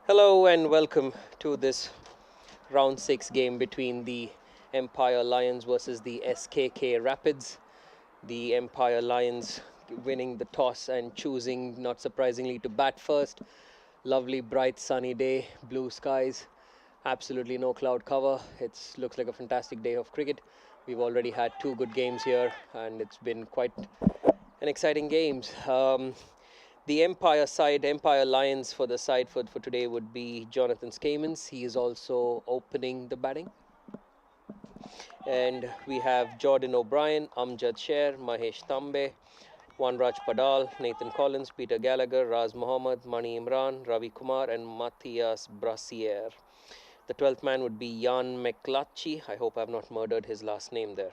Hello and welcome to this round 6 game between the Empire Lions versus the SKK Rapids. The Empire Lions winning the toss and choosing, not surprisingly, to bat first. Lovely bright sunny day, blue skies, absolutely no cloud cover. It looks like a fantastic day of cricket. We've already had 2 good games here and it's been quite an exciting games. The Empire Lions for the side for today would be Jonathan Skamans. He is also opening the batting. And we have Jordan O'Brien, Amjad Sher, Mahesh Tambe, Wanraj Padal, Nathan Collins, Peter Gallagher, Raz Mohammed, Mani Imran, Ravi Kumar and Matthias Brasier. The 12th man would be Jan McClatchy. I hope I've not murdered his last name there.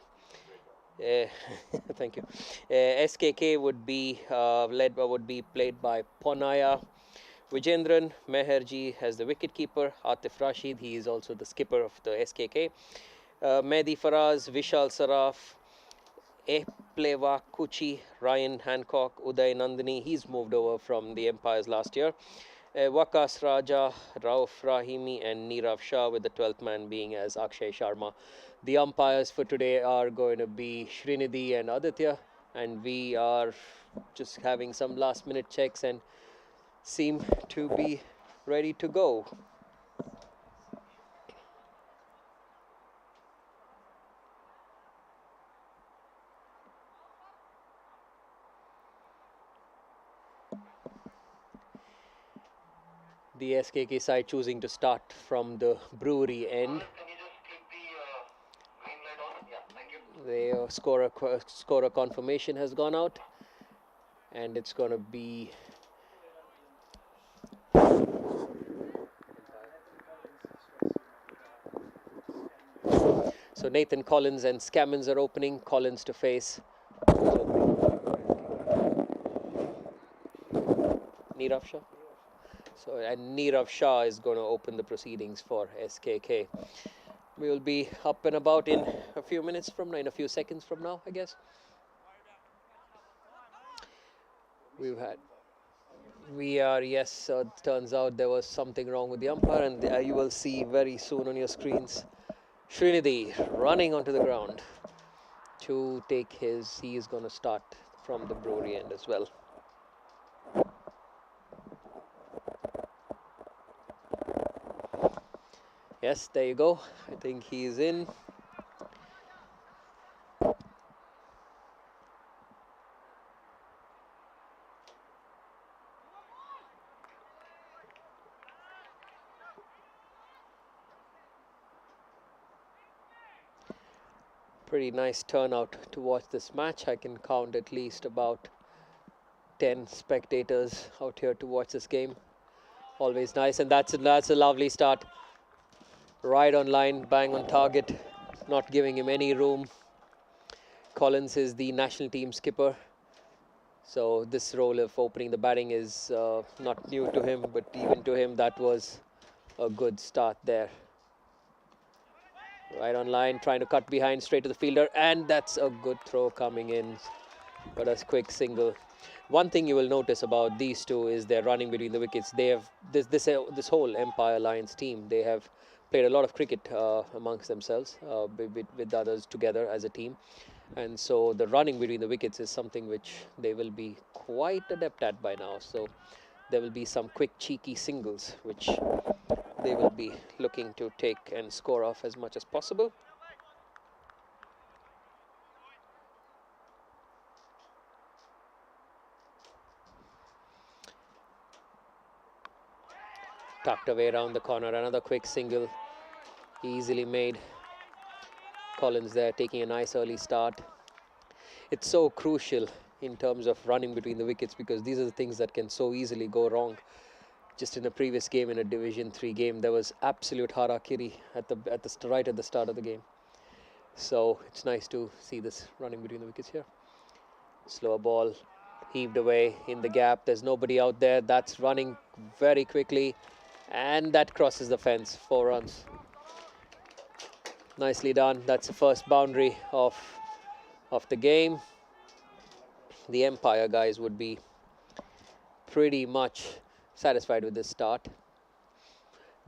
Thank you. SKK would be played by Ponaya Vijendran. Meherji as the wicketkeeper. Atif Rashid, he is also the skipper of the SKK. Mehdi Faraz, Vishal Saraf, Epleva Kuchi, Ryan Hancock, Uday Nandini. He's moved over from the Empires last year. Wakas Raja, Rauf Rahimi and Nirav Shah, with the 12th man being as Akshay Sharma. The umpires for today are going to be Srinidhi and Aditya, and we are just having some last minute checks and seem to be ready to go. The SKK side choosing to start from the brewery end. The scorer confirmation has gone out, and it's going to be so Nathan Collins and Skamans are opening. Collins to face Nirav Shah. So, and Nirav Shah is going to open the proceedings for SKK. We will be up and about in a few minutes from now, in a few seconds from now, I guess. Yes, turns out there was something wrong with the umpire, and you will see very soon on your screens Srinidhi running onto the ground to take he is going to start from the brewery end as well. Yes, there you go. I think he's in. Pretty nice turnout to watch this match. I can count at least about 10 spectators out here to watch this game. Always nice, and that's a lovely start. Right on line, bang on target, not giving him any room. Collins is the national team skipper, so this role of opening the batting is not new to him, but even to him that was a good start there. Right on line, trying to cut behind straight to the fielder, and that's a good throw coming in, but a quick single. One thing you will notice about these two is their running between the wickets. They have this whole Empire Lions team. They have played a lot of cricket amongst themselves, with others together as a team, and so the running between the wickets is something which they will be quite adept at by now. So there will be some quick cheeky singles which they will be looking to take and score off as much as possible. Tucked away around the corner, another quick single, easily made. Collins there taking a nice early start. It's so crucial in terms of running between the wickets because these are the things that can so easily go wrong. Just in a previous game, in a Division 3 game, there was absolute harakiri right at the start of the game. So it's nice to see this running between the wickets here. Slower ball, heaved away in the gap. There's nobody out there. That's running very quickly, and that crosses the fence. 4 runs. Nicely done. That's the first boundary of the game. The Empire guys would be pretty much satisfied with this start.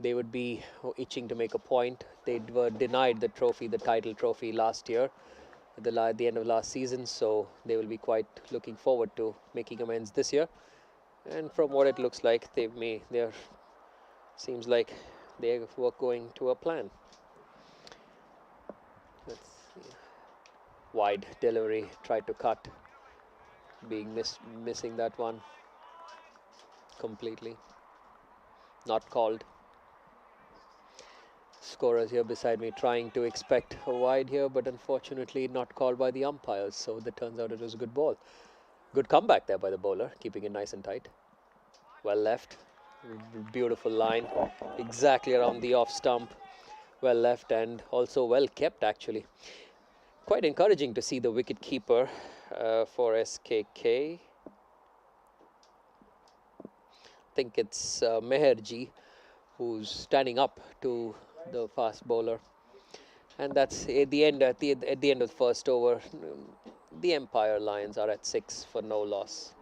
They would be itching to make a point. They were denied the trophy, the title trophy last year, at the end of last season, so they will be quite looking forward to making amends this year. And from what it looks like, seems like they were going to a plan. Let's see. Wide delivery, tried to cut, missing that one completely. Not called. Scorers here beside me trying to expect a wide here, but unfortunately not called by the umpires, so that turns out it was a good ball. Good comeback there by the bowler, keeping it nice and tight. Well left, beautiful line, exactly around the off stump. Well left and also well kept actually. Quite encouraging to see the wicket keeper for SKK. I think it's Meherji who's standing up to the fast bowler, and that's at the end of the first over. The Empire Lions are at 6 for no loss.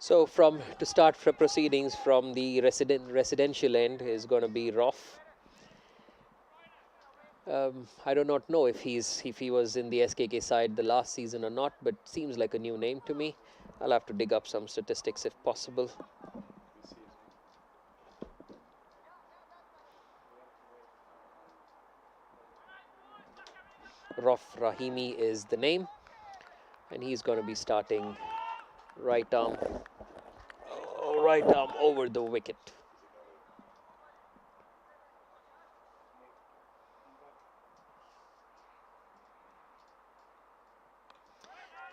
So to start proceedings from the residential end is going to be Roff. I do not know if he was in the SKK side the last season or not, but seems like a new name to me. I'll have to dig up some statistics if possible. Roff Rahimi is the name, and he's going to be starting right arm over the wicket.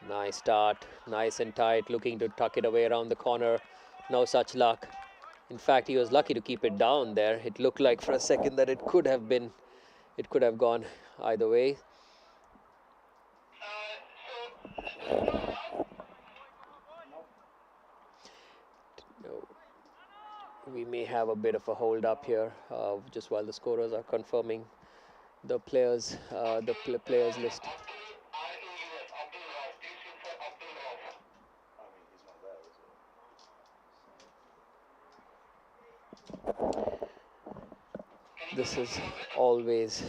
Nice start, nice and tight, looking to tuck it away around the corner. No such luck. In fact, he was lucky to keep it down there. It looked like for a second that it could have gone either way. We may have a bit of a hold up here, just while the scorers are confirming the players list. This is always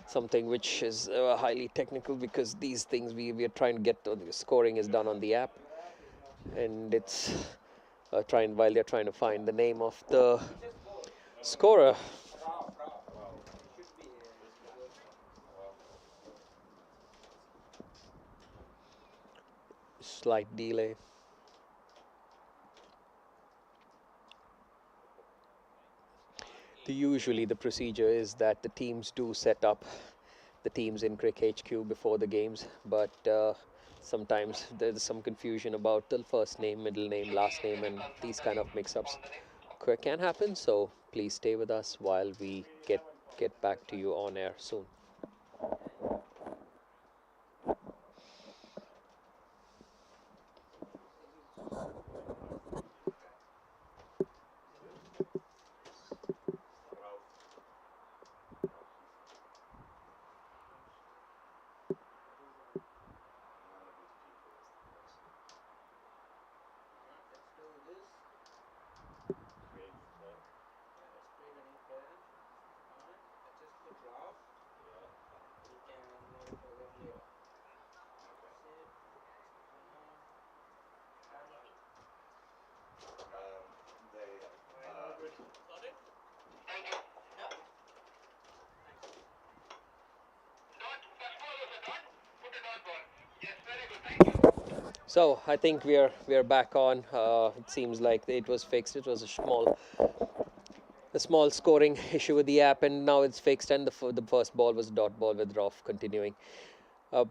something which is highly technical, because these things we are trying to get to. The scoring is done on the app, and it's while they're trying to find the name of the scorer. Slight delay. Usually the procedure is that the teams do set up the teams in Crick HQ before the games, but sometimes there's some confusion about the first name, middle name, last name, and these kind of mix-ups can happen. So please stay with us while we get back to you on air soon. So I think we are back on. It seems like it was fixed. It was a small scoring issue with the app, and now it's fixed. And the first ball was a dot ball with Roff continuing. Uh,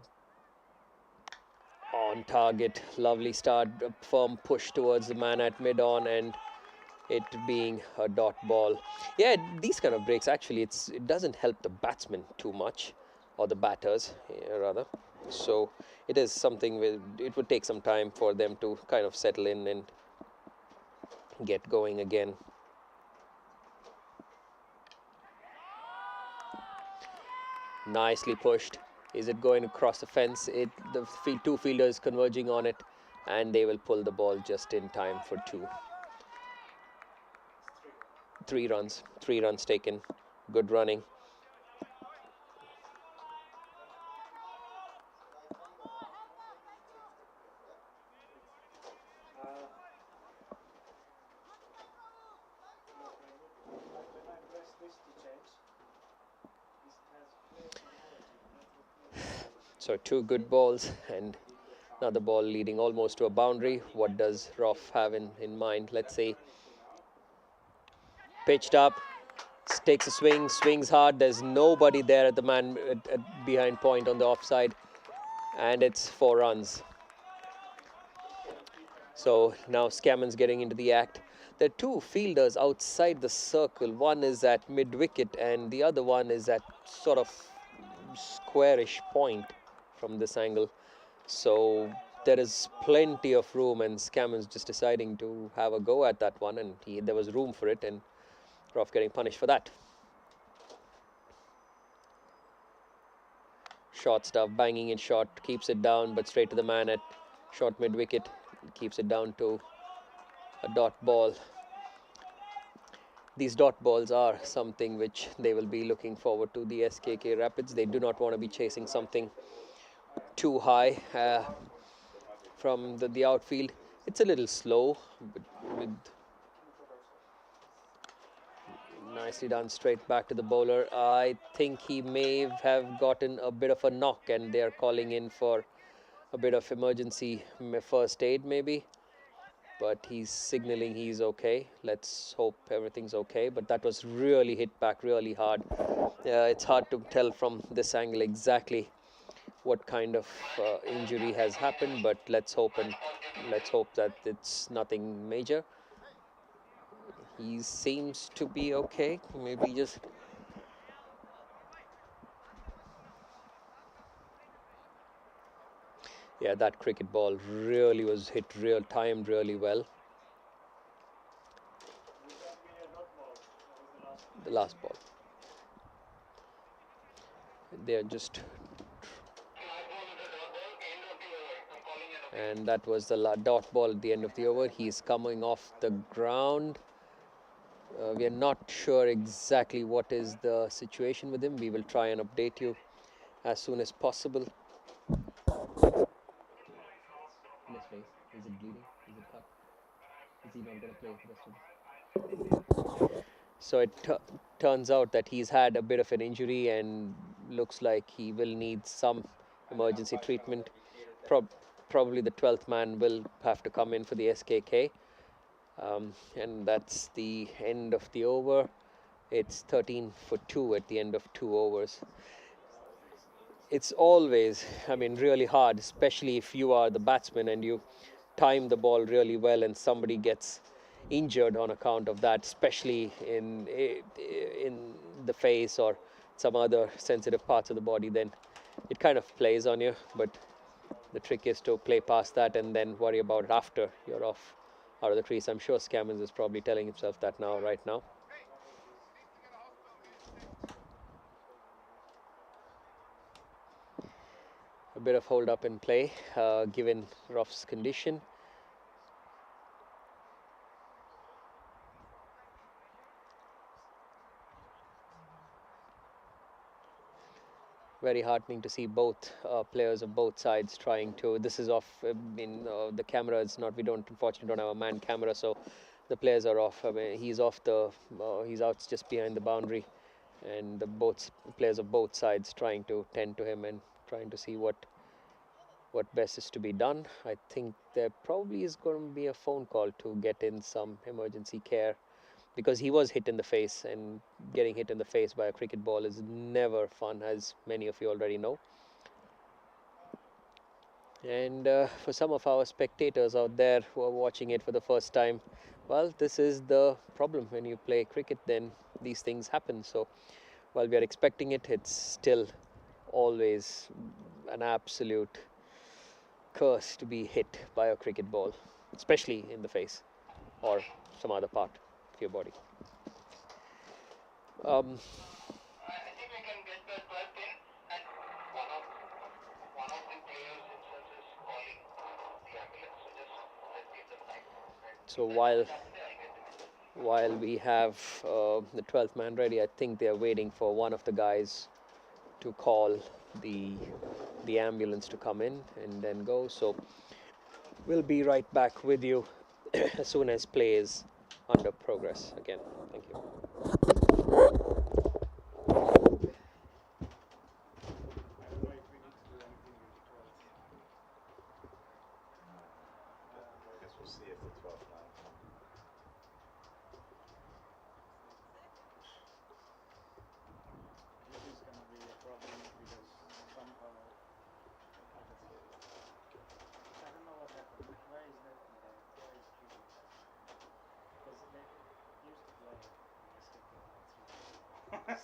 on target, lovely start, a firm push towards the man at mid on, and it being a dot ball. Yeah, these kind of breaks actually it doesn't help the batsmen too much, or the batters rather. So it is something it would take some time for them to kind of settle in and get going again. Nicely pushed. Is it going across the fence? The two fielders converging on it, and they will pull the ball just in time for two. 3 runs. 3 runs taken. Good running. So 2 good balls and another ball leading almost to a boundary. What does Roff have in mind? Let's see. Pitched up, takes a swing, swings hard. There's nobody there at the man at behind point on the offside, and it's 4 runs. So now Scammons getting into the act. There are 2 fielders outside the circle. One is at mid wicket, and the other one is at sort of squarish point from this angle. So there is plenty of room, and Scammons just deciding to have a go at that one, and there was room for it, and Roff getting punished for that. Short stuff, banging in short, keeps it down, but straight to the man at short mid wicket, keeps it down to a dot ball. These dot balls are something which they will be looking forward to, the SKK Rapids. They do not want to be chasing something too high from the outfield. It's a little slow, but with nicely done, straight back to the bowler. I think he may have gotten a bit of a knock, and they are calling in for a bit of emergency first aid maybe, but he's signaling he's okay. Let's hope everything's okay. But that was really hit back really hard. It's hard to tell from this angle exactly what kind of injury has happened, but let's hope that it's nothing major. He seems to be okay. Maybe just yeah, that cricket ball really was hit timed really well. The last ball. They're just, and that was the dot ball at the end of the over. He's coming off the ground. We are not sure exactly what is the situation with him. We will try and update you as soon as possible. Let's face. Is it bleeding? Is it cut? Is he not going to play the rest of the... So it turns out that he's had a bit of an injury and looks like he will need some emergency treatment. probably the 12th man will have to come in for the SKK. And that's the end of the over. It's 13 for 2 at the end of 2 overs. It's always, I mean, really hard, especially if you are the batsman and you time the ball really well and somebody gets injured on account of that, especially in the face or some other sensitive parts of the body, then it kind of plays on you. But the trick is to play past that and then worry about it after you're off out of the crease. I'm sure Scammons is probably telling himself that now, right now. A bit of hold up in play, given Ruff's condition. Very heartening to see both players of both sides trying to. This is off. The camera is not. We don't, unfortunately, don't have a man camera, so the players are off. I mean, he's off the. He's out just behind the boundary, and the both players of both sides trying to tend to him and trying to see what best is to be done. I think there probably is going to be a phone call to get in some emergency care, because he was hit in the face, and getting hit in the face by a cricket ball is never fun, as many of you already know. And for some of our spectators out there who are watching it for the first time, well, this is the problem. When you play cricket, then these things happen. So while we are expecting it, it's still always an absolute curse to be hit by a cricket ball, especially in the face or some other part of your body. I think we can get the 12th in, and one of the players himself is calling the ambulance. So just let's give them time. So while we have the 12th man ready, I think they're waiting for one of the guys to call the ambulance to come in and then go. So we'll be right back with you as soon as play is under progress again. Thank you.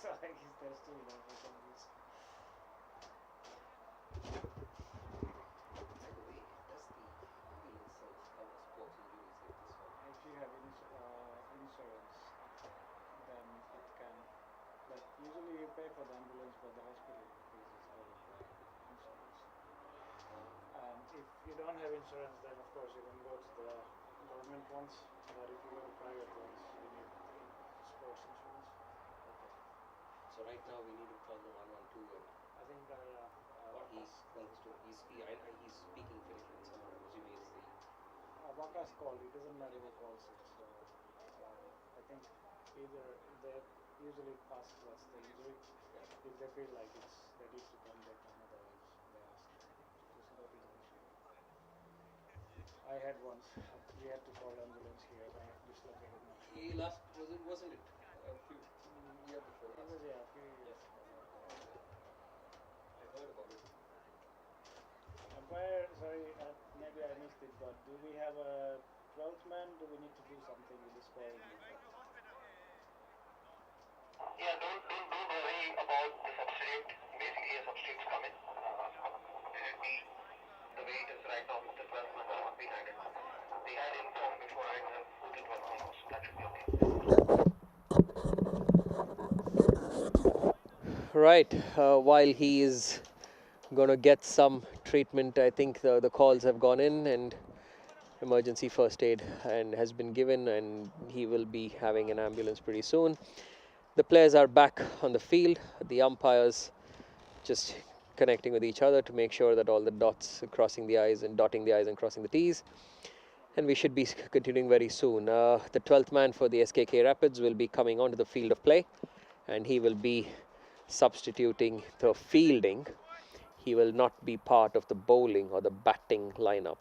So I guess there's two for some reason. If you have insurance, then it can. But usually you pay for the ambulance, but the hospital fees is covered by insurance. And if you don't have insurance, then of course you can go to the government ones. But if you go to private ones, you need sports insurance. So right now we need to call the 112. I think He's speaking Finnish and someone presumably is the. Waka's called. It doesn't matter who calls it. So I think either they usually ask what's the injury. Yeah. If they feel like it's ready to come, they come. Otherwise, they ask just go to the machine. I had once. We had to call ambulance here. I dislocated my. Wasn't it a few years before? It was a few years. I heard about it. Umpire, sorry, maybe I missed it, but do we have a 12th man? Do we need to do something with the scoring? Yeah, don't worry about the substitute. Basically, a substitute's coming. Let me, the way it is right now, the 12th man will not be handed. They had informed beforehand who the 12th man was, so that should be okay. Right, while he is going to get some treatment, I think the calls have gone in and emergency first aid and has been given, and he will be having an ambulance pretty soon. The players are back on the field, the umpires just connecting with each other to make sure that all the dots crossing the i's and dotting the i's and crossing the t's, and we should be continuing very soon. The 12th man for the SKK Rapids will be coming onto the field of play, and he will be substituting the fielding. he will not be part of the bowling or the batting lineup.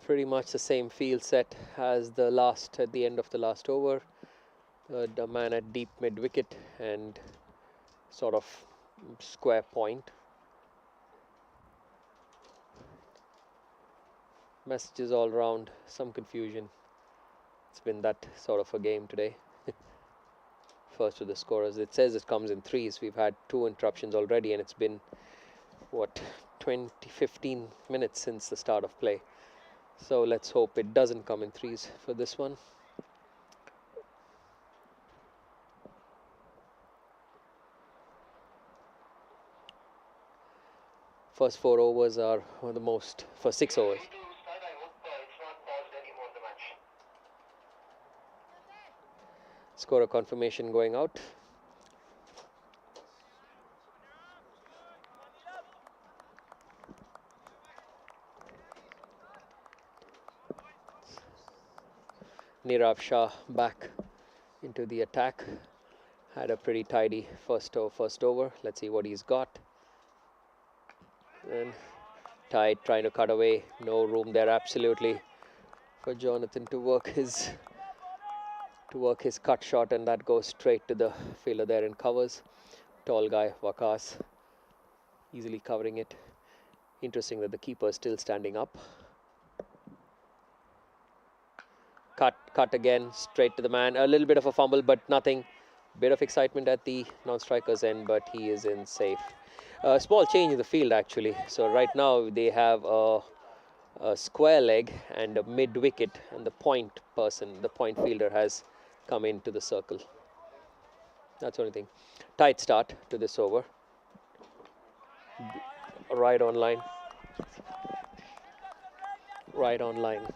Pretty much the same field set as at the end of the last over. The man at deep mid wicket and sort of square point. Messages all round, some confusion. It's been that sort of a game today. First to the scorers. It says it comes in threes. We've had 2 interruptions already, and it's been what, 15 minutes since the start of play. So let's hope it doesn't come in threes for this one. First 4 overs are the most for 6 overs. Scorer confirmation going out. Nirav Shah back into the attack. Had a pretty tidy first over. Let's see what he's got. And Tide trying to cut away. No room there absolutely for Jonathan to work his cut shot, and that goes straight to the fielder there and covers. Tall guy Wakas easily covering it. Interesting that the keeper is still standing up. Cut again, straight to the man. A little bit of a fumble, but nothing. Bit of excitement at the non-striker's end, but he is in safe. Small change in the field actually. So right now they have a square leg and a mid wicket, and the point fielder has come into the circle. That's the only thing. Tight start to this over. Right on line. Right on line.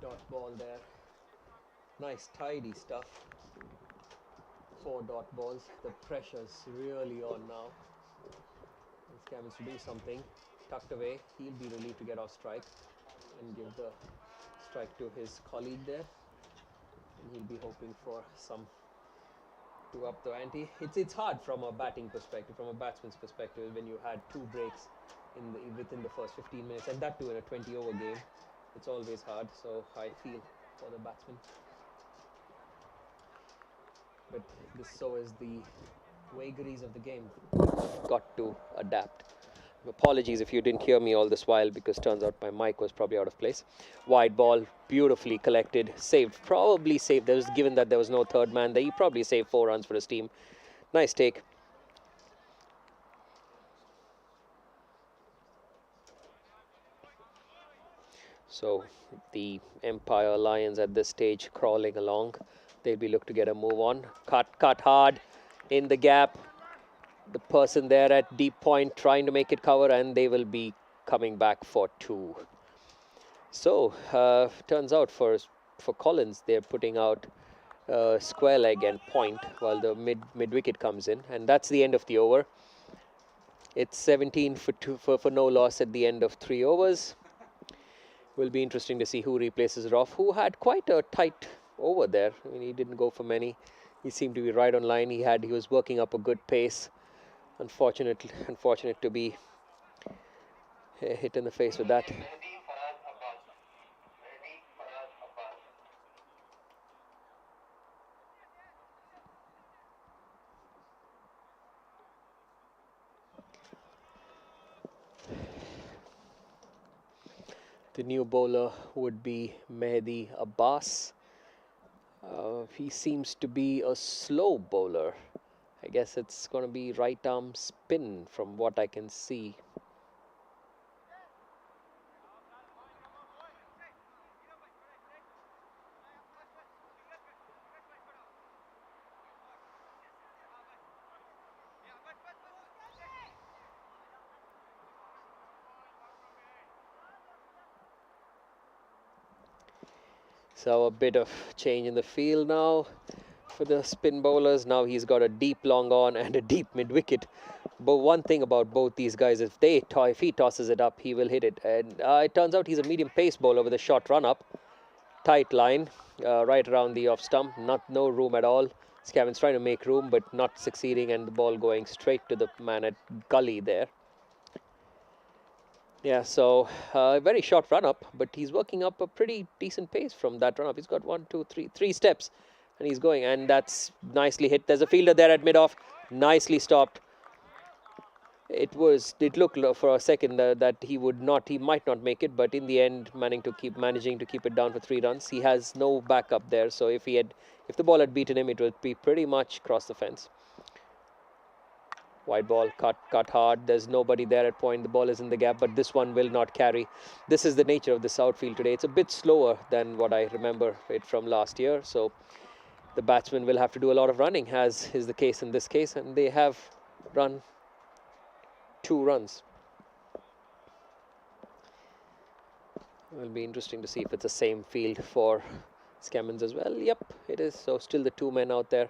Dot ball there. Nice tidy stuff. 4 dot balls. The pressure's really on now. This Cameron's to do something. Tucked away. He'll be relieved to get off strike and give the strike to his colleague there. And he'll be hoping for some to up the ante. It's hard from a batting perspective, from a batsman's perspective, when you had 2 breaks within the first 15 minutes, and that too in a 20-over game. It's always hard. So I feel for the batsman. But so is the vagaries of the game. Got to adapt. Apologies if you didn't hear me all this while, because turns out my mic was probably out of place. Wide ball, beautifully collected, saved, probably saved. Given that there was no third man there, he probably saved 4 runs for his team. Nice take. So the Empire Lions at this stage crawling along. They'll be looking to get a move on. Cut hard in the gap. The person there at deep point trying to make it cover, and they will be coming back for 2. So turns out for Collins, they're putting out square leg and point while the mid wicket comes in, and that's the end of the over. It's 17 for no loss at the end of 3 overs. Will be interesting to see who replaces Roff, who had quite a tight over there. I mean, he didn't go for many. He seemed to be right on line. He was working up a good pace. Unfortunate to be hit in the face with that. The new bowler would be Mehdi Abbas. He seems to be a slow bowler. I guess it's going to be right arm spin from what I can see. So a bit of change in the field now for the spin bowlers. Now he's got a deep long on and a deep mid wicket. But one thing about both these guys, if he tosses it up, he will hit it. And it turns out he's a medium pace bowler with a short run up, tight line, right around the off stump. No room at all. Scaven's trying to make room, but not succeeding, and the ball going straight to the man at gully there. Yeah, so very short run up, but he's working up a pretty decent pace from that run up. He's got three steps, and he's going, and that's nicely hit. There's a fielder there at mid off, nicely stopped. It looked for a second that he might not make it, but in the end, managing to keep it down for 3 runs. He has no backup there, so if the ball had beaten him, it would be pretty much cross the fence. Wide ball, cut hard. There's nobody there at point. The ball is in the gap, but this one will not carry. This is the nature of this outfield today. It's a bit slower than what I remember it from last year. So the batsmen will have to do a lot of running, as is the case in this case, and they have run 2 runs. It will be interesting to see if it's the same field for Scammons as well. Yep, it is. So still the 2 men out there.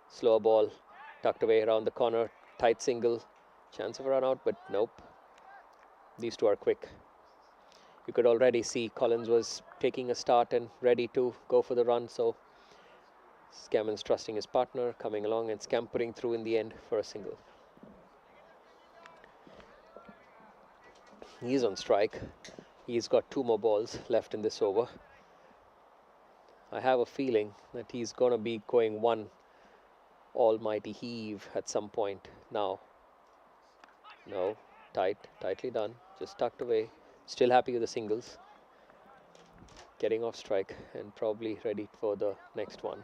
Slower ball, tucked away around the corner, tight single, chance of a run out, but nope. These 2 are quick. You could already see Collins was taking a start and ready to go for the run, so Scammons trusting his partner, coming along and scampering through in the end for a single. He's on strike. He's got 2 more balls left in this over. I have a feeling that he's going to be going one almighty heave at some point now. No, tightly done, just tucked away. Still happy with the singles. Getting off strike and probably ready for the next one.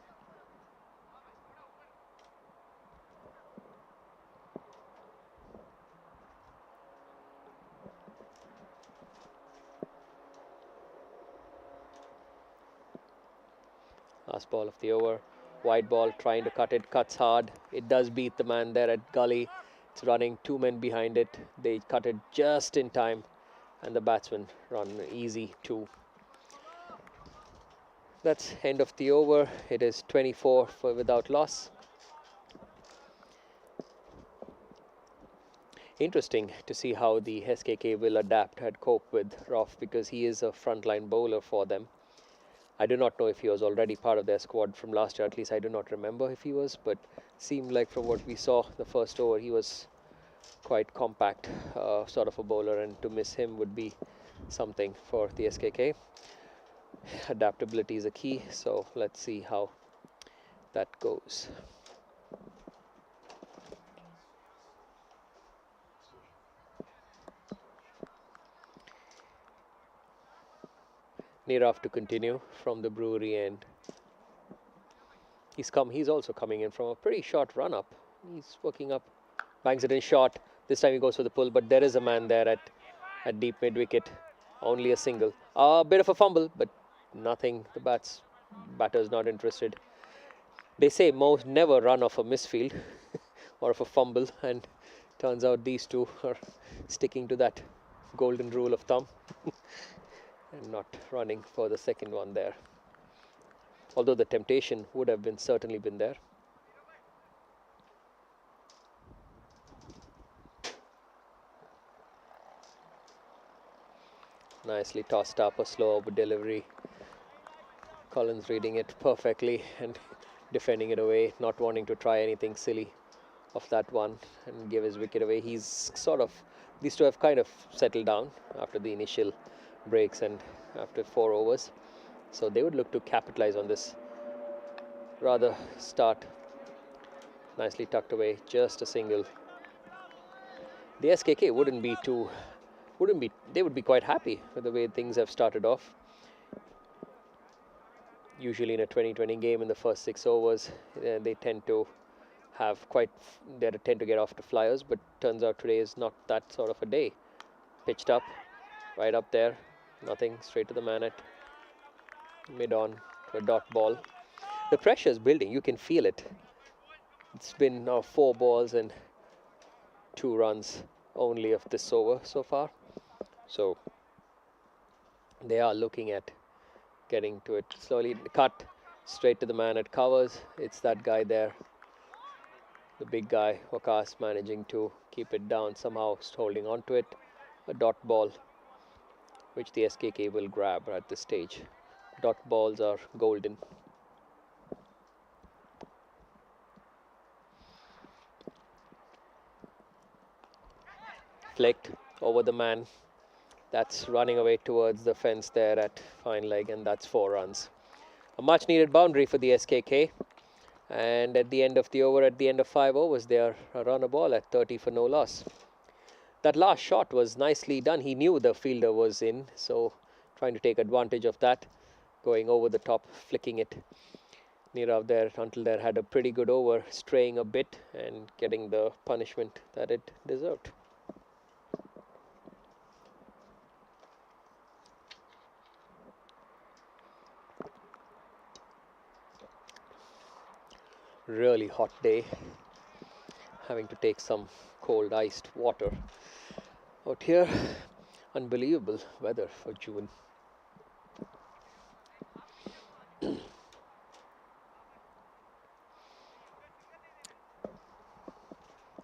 Last ball of the over. Wide ball, trying to cut it, cuts hard. It does beat the man there at gully. It's running 2 men behind it. They cut it just in time, and the batsmen run easy 2. That's end of the over. It is 24 for without loss. Interesting to see how the SKK will adapt and cope with Roff, because he is a frontline bowler for them. I do not know if he was already part of their squad from last year. At least I do not remember if he was, but seemed like from what we saw the first over, he was quite compact sort of a bowler, and to miss him would be something for the SKK. Adaptability is a key, so let's see how that goes. Nirav to continue from the brewery end. He's also coming in from a pretty short run up. He's working up, bangs it in short. This time he goes for the pull, but there is a man there at deep mid wicket. Only a single. A bit of a fumble, but nothing. The batter's not interested. They say most never run off a misfield or of a fumble, and turns out these 2 are sticking to that golden rule of thumb and not running for the second one there. Although the temptation would have certainly been there. Nicely tossed up, a slow delivery. Collins reading it perfectly and defending it away, not wanting to try anything silly of that one and give his wicket away. These 2 have kind of settled down after the initial breaks and after 4 overs. So they would look to capitalize on this rather start. Nicely tucked away, just a single. The SKK they would be quite happy with the way things have started off. Usually in a 20-20 game, in the first 6 overs, they tend to they tend to get off to flyers, but turns out today is not that sort of a day. Pitched up, right up there, nothing, straight to the man at mid-on to a dot ball. The pressure is building, you can feel it. It's been 4 balls and 2 runs only of this over so far. So they are looking at getting to it slowly. Cut straight to the man at covers. It's that guy there, the big guy, Wakas, managing to keep it down, somehow holding on to it. A dot ball, which the SKK will grab at this stage. Dot balls are golden. Flicked over the man. That's running away towards the fence there at fine leg, and that's 4 runs. A much needed boundary for the SKK. And at the end of the over, at the end of 5 overs, they are a run a ball at 30 for no loss. That last shot was nicely done. He knew the fielder was in, so trying to take advantage of that, going over the top, flicking it near out there until there had a pretty good over, straying a bit and getting the punishment that it deserved. Really hot day, having to take some cold iced water out here. Unbelievable weather for June.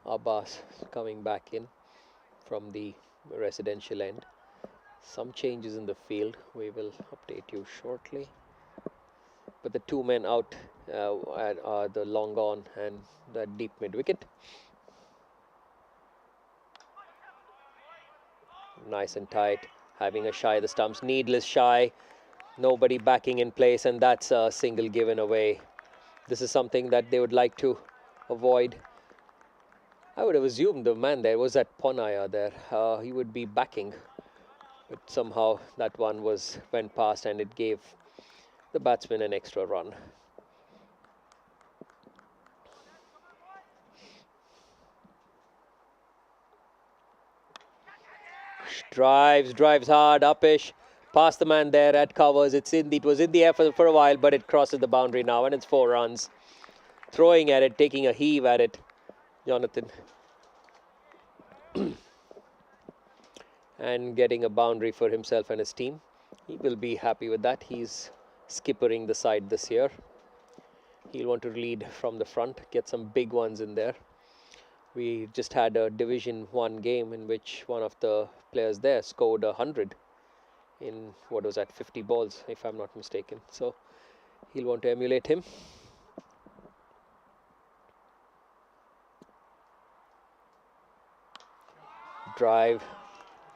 Abbas coming back in from the residential end. Some changes in the field, we will update you shortly. But the 2 men out are the long on and the deep mid wicket. Nice and tight, having a shy the stumps, needless shy, nobody backing in place, and that's a single given away. This is something that they would like to avoid. I would have assumed the man there was at Ponaya there. He would be backing, but somehow that one went past and it gave the batsman an extra run. Drives hard, upish, past the man there at covers. It was in the air for a while, but it crosses the boundary now, and it's 4 runs. Throwing at it, taking a heave at it, Jonathan. And getting a boundary for himself and his team. He will be happy with that. He's skippering the side this year. He'll want to lead from the front, get some big ones in there. We just had a Division 1 game in which one of the players there scored 100 in, 50 balls, if I'm not mistaken. So he'll want to emulate him. Drive,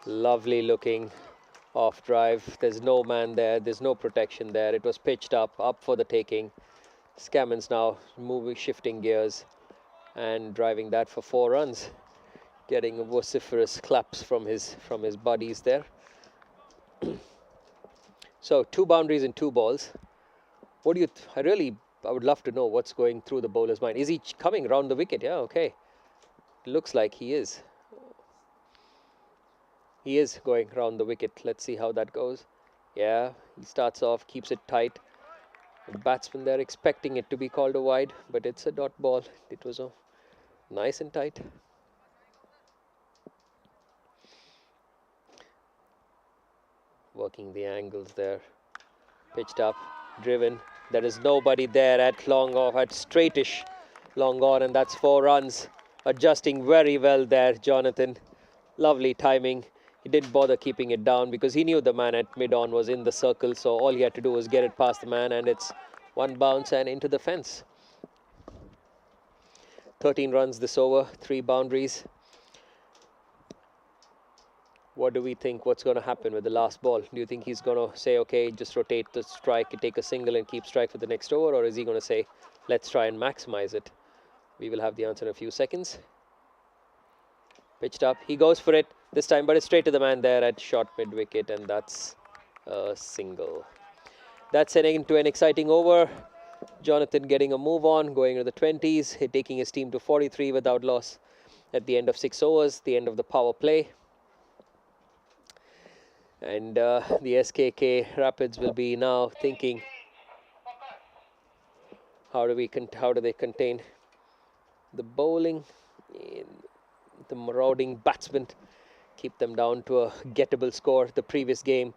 lovely looking off drive. There's no man there, there's no protection there. It was pitched up for the taking. Scammons now shifting gears and driving that for 4 runs, getting vociferous claps from his buddies there. So 2 boundaries and 2 balls. What do you I would love to know what's going through the bowler's mind. Is he coming round the wicket? Yeah, okay, looks like he is. He is going round the wicket. Let's see how that goes. Yeah, he starts off, keeps it tight. The batsman there expecting it to be called a wide, but it's a dot ball. It was nice and tight. Working the angles there. Pitched up, driven. There is nobody there at long off, at straightish long on, and that's 4 runs. Adjusting very well there, Jonathan. Lovely timing. He didn't bother keeping it down because he knew the man at mid-on was in the circle, so all he had to do was get it past the man, and it's 1 bounce and into the fence. 13 runs this over, 3 boundaries. What do we think? What's going to happen with the last ball? Do you think he's going to say, okay, just rotate the strike, take a single and keep strike for the next over? Or is he going to say, let's try and maximize it? We will have the answer in a few seconds. Pitched up. He goes for it this time, but it's straight to the man there at short mid-wicket, and that's a single. That's heading into an exciting over. Jonathan getting a move on, going to the 20s, taking his team to 43 without loss at the end of 6 overs, the end of the power play. And the SKK Rapids will be now thinking, how do they contain the bowling, the marauding batsmen, keep them down to a gettable score. The previous game,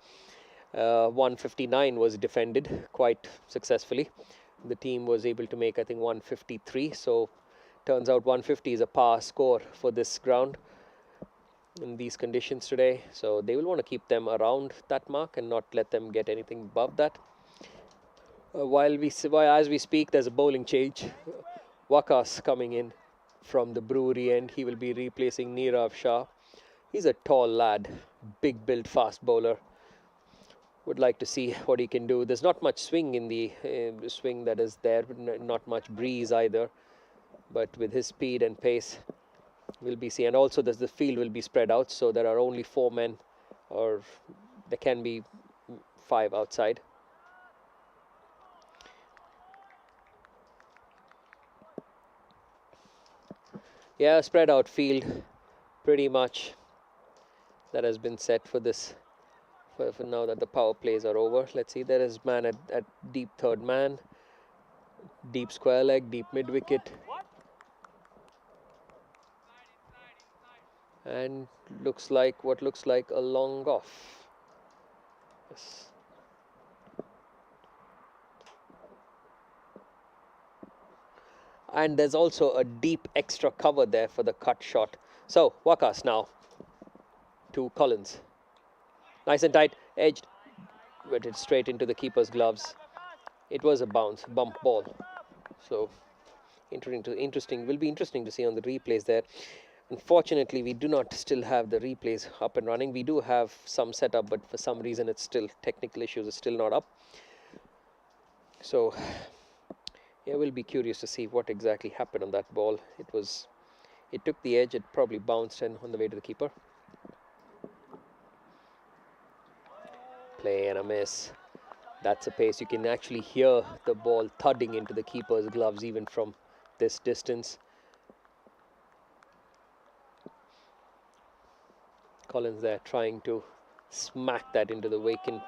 159 was defended quite successfully. The team was able to make, I think, 153. So turns out 150 is a par score for this ground in these conditions today. So they will want to keep them around that mark and not let them get anything above that. As we speak, there's a bowling change. Wakas coming in from the brewery end. He will be replacing Nirav Shah. He's a tall lad, big build, fast bowler. Would like to see what he can do. There's not much swing in the swing that is there, not much breeze either. But with his speed and pace, we'll be seeing. And also, the field will be spread out, so there are only 4 men, or there can be 5 outside. Yeah, spread out field, pretty much. That has been set for this. For now that the power plays are over. Let's see, there is man at deep third man, deep square leg, deep mid wicket, and looks like a long off. Yes. And there's also a deep extra cover there for the cut shot. So Wakas now to Collins. Nice and tight, edged, went it straight into the keeper's gloves. It was a bump ball. So interesting. Will be interesting to see on the replays there. Unfortunately, we do not still have the replays up and running. We do have some setup, but for some reason it's still technical issues. It's still not up. So yeah, we'll be curious to see what exactly happened on that ball. It took the edge. It probably bounced in on the way to the keeper. Play and a miss. That's a pace. You can actually hear the ball thudding into the keeper's gloves even from this distance. Collins there trying to smack that into the vacant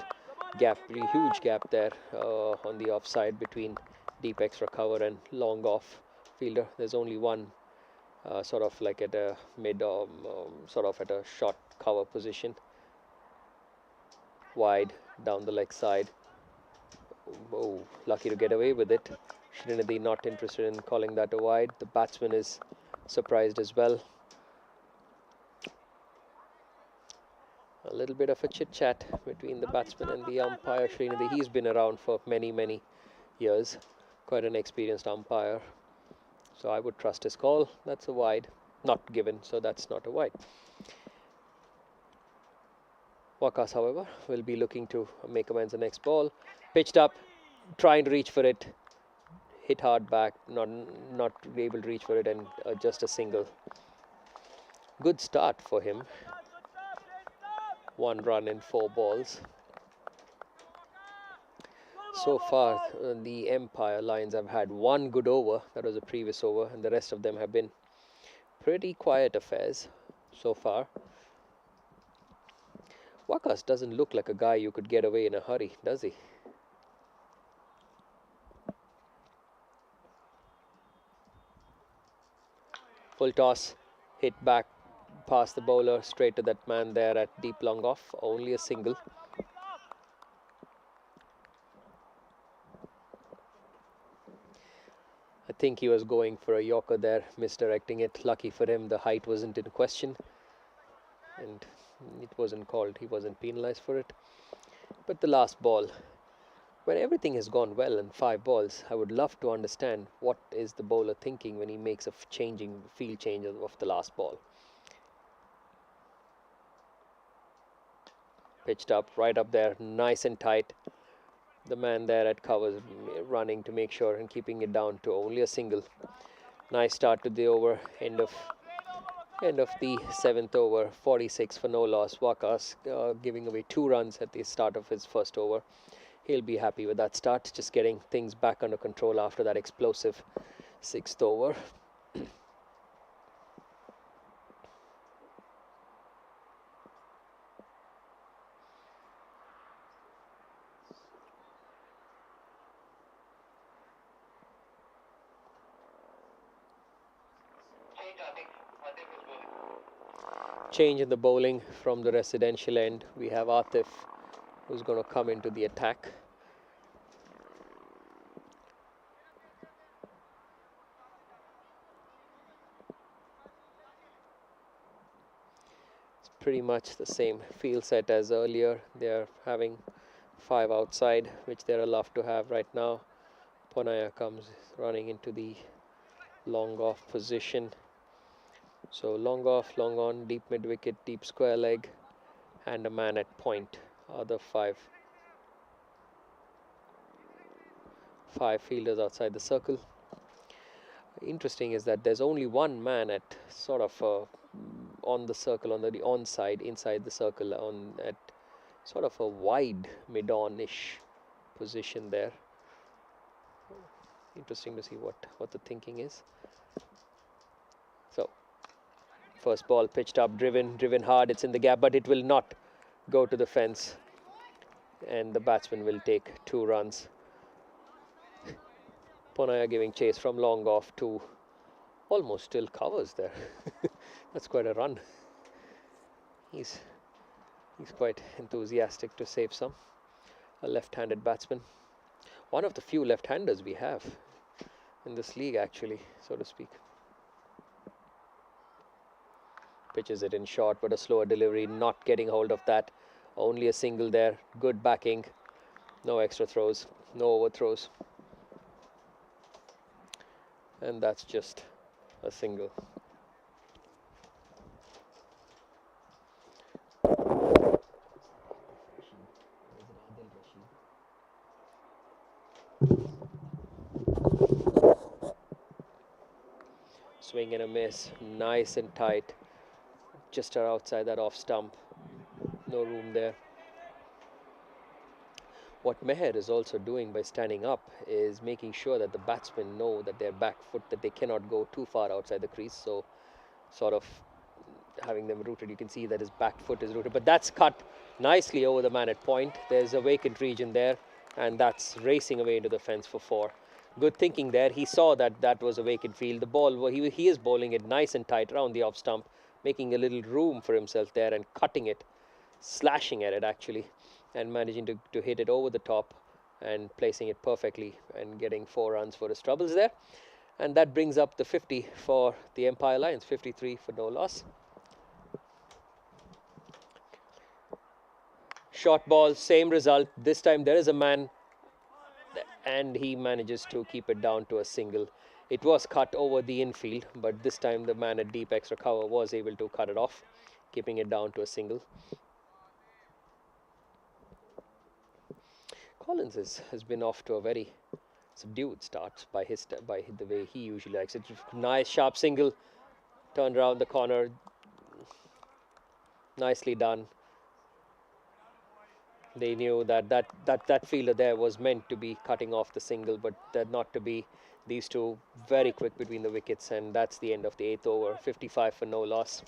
gap, really huge gap there on the offside between deep extra cover and long off fielder. There's only one sort of like at a mid sort of at a short cover position, wide down the leg side. Oh, lucky to get away with it. Srinidhi not interested in calling that a wide. The batsman is surprised as well. A little bit of a chit-chat between the batsman and the umpire, Srinidhi. He's been around for many years. Quite an experienced umpire. So I would trust his call. That's a wide. Not given, so that's not a wide. Wakas, however, will be looking to make amends the next ball. Pitched up, trying to reach for it. Hit hard back, not able to reach for it, and just a single. Good start for him. 1 run in 4 balls. So far, the Empire Lions have had 1 good over. That was a previous over, and the rest of them have been pretty quiet affairs so far. Wakas doesn't look like a guy you could get away in a hurry, does he? Full toss, hit back past the bowler, straight to that man there at deep long off. Only a single. I think he was going for a Yorker there, misdirecting it. Lucky for him, the height wasn't in question, and it wasn't called. He wasn't penalized for it. But the last ball, when everything has gone well in 5 balls, I would love to understand what is the bowler thinking when he makes a field change of the last ball. Pitched up, right up there, nice and tight. The man there at covers running to make sure and keeping it down to only a single. Nice start to the over. End of the 7th over. 46 for no loss. Wakas giving away 2 runs at the start of his first over. he'll be happy with that start, just getting things back under control after that explosive 6th over. Change in the bowling from the residential end. We have Atif, who's going to come into the attack. It's pretty much the same field set as earlier. They are having 5 outside, which they're allowed to have right now. Ponaya comes running into the long off position. So long off, long on, deep mid wicket, deep square leg, and a man at point. Other five fielders outside the circle. Interesting is that there's only one man at sort of on the circle, on the on side, inside the circle, on at sort of a wide mid-on-ish position there. Interesting to see what the thinking is. So first ball pitched up, driven hard, it's in the gap, but it will not go to the fence, and the batsman will take 2 runs. Ponaya giving chase from long off to almost still covers there. That's quite a run. He's quite enthusiastic to save some. A left-handed batsman. One of the few left-handers we have in this league, actually, so to speak. Pitches it in short, but a slower delivery, not getting hold of that. Only a single there. Good backing. No extra throws, no overthrows. And that's just a single. Swing and a miss, nice and tight, just outside that off stump, no room there. What Meher is also doing by standing up is making sure that the batsmen know that their back foot, that they cannot go too far outside the crease, so sort of having them rooted. You can see that his back foot is rooted, but that's cut nicely over the man at point. There's a vacant region there, and that's racing away into the fence for 4. Good thinking there. He saw that that was a vacant field. The ball, he is bowling it nice and tight around the off stump, making a little room for himself there and cutting it, slashing at it actually, and managing to hit it over the top and placing it perfectly and getting 4 runs for his troubles there. And that brings up the 50 for the Empire Lions, 53 for no loss. Short ball, same result. This time there is a man and he manages to keep it down to a single. It was cut over the infield, but this time the man at deep extra cover was able to cut it off, keeping it down to a single. Collins has been off to a very subdued start by the way he usually likes it. Nice sharp single, turned around the corner, nicely done. They knew that fielder there was meant to be cutting off the single, but not to be. These two very quick between the wickets, and that's the end of the 8th over. 55 for no loss.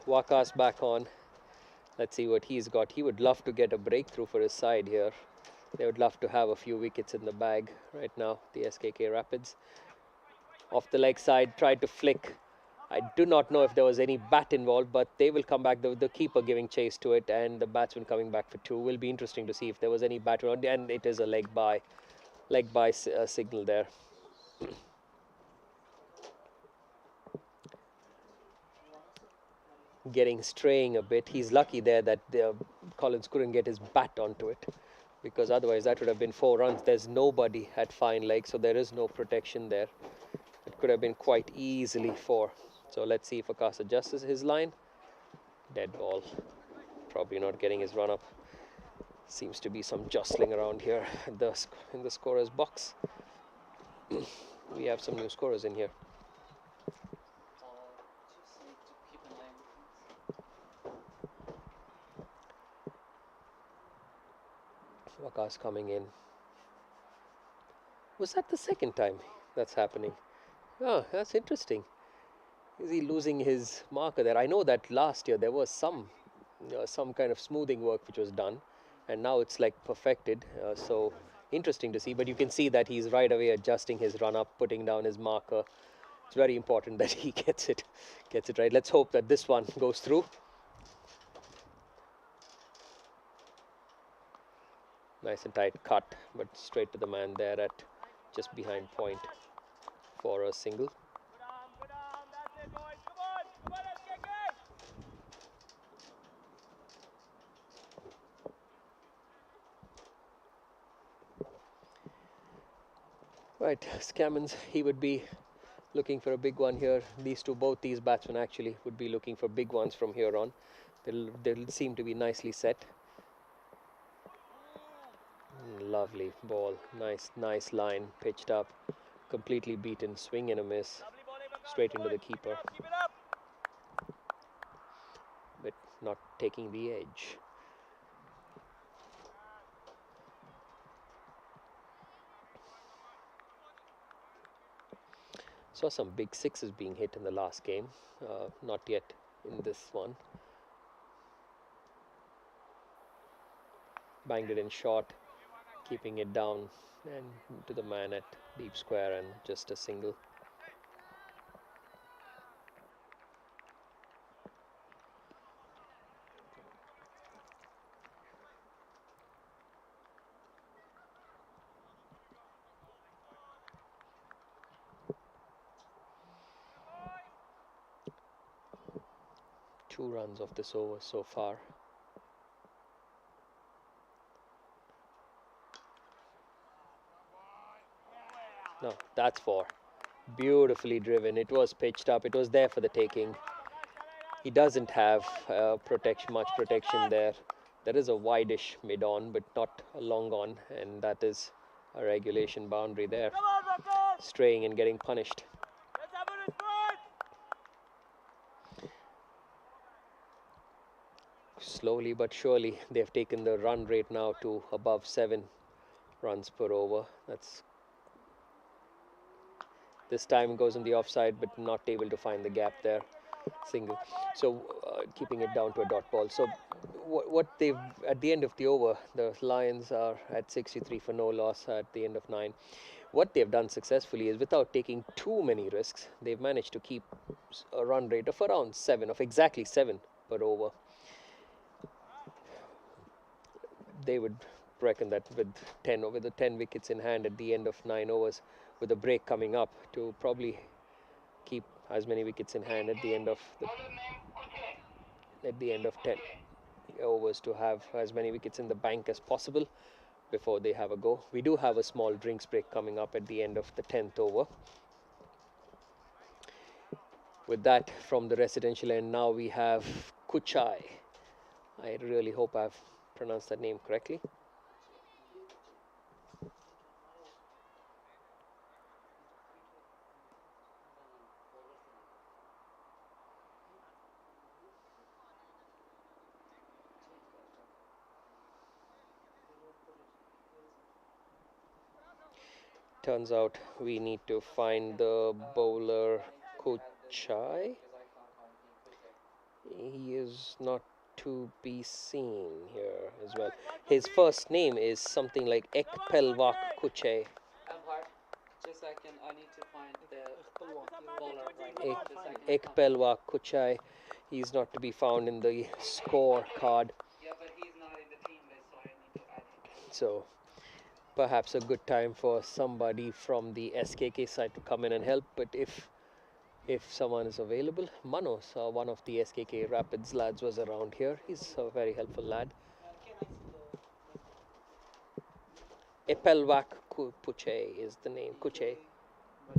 Waka's back on. Let's see what he's got. He would love to get a breakthrough for his side here. They would love to have a few wickets in the bag right now, the SKK Rapids. Off the leg side, tried to flick. I do not know if there was any bat involved, but they will come back. The keeper giving chase to it, and the batsman coming back for 2. Will be interesting to see if there was any bat around, and it is a leg by signal there. Straying a bit. He's lucky there that Collins couldn't get his bat onto it. because otherwise that would have been 4 runs. There's nobody at fine leg, so there is no protection there. It could have been quite easily 4. So let's see if Akas adjusts his line. Dead ball. Probably not getting his run up. Seems to be some jostling around here in the scorer's box. We have some new scorers in here. Akas coming in. Was that the second time that's happening? Oh, that's interesting. Is he losing his marker there? I know that last year there was some kind of smoothing work which was done, and now it's like perfected. So interesting to see. But you can see that he's right away adjusting his run up, putting down his marker. It's very important that he gets it right. Let's hope that this one goes through. Nice and tight cut, but straight to the man there at just behind point for a single. Right, Scammons, he would be looking for a big one here. Both these batsmen actually would be looking for big ones from here on. They'll seem to be nicely set. Lovely ball, nice line, pitched up, completely beaten, swing and a miss, straight into the keeper, but not taking the edge. Saw some big sixes being hit in the last game, not yet in this one. Banged it in short, keeping it down and to the man at deep square, and just a single. Two runs of this over so far. No, that's 4. Beautifully driven. It was pitched up. It was there for the taking. He doesn't have much protection there. There is a wide-ish mid-on, but not a long-on, and that is a regulation boundary there. Straying and getting punished. Slowly but surely, they've taken the run rate now to above 7 runs per over. That's this time goes in the offside, but not able to find the gap there. Single. So keeping it down to a dot ball. So what they've at the end of the over, the Lions are at 63 for no loss at the end of 9. What they've done successfully is, without taking too many risks, they've managed to keep a run rate of around 7, of exactly 7 per over. They would reckon that with the 10 wickets in hand at the end of 9 overs, with a break coming up, to probably keep as many wickets in hand at the end of 10 overs, to have as many wickets in the bank as possible before they have a go. We do have a small drinks break coming up at the end of the 10th over. With that, from the residential end, now we have Kuchai. I really hope I've pronounced that name correctly. Turns out we need to find the bowler Kuchai. He is not to be seen here as well. His first name is something like Ekpelwak Kuchai. I need to find the bowler right. Ekpelwak Kuchai. He's not to be found in the score card. Yeah, but he's not in the team list, so I need to add him. So perhaps a good time for somebody from the SKK side to come in and help. But if someone is available, Manos, one of the SKK Rapids lads, was around here. He's a very helpful lad. Epelwak Puche is the name. Kuche.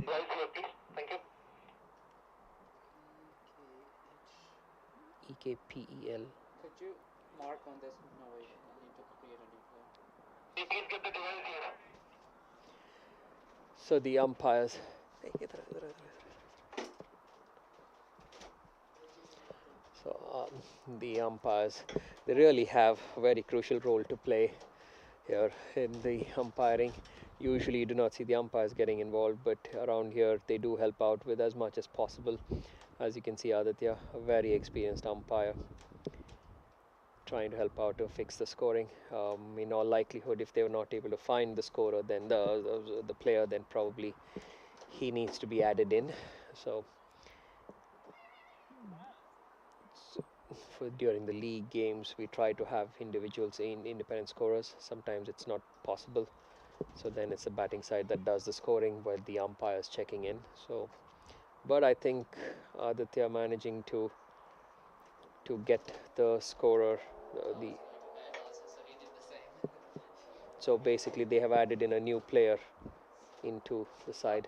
Right here, please. Thank you. EKPEL. Could you mark on this? No, wait, I need to create a new player. Please get the device here. So the umpires. So the umpires, they really have a very crucial role to play here in the umpiring. Usually you do not see the umpires getting involved, but around here they do help out with as much as possible. As you can see, Aditya, a very experienced umpire, trying to help out to fix the scoring. In all likelihood, if they were not able to find the scorer, then the player, then probably he needs to be added in. So during the league games, we try to have individuals in independent scorers. Sometimes it's not possible, so then it's the batting side that does the scoring while the umpire is checking in. So, but I think Aditya managing to get the scorer, the so basically they have added in a new player into the side.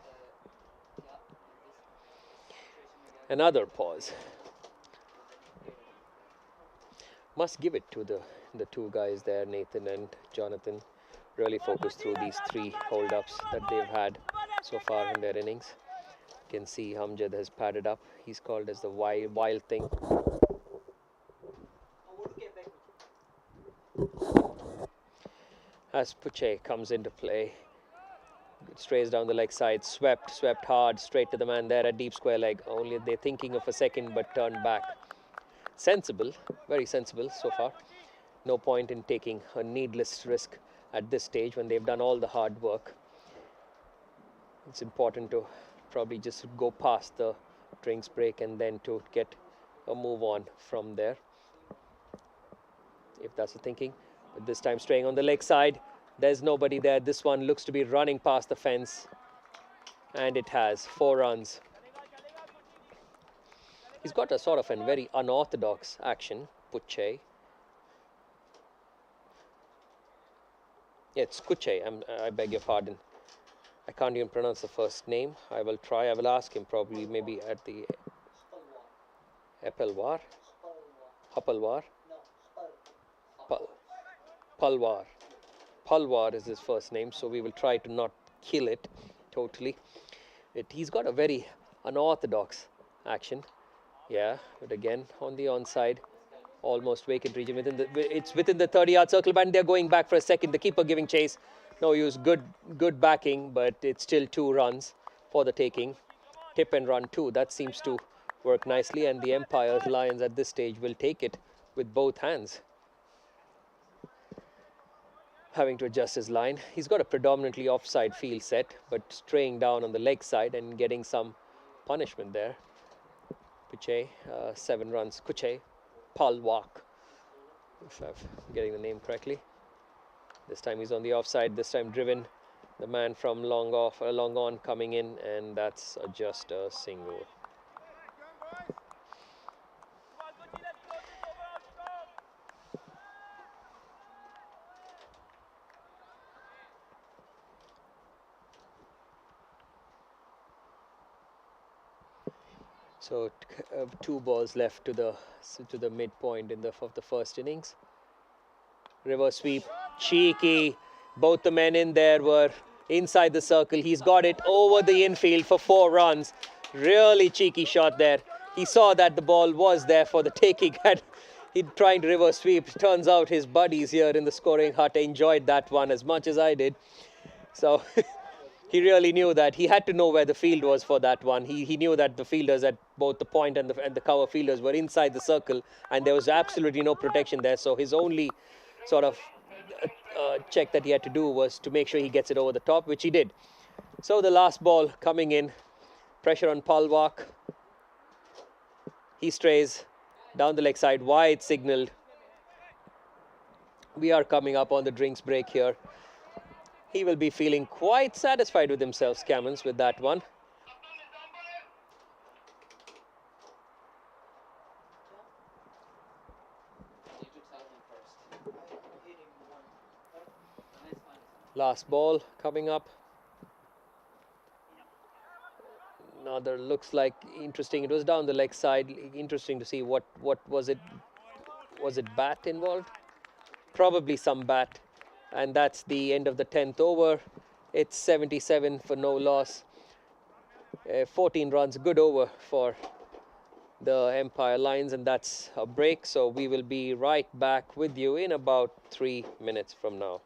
Another pause. Must give it to the two guys there, Nathan and Jonathan. Really focused through these three hold-ups that they've had so far in their innings. You can see Hamjad has padded up. He's called as the wild thing. As Puche comes into play, strays down the leg side, swept hard, straight to the man there at deep square leg. Only they're thinking of a second, but turned back. Sensible, very sensible so far. No point in taking a needless risk at this stage when they've done all the hard work. It's important to probably just go past the drinks break and then to get a move on from there, if that's the thinking. But this time straying on the leg side, there's nobody there. This one looks to be running past the fence, and it has 4 runs. He's got a sort of a very unorthodox action, Puche. It's Kuche, I beg your pardon. I can't even pronounce the first name. I will try. I will ask him probably maybe at the Epelwar, Hapalwar, Palwar. Palwar is his first name, so we will try to not kill it totally. He's got a very unorthodox action. Yeah, but again on the onside, almost vacant region it's within the 30-yard circle, and they're going back for a second. The keeper giving chase. No use. Good backing, but it's still 2 runs for the taking. Tip and run 2. That seems to work nicely, and the Empire's Lions at this stage will take it with both hands. Having to adjust his line. He's got a predominantly offside field set, but straying down on the leg side and getting some punishment there. Kuche, 7 runs. Kuche, Palwak, if I'm getting the name correctly. This time he's on the offside. This time driven. The man from long on coming in, and that's just a single. So 2 balls left to the midpoint of the first innings. Reverse sweep, cheeky. Both the men in there were inside the circle. He's got it over the infield for 4 runs. Really cheeky shot there. He saw that the ball was there for the taking, and he trying to reverse sweep. Turns out his buddies here in the scoring hut enjoyed that one as much as I did. So he really knew that he had to know where the field was for that one. He knew that the fielders at both the point and the cover fielders were inside the circle, and there was absolutely no protection there. So his only sort of check that he had to do was to make sure he gets it over the top, which he did. So the last ball coming in, pressure on Palwak. He strays down the leg side, wide signaled. We are coming up on the drinks break here. He will be feeling quite satisfied with himself, Scammons, with that one. Last ball coming up. Another looks like interesting. It was down the leg side. Interesting to see what was it. Was it bat involved? Probably some bat. And that's the end of the 10th over. It's 77 for no loss. 14 runs, good over for the Empire Lions, and that's a break. So we will be right back with you in about 3 minutes from now.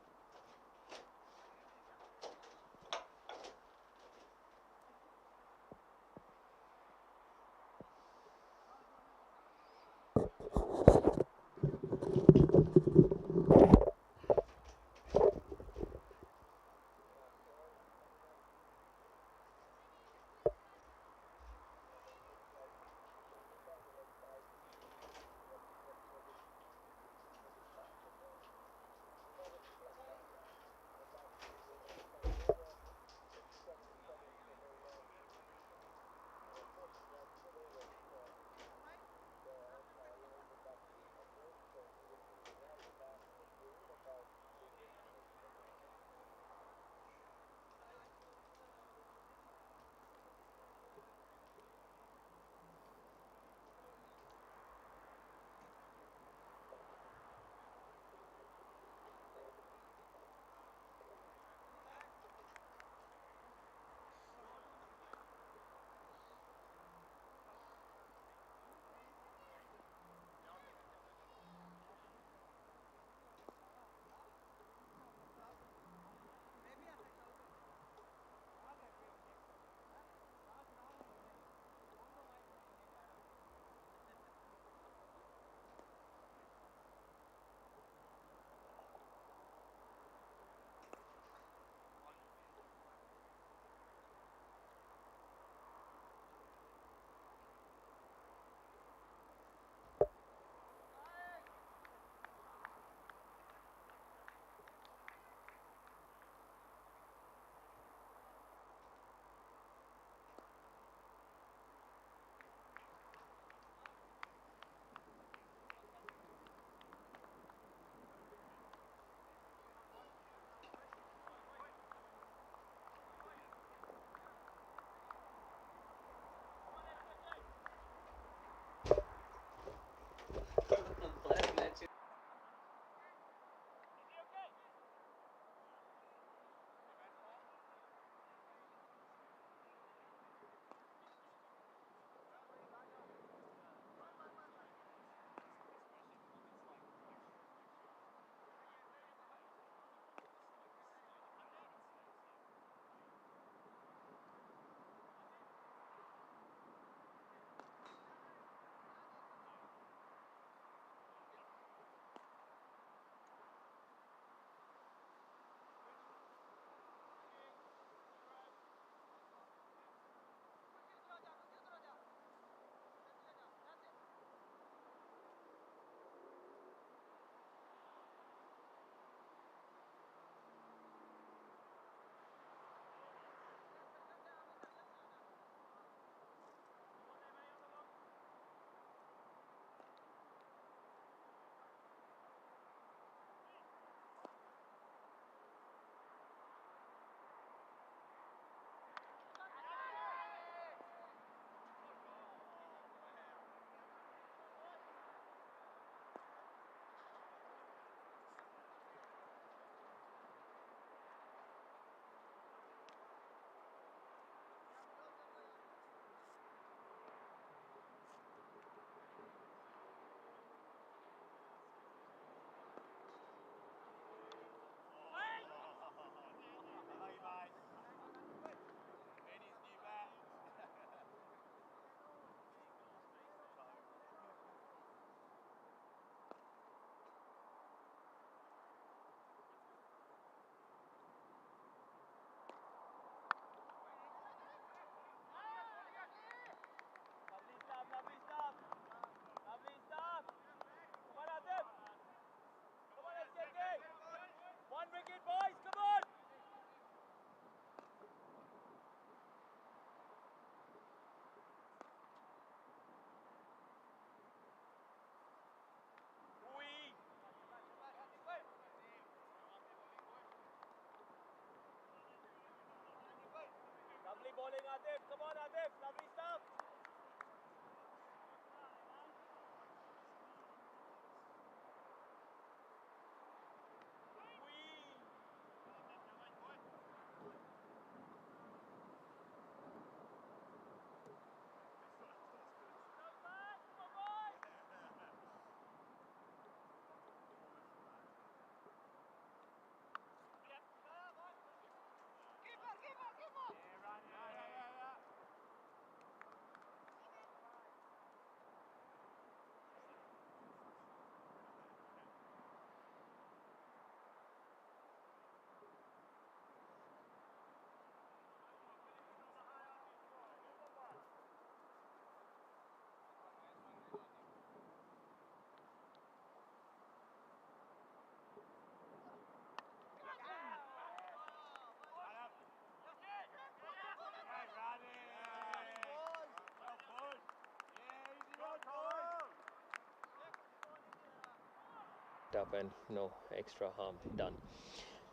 Up and no extra harm done.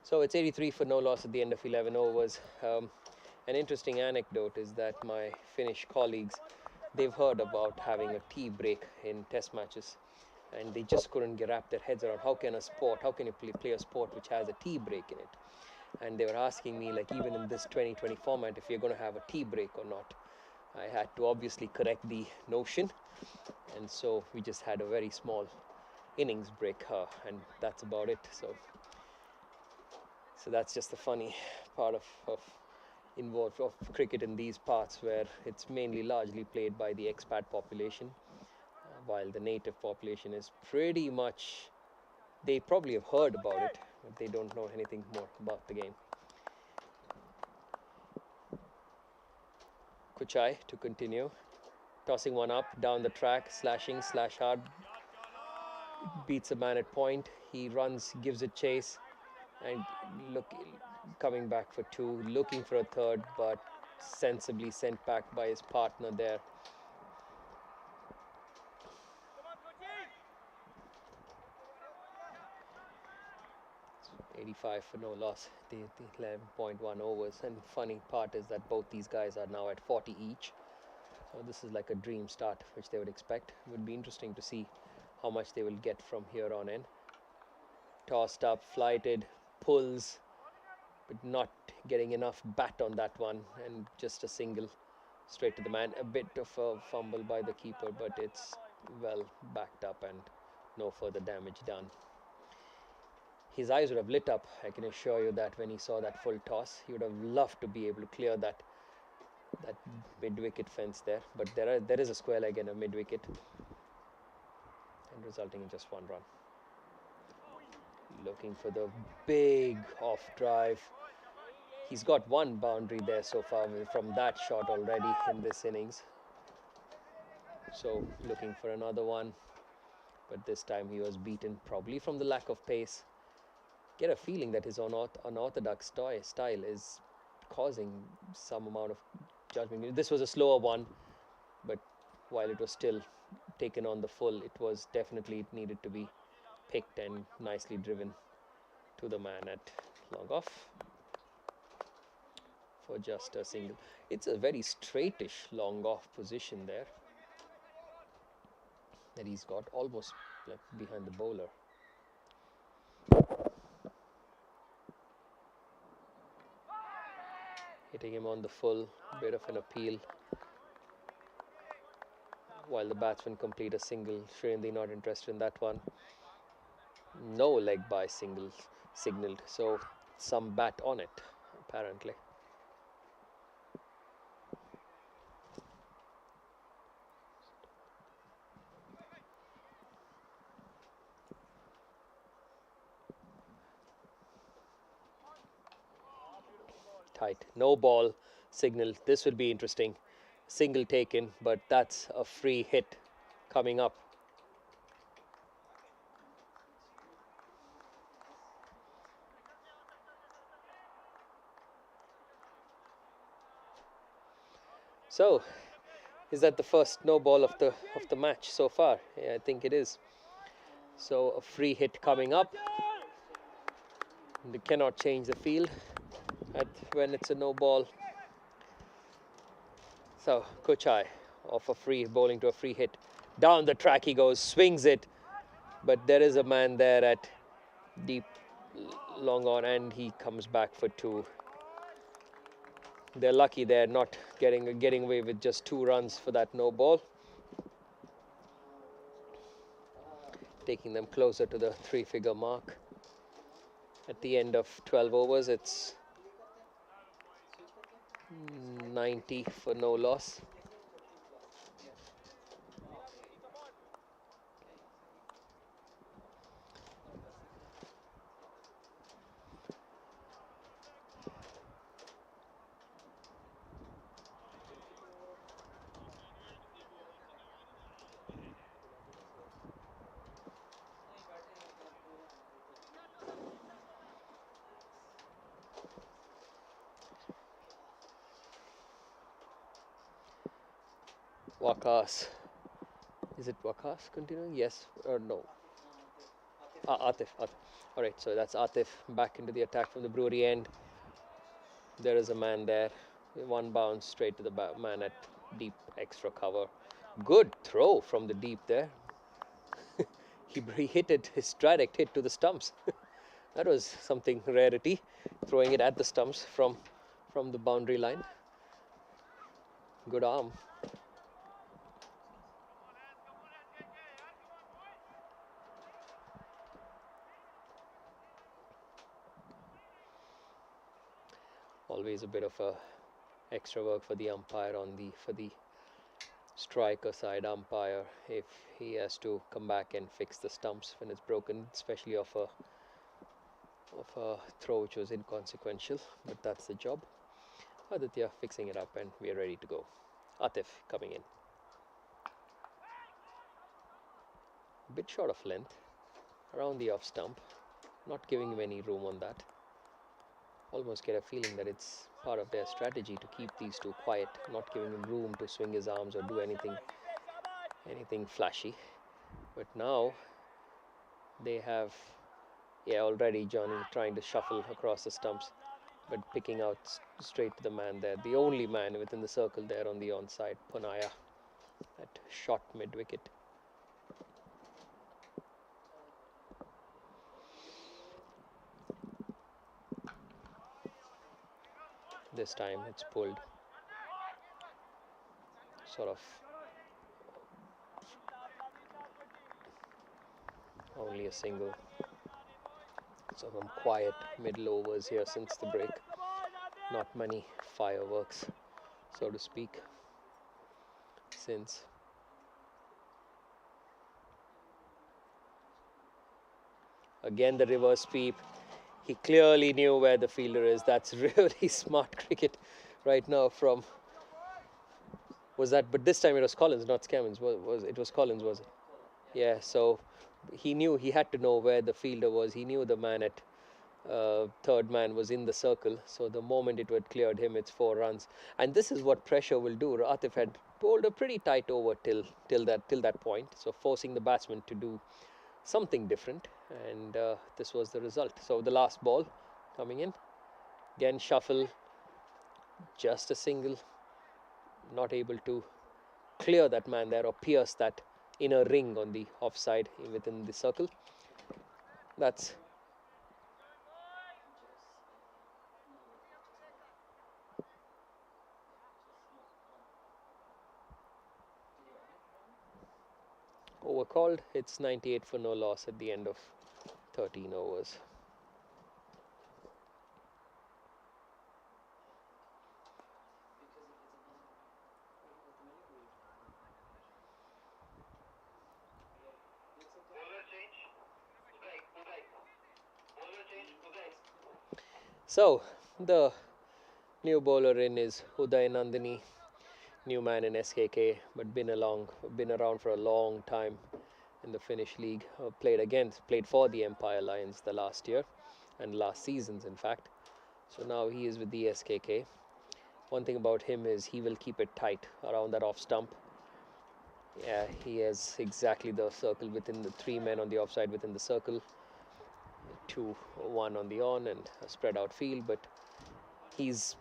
So it's 83 for no loss at the end of 11 overs. An interesting anecdote is that my Finnish colleagues, they've heard about having a tea break in test matches, and they just couldn't wrap their heads around how can you play a sport which has a tea break in it. And they were asking me, like, even in this 2020 format, if you're going to have a tea break or not. I had to obviously correct the notion, and so we just had a very small innings break, and that's about it. So that's just the funny part of involved of cricket in these parts, where it's mainly largely played by the expat population, while the native population is pretty much, they probably have heard about it, but they don't know anything more about the game. Kuchai to continue, tossing one up down the track, slashing, slash hard, beats a man at point. He runs, gives it chase, and coming back for two, looking for a third, but sensibly sent back by his partner there. 85 for no loss, the 11.1 overs. And funny part is that both these guys are now at 40 each. So this is like a dream start, which they would expect. It would be interesting to see how much they will get from here on in. Tossed up, flighted, pulls, but not getting enough bat on that one, and just a single straight to the man. A bit of a fumble by the keeper, but it's well backed up and no further damage done. His eyes would have lit up, I can assure you, that when he saw that full toss. He would have loved to be able to clear that mid-wicket fence there, but there is a square leg and a mid-wicket, and resulting in just one run. Looking for the big off drive. He's got one boundary there so far from that shot already in this innings. So looking for another one, but this time he was beaten, probably from the lack of pace. Get a feeling that his unorthodox style is causing some amount of judgment. This was a slower one, but while it was still taken on the full, it was definitely, it needed to be picked and nicely driven to the man at long off for just a single. It's a very straightish long off position there that he's got, almost like behind the bowler. Hitting him on the full, bit of an appeal, while the batsmen complete a single. Shreyandi not interested in that one. No leg by single signaled, so some bat on it apparently. Tight, no ball signaled. This will be interesting. Single taken, but that's a free hit coming up. So, is that the first no ball of the match so far? Yeah, I think it is. So a free hit coming up. They cannot change the field when it's a no ball. So Kochai off a free, bowling to a free hit. Down the track he goes, swings it, but there is a man there at deep, long on, and he comes back for 2. They're lucky they're not getting away with just 2 runs for that no ball, taking them closer to the 3-figure mark. At the end of 12 overs, it's 90 for no loss. Wakas. Is it Wakas continuing? Yes or no? Atif. Alright, so that's Atif back into the attack from the brewery end. There is a man there. 1 bounce straight to the man at deep extra cover. Good throw from the deep there. he hit it, his direct hit to the stumps. That was something rarity, throwing it at the stumps from the boundary line. Good arm. Always a bit of a extra work for the umpire for the striker side umpire if he has to come back and fix the stumps when it's broken, especially of a throw which was inconsequential, but that's the job. Aditya fixing it up and we are ready to go. Atif coming in. Bit short of length around the off stump, not giving him any room on that. Almost get a feeling that it's part of their strategy to keep these two quiet, not giving him room to swing his arms or do anything flashy. But now they have, already Johnny trying to shuffle across the stumps, but picking out straight to the man there, the only man within the circle there on the onside, Punaya, that shot mid wicket. This time it's pulled sort of only a single. So some quiet middle overs here since the break. Not many fireworks, so to speak, since. Again the reverse sweep. He clearly knew where the fielder is. That's really smart cricket right now from. Was that? But this time it was Collins, not Scammons. It was Collins, was it? Yeah. So he knew, he had to know where the fielder was. He knew the man at third man was in the circle. So the moment it had cleared him, it's 4 runs. And this is what pressure will do. Atif had bowled a pretty tight over till that point. So forcing the batsman to do something different, and this was the result. So the last ball coming in, again shuffle, just a single, not able to clear that man there or pierce that inner ring on the offside within the circle. That's over called. It's 98 for no loss at the end of 13 overs. So the new bowler in is Uday Nandini, new man in SKK, but been around for a long time in the Finnish league. Played for the Empire Lions the last year and last seasons, in fact. So now he is with the SKK. One thing about him is he will keep it tight around that off stump. Yeah, he has exactly the circle within the 3 men on the offside within the circle. 2-1 on the on and a spread out field, but he's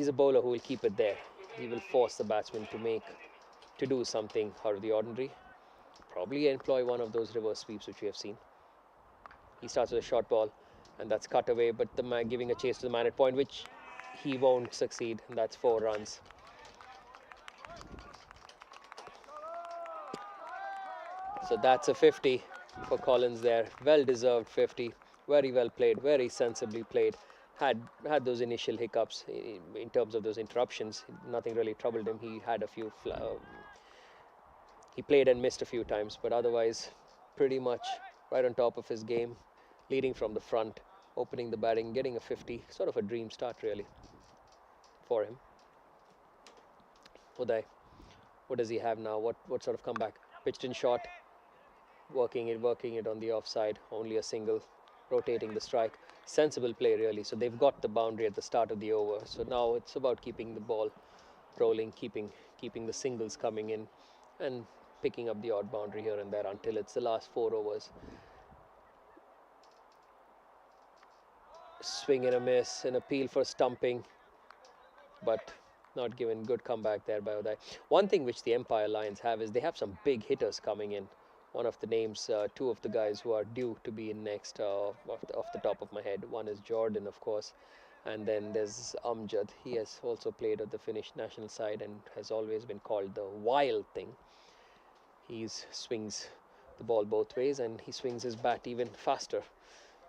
a bowler who will keep it there. he will force the batsman to do something out of the ordinary. Probably employ one of those reverse sweeps which we have seen. He starts with a short ball, and that's cut away, but the man giving a chase to the man at point, which he won't succeed, and that's 4 runs. So that's a 50 for Collins there. Well deserved 50. Very well played, very sensibly played. Had those initial hiccups in terms of those interruptions. Nothing really troubled him. He had a few. He played and missed a few times, but otherwise, pretty much right on top of his game, leading from the front, opening the batting, getting a 50. Sort of a dream start, really, for him. Uday, what does he have now? What sort of comeback? Pitched in short, working it on the offside. Only a single, rotating the strike. Sensible play, really. So they've got the boundary at the start of the over. So now it's about keeping the ball rolling, keeping the singles coming in, and picking up the odd boundary here and there until it's the last 4 overs. Swing and a miss, an appeal for stumping, but not given. Good comeback there by Uday. One thing which the Empire Lions have is they have some big hitters coming in. One of the names, 2 of the guys who are due to be in next, off the top of my head. One is Jordan, of course, and then there's Amjad. He has also played at the Finnish national side and has always been called the wild thing. He swings the ball both ways, and he swings his bat even faster.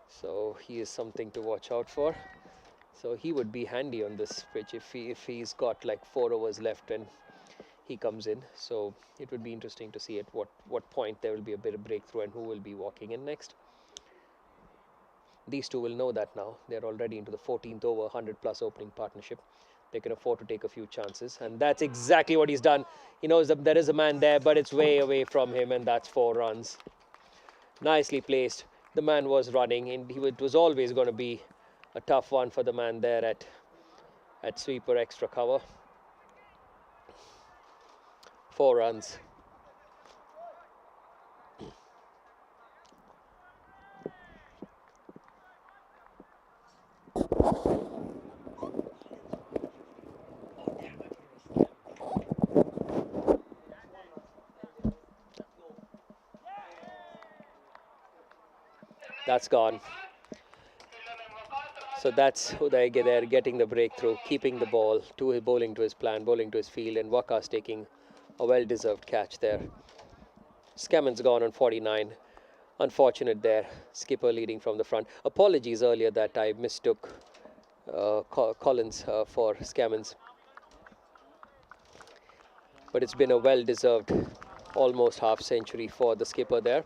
So he is something to watch out for. So he would be handy on this pitch if he's got like 4 overs left and he comes in. So it would be interesting to see at what point there will be a bit of breakthrough and who will be walking in next. These two will know that now. They're already into the 14th over, 100+ opening partnership. They can afford to take a few chances, and that's exactly what he's done. He knows that there is a man there, but it's way away from him, and that's 4 runs. Nicely placed. The man was running, and it was always going to be a tough one for the man there at sweeper extra cover. 4 runs. That's gone. So that's Uday there getting the breakthrough, keeping the ball, bowling to his plan, bowling to his field, and Waqas taking a well-deserved catch there. Scammond's gone on 49. Unfortunate there. Skipper leading from the front. Apologies earlier that I mistook Collins for Scammons. But it's been a well-deserved almost half century for the skipper there.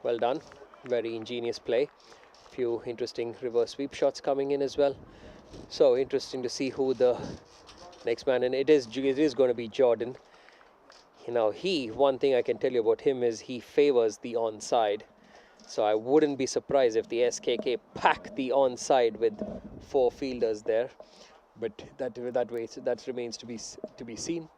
Well done. Very ingenious play. Few interesting reverse sweep shots coming in as well. So interesting to see who the next man, and it is going to be Jordan. You know, one thing I can tell you about him is he favors the onside. So I wouldn't be surprised if the SKK pack the onside with 4 fielders there. But that remains to be seen.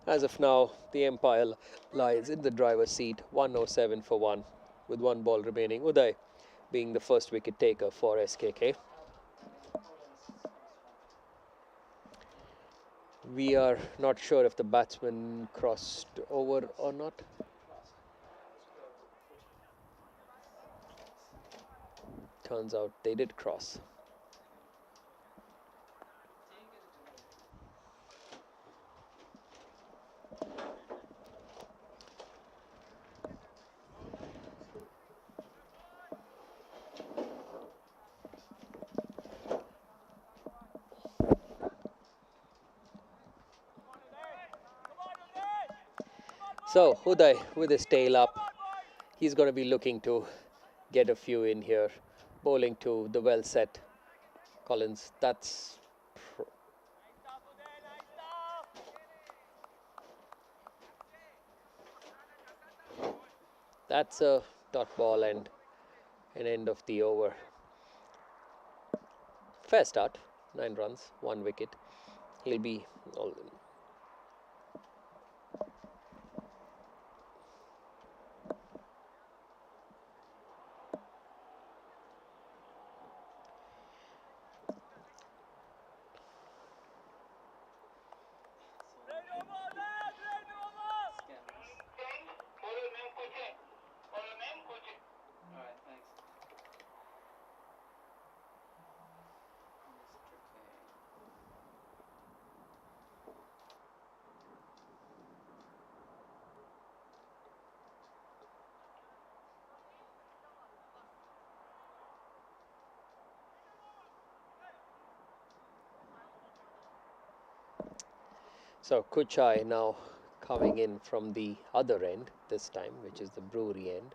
As of now, the Empire lies in the driver's seat, 107 for 1, with 1 ball remaining. Uday being the first wicket taker for SKK. We are not sure if the batsman crossed over or not. Turns out they did cross. So Uday with his tail up, he's going to be looking to get a few in here, bowling to the well set Collins. That's a dot ball and an end of the over. Fair start, 9 runs, 1 wicket. He'll be all. So Kuchai now coming in from the other end this time, which is the brewery end.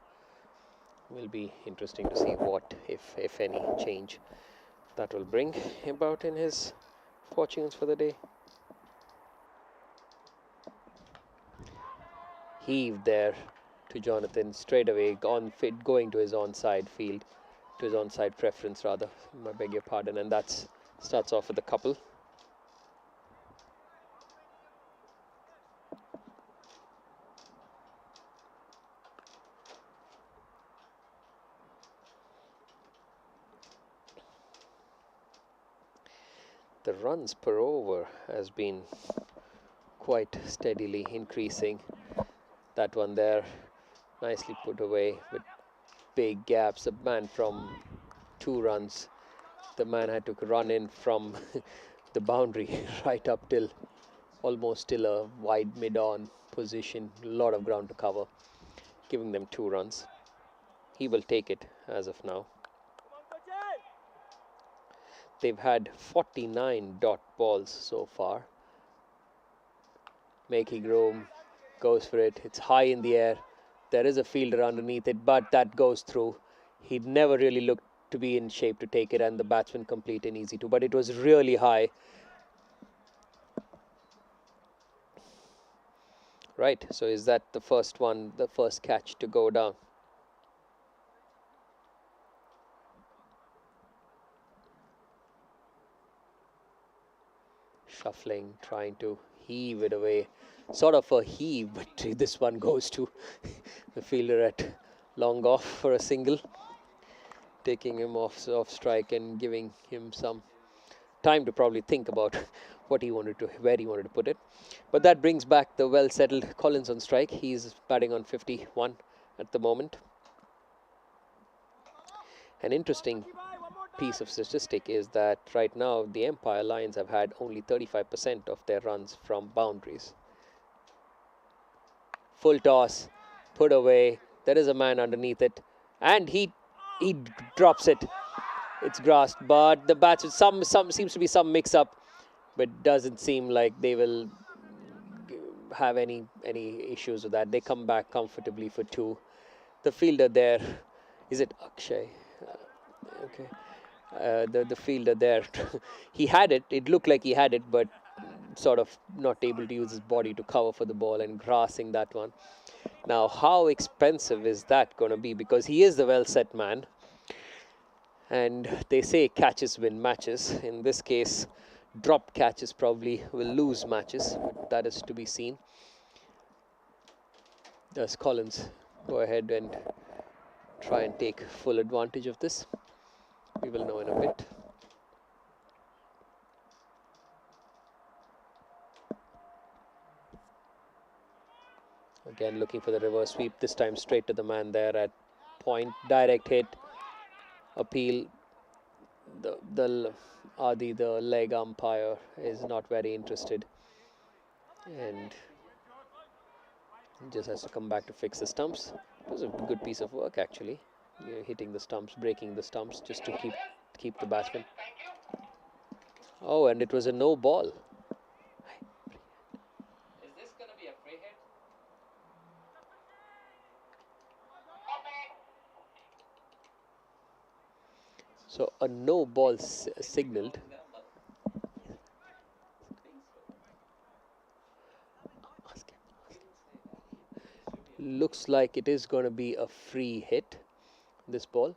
Will be interesting to see what, if any, change that will bring about in his fortunes for the day. Heave there to Jonathan straight away, going to his onside field, to his onside preference rather. I beg your pardon, and that's starts off with a couple. The runs per over has been quite steadily increasing. That one there, nicely put away with big gaps. A man from 2 runs, the man had to run in from the boundary right up till almost till a wide mid-on position. A lot of ground to cover, giving them 2 runs. He will take it as of now. They've had 49 dot balls so far. Making room, goes for it. It's high in the air. There is a fielder underneath it, but that goes through. He never really looked to be in shape to take it, and the batsman complete and easy too. But it was really high. Right, so is that the first one, the first catch to go down? Shuffling, trying to heave it away. Sort of a heave, but this one goes to the fielder at long off for a single, taking him off strike and giving him some time to probably think about what he wanted to, where he wanted to put it. But that brings back the well-settled Collins on strike. He's batting on 51 at the moment. An interesting piece of statistic is that right now the Empire Lions have had only 35% of their runs from boundaries. Full toss, put away. There is a man underneath it, and he drops it. It's grasped, but the bats some seems to be some mix-up, but doesn't seem like they will have any issues with that. They come back comfortably for 2. The fielder there, is it Akshay? Okay. The fielder there, he had it. It looked like he had it, but sort of not able to use his body to cover for the ball and grassing that one. Now, how expensive is that going to be? Because he is the well-set man, and they say catches win matches. In this case, drop catches probably will lose matches, but that is to be seen. Does Collins go ahead and try and take full advantage of this? We will know in a bit. Again, looking for the reverse sweep, this time straight to the man there at point. Direct hit, appeal. The Adi, the leg umpire, is not very interested and just has to come back to fix the stumps. It was a good piece of work actually, hitting the stumps, breaking the stumps just to keep the batsman. Oh, and it was a no ball. Is this going to be a free hit? So a no ball signaled. Looks like it is going to be a free hit, this ball.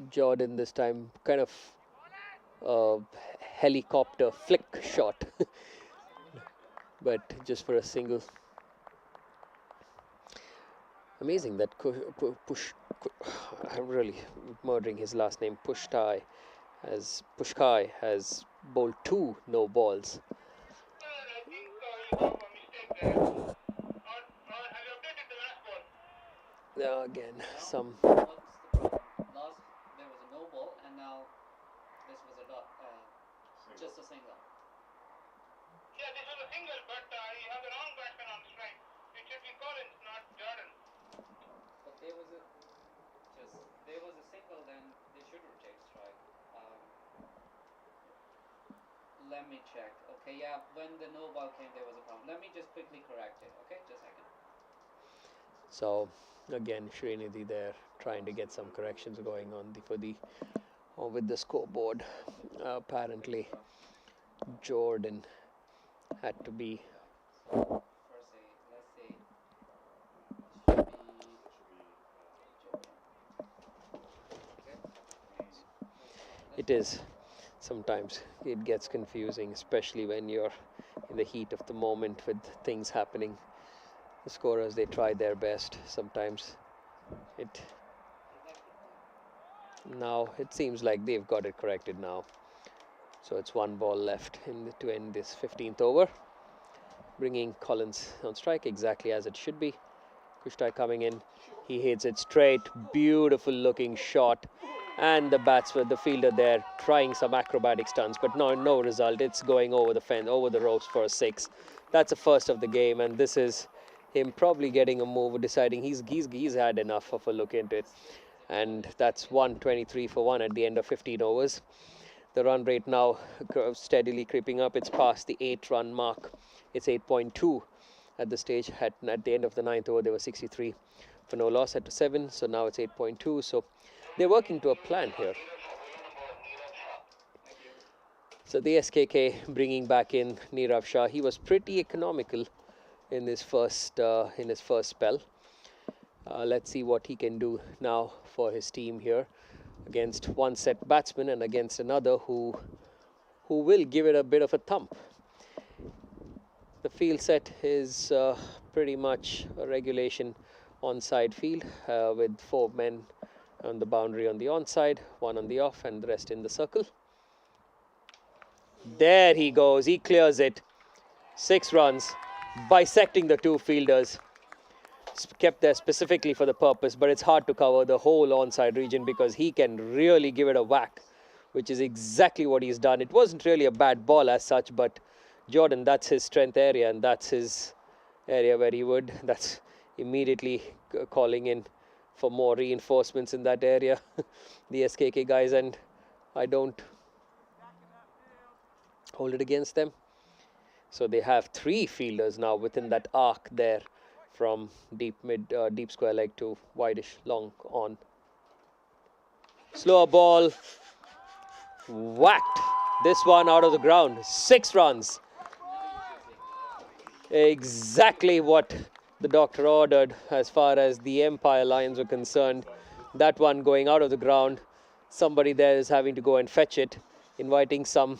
Jordan this time kind of helicopter flick shot, but just for a single. Amazing that I'm really murdering his last name. Pushkai has bowled 2 no balls. Again, some. What's the problem? Last there was a no ball, and now this was a dot, just a single. Yeah, this was a single, but you have the wrong batsman on strike. It should be Collins, not Jordan. But there was a single, then they should rotate strike. Let me check. Okay, yeah, when the no ball came, there was a problem. Let me just quickly correct it. Okay, just a second. So again, Srinidhi there trying to get some corrections going on with the scoreboard. Apparently, Jordan had to be. First say, let's say, it should be Jordan. Okay. It is. Sometimes it gets confusing, especially when you're in the heat of the moment with things happening. The scorers, they try their best. Sometimes it now it seems like they've got it corrected now. So it's one ball left to end this 15th over, bringing Collins on strike exactly as it should be. Kushtai coming in, he hits it straight, beautiful looking shot, and the fielder there trying some acrobatic stunts, but no result. It's going over the fence, over the ropes for a 6. That's the first of the game, and this is him probably getting a move, deciding he's had enough of a look into it. And that's 123 for 1 at the end of 15 overs. The run rate now steadily creeping up. It's past the 8-run mark. It's 8.2 at the stage. At the end of the 9th over, there were 63 for no loss at 7. So now it's 8.2. So they're working to a plan here. So the SKK bringing back in Nirav Shah. He was pretty economical in his first spell. Let's see what he can do now for his team here against one set batsman and against another who will give it a bit of a thump. The field set is pretty much a regulation onside field with 4 men on the boundary on the onside, 1 on the off, and the rest in the circle. There he goes, he clears it. 6 runs, bisecting the 2 fielders. Kept there specifically for the purpose, but it's hard to cover the whole onside region because he can really give it a whack, which is exactly what he's done. It wasn't really a bad ball as such, but Jordan, that's his strength area, and that's his area where that's immediately calling in for more reinforcements in that area. The SKK guys, and I don't hold it against them. So they have 3 fielders now within that arc there, from deep square leg to wideish long on. Slower ball, whacked this one out of the ground. 6 runs. Exactly what the doctor ordered as far as the Empire lines were concerned. That one going out of the ground. Somebody there is having to go and fetch it, inviting some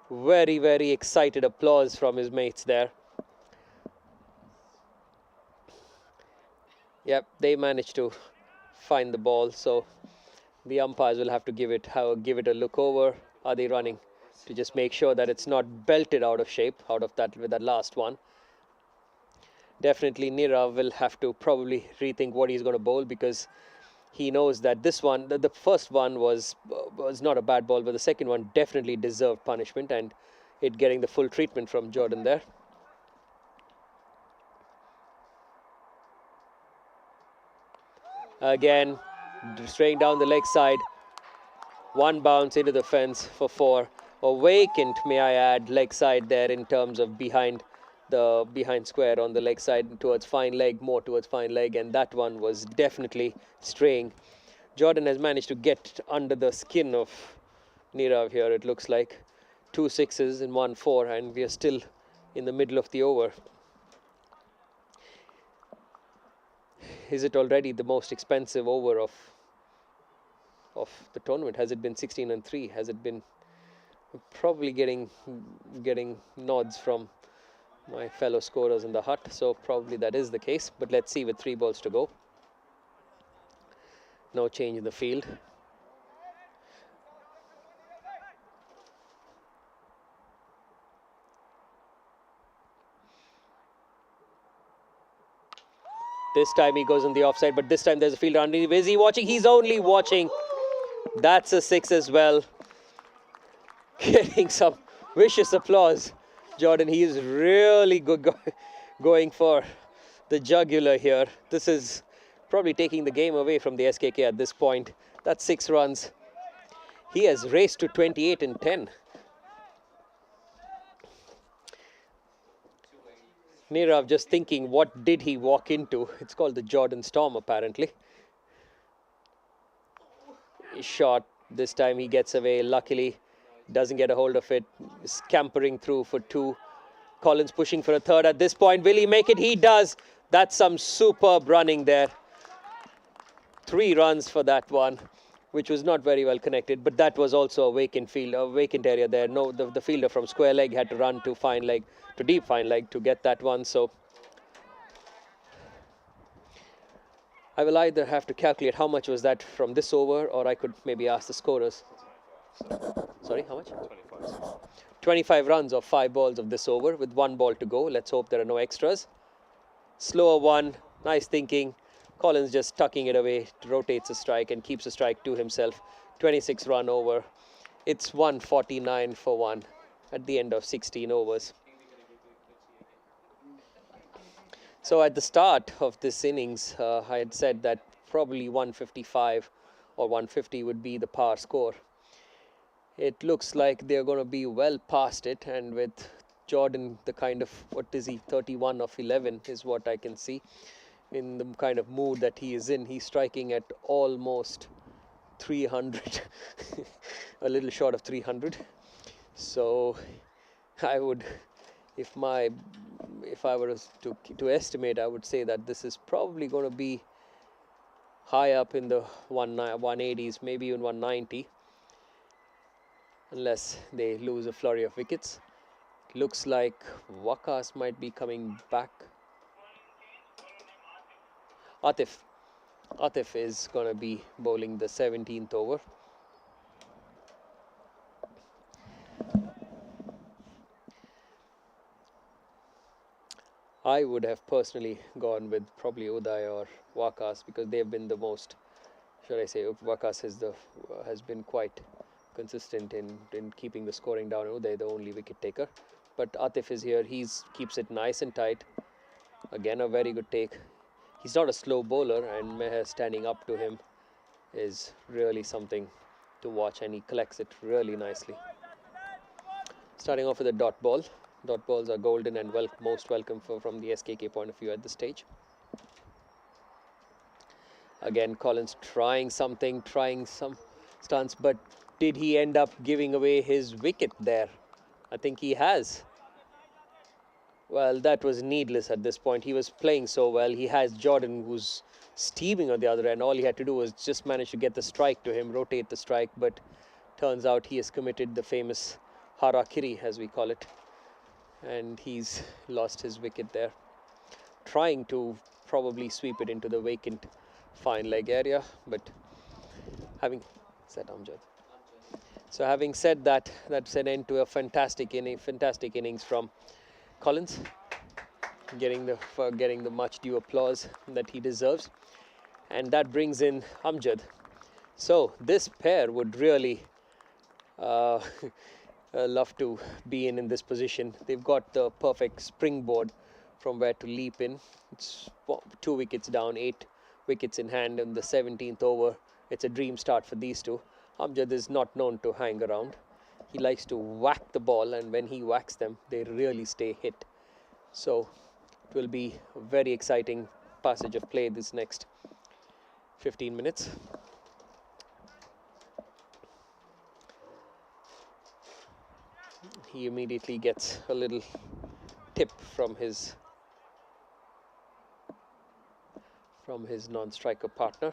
very, very excited applause from his mates there. Yep, they managed to find the ball, so the umpires will have to give it a look over. Are they running to just make sure that it's not belted out of shape out of that with that last one? Definitely Nirav will have to probably rethink what he's going to bowl, because he knows that this one, the first one was not a bad ball, but the second one definitely deserved punishment, and it getting the full treatment from Jordan there. Again, straying down the leg side. 1 bounce into the fence for 4. A vacant, may I add, leg side there in terms of behind square on the leg side towards fine leg, more towards fine leg, and that one was definitely straying. Jordan has managed to get under the skin of Nirav here, it looks like. 2 sixes and 1 4, and we are still in the middle of the over. Is it already the most expensive over of the tournament? Has it been 16 and 3? Has it been probably getting nods from my fellow scorers in the hut? So probably that is the case, but let's see with 3 balls to go. No change in the field. This time he goes on the offside, but this time there's a fielder underneath. Is he watching? He's only watching. That's a 6 as well. Getting some vicious applause. Jordan, he is really good going for the jugular here. This is probably taking the game away from the SKK at this point. That's 6 runs. He has raced to 28 and 10. Nirav just thinking, what did he walk into? It's called the Jordan Storm, apparently. Shot. This time he gets away. Luckily, doesn't get a hold of it. Scampering through for two. Collins pushing for a third at this point. Will he make it? He does. That's some superb running there. 3 runs for that one, which was not very well connected, but that was also a vacant field, a vacant area there. No, the fielder from square leg had to run to fine leg, to deep fine leg to get that one. So I will either have to calculate how much was that from this over, or I could maybe ask the scorers. Sorry, how much? 25 runs of 5 balls of this over with 1 ball to go. Let's hope there are no extras. Slower one, nice thinking. Collins just tucking it away, rotates a strike and keeps a strike to himself. 26 run over. It's 149 for 1 at the end of 16 overs. So at the start of this innings, I had said that probably 155 or 150 would be the par score. It looks like they're going to be well past it, and with Jordan, the kind of, what is he, 31 of 11 is what I can see. In the kind of mood that he is in, he's striking at almost 300, a little short of 300. So I would, if I were to estimate, I would say that this is probably going to be high up in the 180s, maybe even 190, unless they lose a flurry of wickets. Looks like Wakas might be coming back. Atif is going to be bowling the 17th over. I would have personally gone with probably Uday or Wakas, because they've been the most, should I say, Wakas has been quite consistent in keeping the scoring down. Uday, the only wicket taker. But Atif is here. He keeps it nice and tight. Again, a very good take. He's not a slow bowler, and Meher standing up to him is really something to watch, and he collects it really nicely. Starting off with a dot ball. Dot balls are golden and most welcome from the SKK point of view at this stage. Again, Collins trying some stunts, but did he end up giving away his wicket there? I think he has. Well, that was needless at this point. He was playing so well. He has Jordan, who's steaming on the other end. All he had to do was just manage to get the strike to him, rotate the strike, but turns out he has committed the famous harakiri, as we call it, and he's lost his wicket there. Trying to probably sweep it into the vacant fine leg area, but having said Amjad. So having said that, that's an end to a fantastic innings from Collins, getting the much due applause that he deserves, and that brings in Amjad. So this pair would really love to be in this position. They've got the perfect springboard from where to leap in. It's 2 wickets down, 8 wickets in hand in the 17th over. It's a dream start for these two. Amjad is not known to hang around. He likes to whack the ball, and when he whacks them, they really stay hit. So it will be a very exciting passage of play this next 15 minutes. He immediately gets a little tip from his non-striker partner.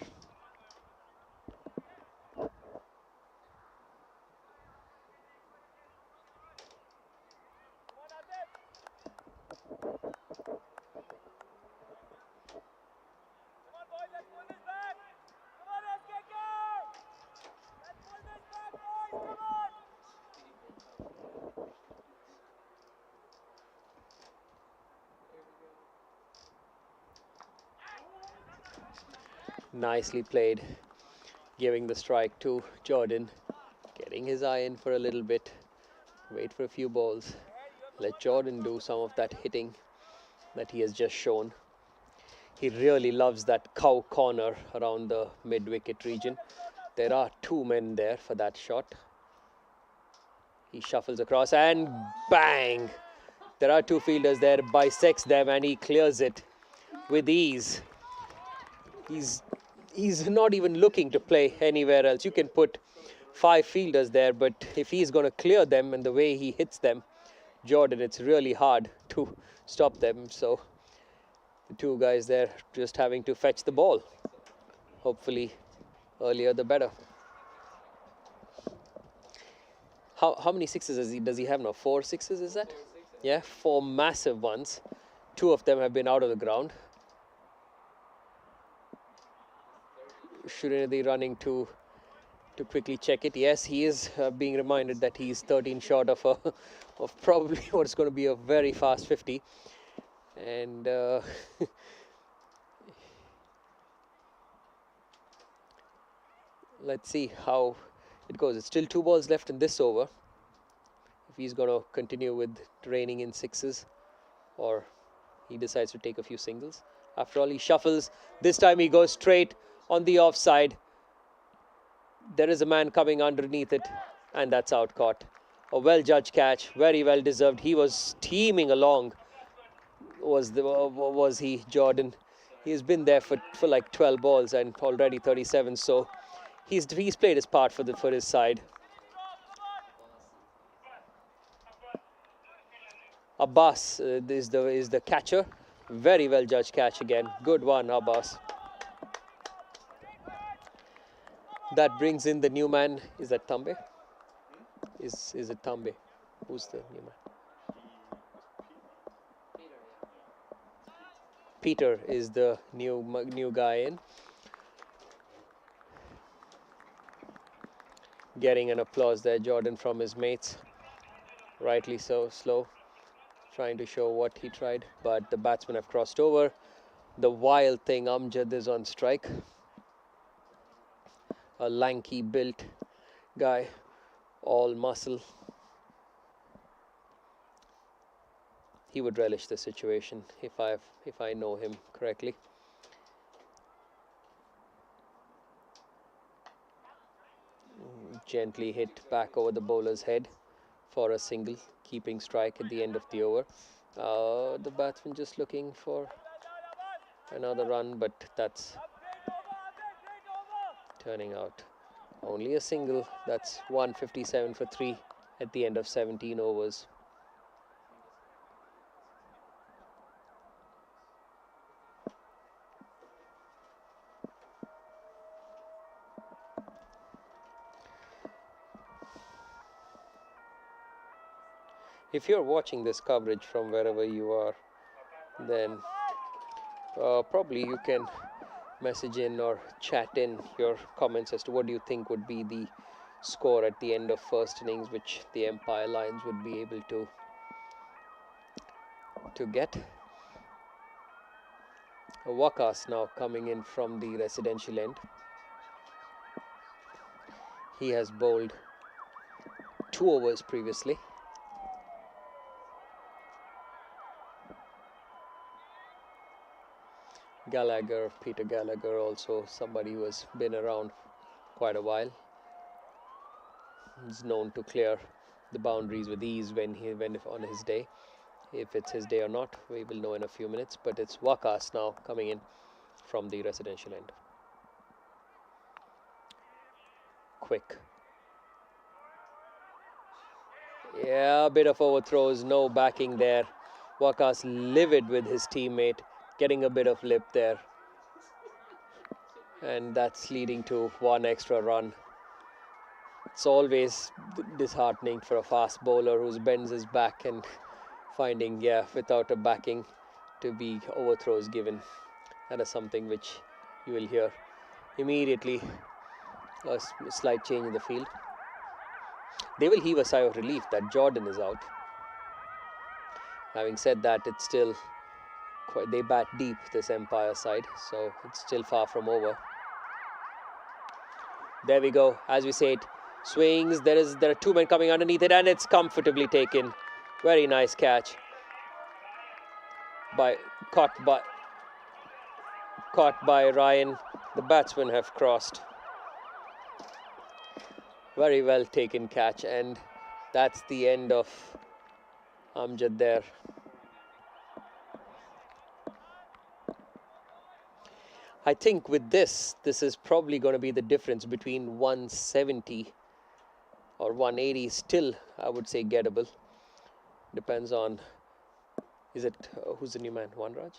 Nicely played, giving the strike to Jordan, getting his eye in for a little bit, wait for a few balls, let Jordan do some of that hitting that he has just shown. He really loves that cow corner around the mid-wicket region. There are 2 men there for that shot. He shuffles across and bang! There are two fielders there, bisects them, and he clears it with ease. He's not even looking to play anywhere else. You can put 5 fielders there, but if he's going to clear them and the way he hits them, Jordan, it's really hard to stop them. So the two guys there just having to fetch the ball. Hopefully earlier the better. How many sixes does he have now? 4 sixes, is that? Yeah, 4 massive ones. 2 of them have been out of the ground. Shurinadi running to quickly check it. Yes, he is being reminded that he's 13 short of of probably what's going to be a very fast 50. And let's see how it goes. It's still 2 balls left in this over. If he's going to continue with training in sixes, or he decides to take a few singles. After all, he shuffles. This time he goes straight on the offside. There is a man coming underneath it, and that's out caught. A well-judged catch, very well deserved. He was teaming along. Was he, Jordan? He's been there for like 12 balls and already 37. So he's played his part for his side. Abbas is the catcher. Very well judged catch again. Good one, Abbas. That brings in the new man. Is that Tambe? Is it Tambe? Who's the new man? Peter is the new guy in. Getting an applause there, Jordan, from his mates. Rightly so, slow. Trying to show what he tried, but the batsmen have crossed over. The wild thing, Amjad is on strike. A lanky built guy, all muscle. He would relish the situation if I know him correctly. Gently hit back over the bowler's head for a single, keeping strike at the end of the over. The batsman just looking for another run, but that's turning out only a single. That's 157 for 3 at the end of 17 overs. If you're watching this coverage from wherever you are, then probably you can message in or chat in your comments as to what do you think would be the score at the end of first innings, which the Empire Lions would be able to get. Wakas now coming in from the residential end. He has bowled 2 overs previously. Peter Gallagher, also somebody who has been around quite a while. He's known to clear the boundaries with ease when on his day. If it's his day or not, we will know in a few minutes. But it's Wakas now coming in from the residential end. Quick. Yeah, a bit of overthrows, no backing there. Wakas livid with his teammate, getting a bit of lip there. And that's leading to 1 extra run. It's always disheartening for a fast bowler who bends his back and finding, without a backing, to be overthrows given. That is something which you will hear immediately. A slight change in the field. They will heave a sigh of relief that Jordan is out. Having said that, it's still they bat deep, this Empire side, so it's still far from over. There we go. As we said, swings. There are 2 men coming underneath it, and it's comfortably taken. Very nice catch. Caught by Ryan. The batsmen have crossed. Very well taken catch, and that's the end of Amjad there. I think with this is probably going to be the difference between 170 or 180. Still, I would say gettable. Depends on, is it, who's the new man? Wanraj?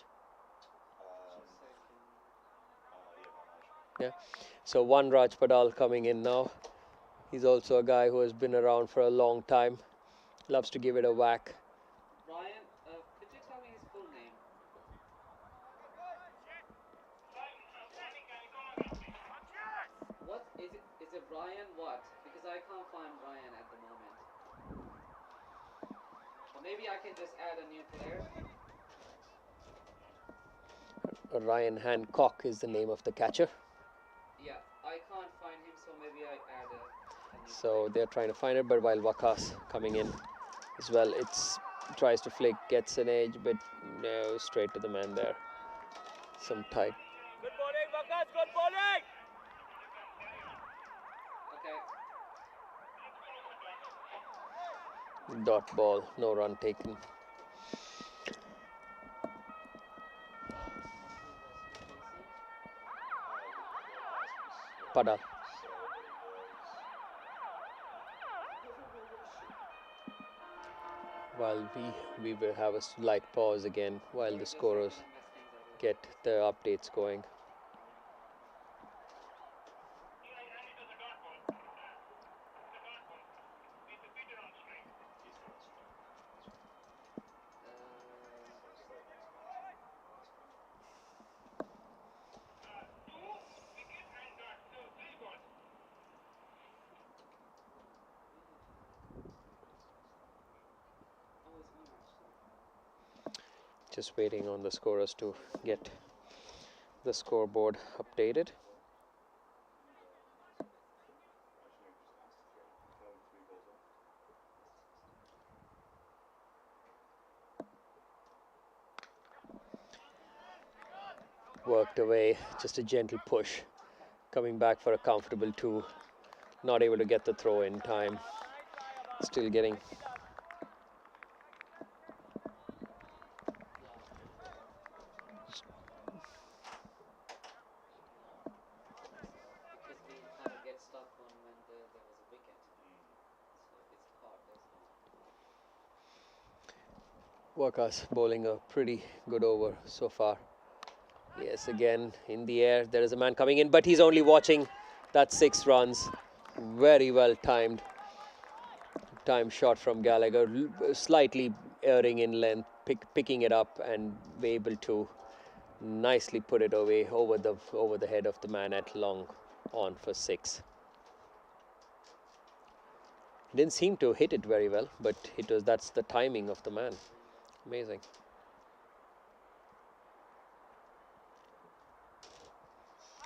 Yeah. So Wanraj Padal coming in now. He's also a guy who has been around for a long time. Loves to give it a whack. Ryan, could you tell me his full name? What is it? Is it Ryan what? Because I can't find Ryan at the moment. Or maybe I can just add a new player. Ryan Hancock is the name of the catcher. Yeah, I can't find him, so maybe I add a new So they're trying to find it, but while Wakas coming in as well, it's tries to flick, gets an edge, but no, straight to the man there. Some tight. Good bowling, Wakas, good bowling! Okay. Dot ball, no run taken. Padal. While we will have a slight pause again while the scorers get the updates going. Just waiting on the scorers to get the scoreboard updated. Worked away, just a gentle push. Coming back for a comfortable 2. Not able to get the throw in time. Still getting. Because we kind of get stuck on when there was a wicket. So it's hard, Wakas bowling a pretty good over so far. Yes, again in the air. There is a man coming in, but he's only watching. That's 6 runs. Very well timed. Time shot from Gallagher, slightly erring in length, picking it up and be able to nicely put it away over the head of the man at long on for 6. Didn't seem to hit it very well, but that's the timing of the man. Amazing.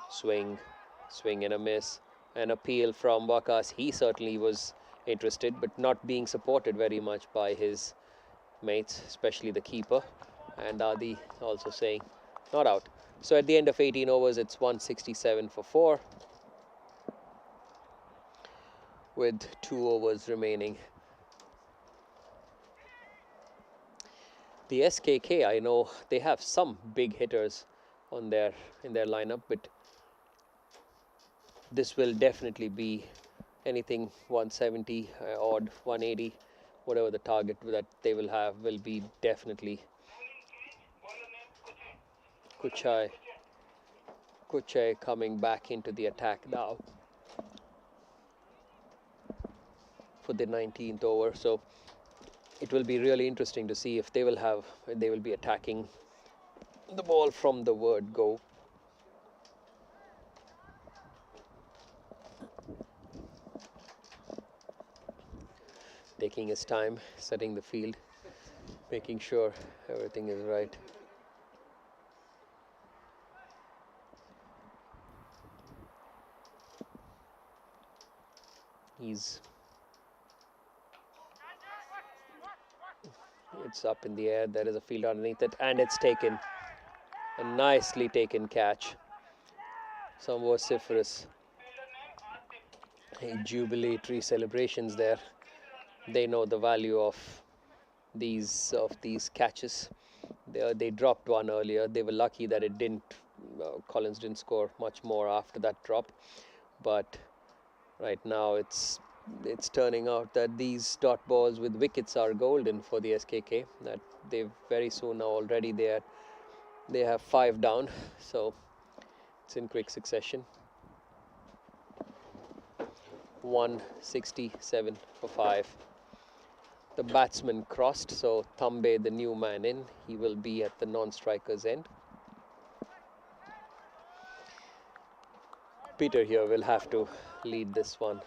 Swing and a miss. An appeal from Wakas. He certainly was interested, but not being supported very much by his mates, especially the keeper. And Adi also saying not out. So at the end of 18 overs, it's 167 for 4 with 2 overs remaining. The SKK, I know they have some big hitters in their lineup, but this will definitely be anything 170 odd, 180, whatever the target that they will have will be definitely. Kuchai coming back into the attack now for the 19th over. So it will be really interesting to see if they will be attacking the ball from the word go. Taking his time, setting the field, making sure everything is right. It's up in the air. There is a field underneath it, and it's taken. A nicely taken catch. Some vociferous jubilatory celebrations there. They know the value of these catches. They dropped one earlier. They were lucky that it didn't. Collins didn't score much more after that drop, but right now it's turning out that these dot balls with wickets are golden for the SKK. That they very soon now already they have 5 down, so it's in quick succession. 167 for 5. The batsman crossed, so Tambe, the new man in, he will be at the non-striker's end. Peter here will have to lead this one.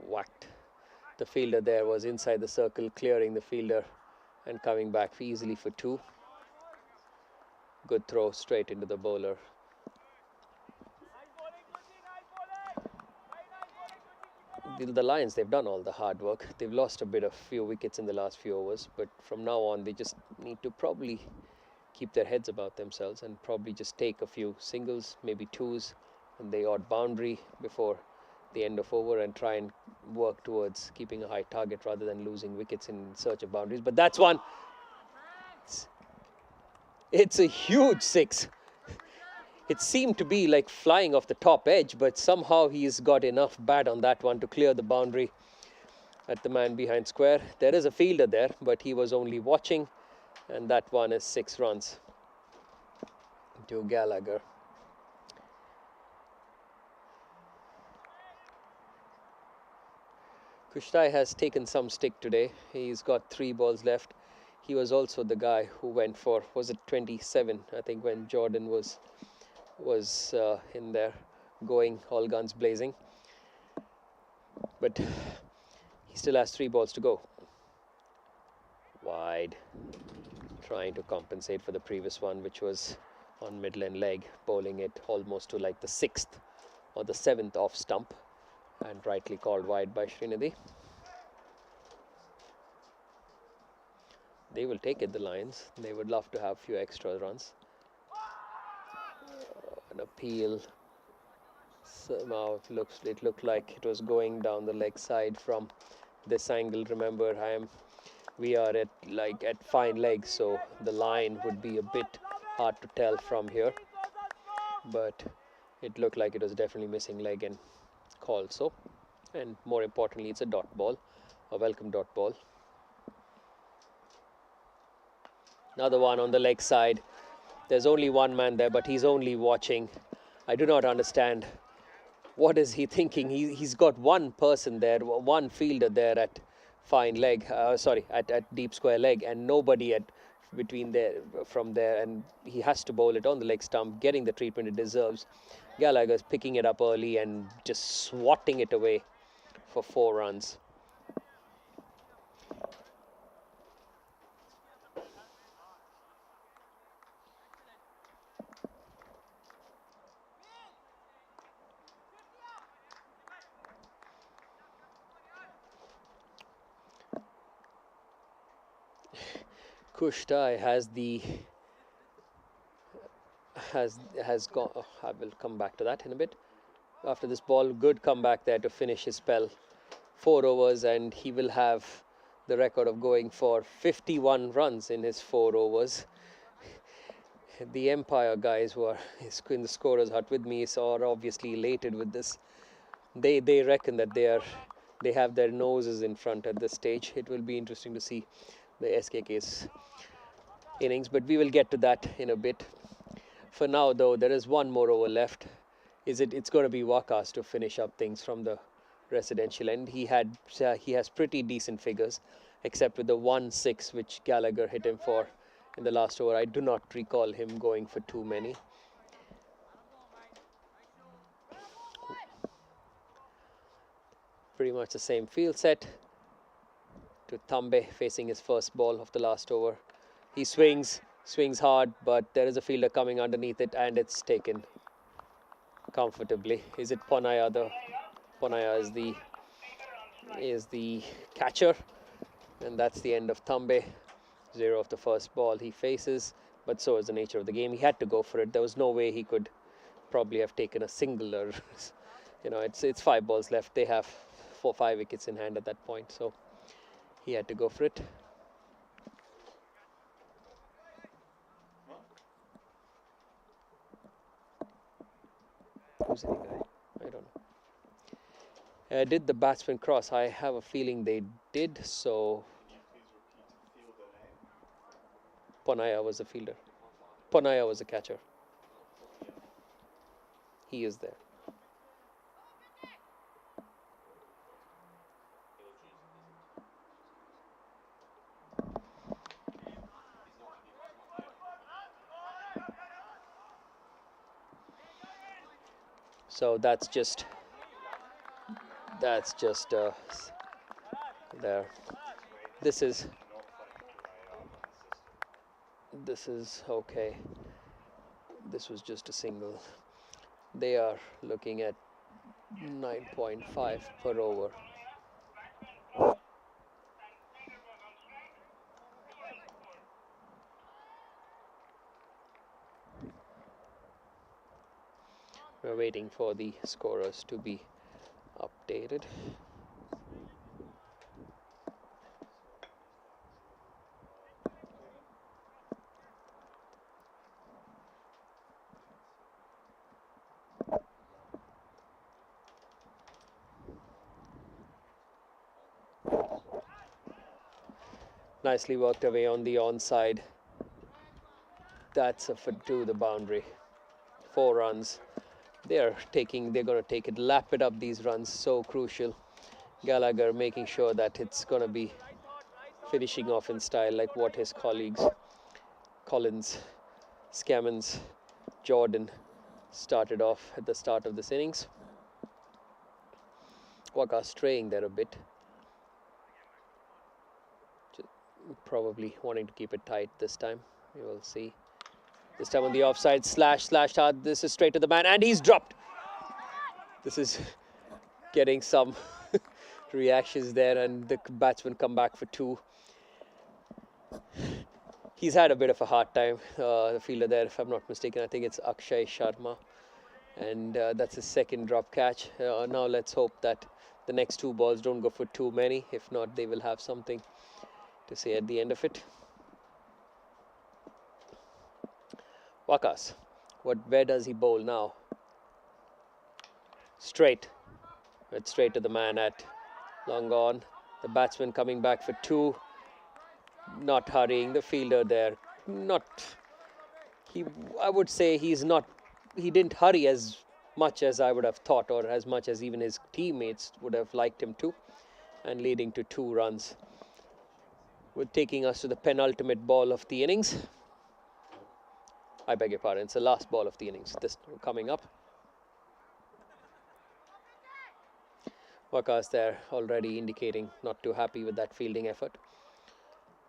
Whacked. The fielder there was inside the circle, clearing the fielder and coming back easily for 2. Good throw straight into the bowler. The Lions, they've done all the hard work. They've lost a few wickets in the last few overs, but from now on they just need to probably keep their heads about themselves and probably just take a few singles, maybe 2s, and the odd boundary before the end of over, and try and work towards keeping a high target rather than losing wickets in search of boundaries. But that's one. It's a huge 6. It seemed to be like flying off the top edge, but somehow he's got enough bat on that one to clear the boundary at the man behind square. There is a fielder there, but he was only watching, and that one is 6 runs to Gallagher. Kushtai has taken some stick today. He's got 3 balls left. He was also the guy who went for, was it 27, I think, when Jordan was in there going all guns blazing, but he still has 3 balls to go. Wide, trying to compensate for the previous one, which was on mid-lane leg, bowling it almost to like the 6th or the 7th off stump, and rightly called wide by Srinidhi. They will take it, the Lions. They would love to have a few extra runs. An appeal. Somehow it looked like it was going down the leg side from this angle. Remember, we are at fine legs, so the line would be a bit hard to tell from here. But it looked like it was definitely missing leg and called so. And more importantly, it's a dot ball, a welcome dot ball. Another one on the leg side. There's only one man there, but he's only watching. I do not understand. What is he thinking? He's got one person there, one fielder there at fine leg, at deep square leg, and nobody at between there from there, and he has to bowl it on the leg stump, getting the treatment it deserves. Gallagher's picking it up early and just swatting it away for 4 runs. Kushtai has gone. Oh, I will come back to that in a bit. After this ball, good comeback there to finish his spell. 4 overs, and he will have the record of going for 51 runs in his 4 overs. The Empire guys who are in the scorer's hut with me are obviously elated with this. They reckon that they have their noses in front at this stage. It will be interesting to see the SKK's innings, but we will get to that in a bit. For now, though, there is one more over left. It's going to be Wakas to finish up things from the residential end. He has pretty decent figures, except with the 1-6 which Gallagher hit him for in the last over. I do not recall him going for too many. Pretty much the same field set to Tambe, facing his first ball of the last over. He swings hard, but there is a fielder coming underneath it, and it's taken comfortably. Is it Ponaya? Ponaya is the catcher, And that's the end of Tambe. 0 of the first ball he faces, but so is the nature of the game. He had to go for it. There was no way he could probably have taken a single, or it's 5 balls left. They have 5 wickets in hand at that point, so he had to go for it. Who's any guy? I don't know. Did the batsman cross? I have a feeling they did. So Ponaya was the fielder. Ponaya was the catcher. He is there. So that's just there. This is okay. This was just a single. They are looking at 9.5 per over. We're waiting for the scorers to be updated. Nicely worked away on the onside. That's a for to the boundary. 4 runs. They're going to take it, lap it up. These runs so crucial. Gallagher making sure that it's going to be finishing off in style like what his colleagues Collins, Scammons, Jordan started off at the start of this innings. Waka straying there a bit, probably wanting to keep it tight this time. We will see. This time on the offside, slashed hard. This is straight to the man, and he's dropped. This is getting some reactions there, and the batsman come back for 2. He's had a bit of a hard time, the fielder there, if I'm not mistaken. I think it's Akshay Sharma, and that's his second drop catch. Now let's hope that the next 2 balls don't go for too many. If not, they will have something to say at the end of it. Wakas, where does he bowl now? Straight. It's straight to the man at long on. The batsman coming back for 2. Not hurrying. The fielder there. I would say he didn't hurry as much as I would have thought, or as much as even his teammates would have liked him to, and leading to 2 runs. With taking us to the penultimate ball of the innings. I beg your pardon, it's the last ball of the innings. This coming up. Wakas there already indicating not too happy with that fielding effort.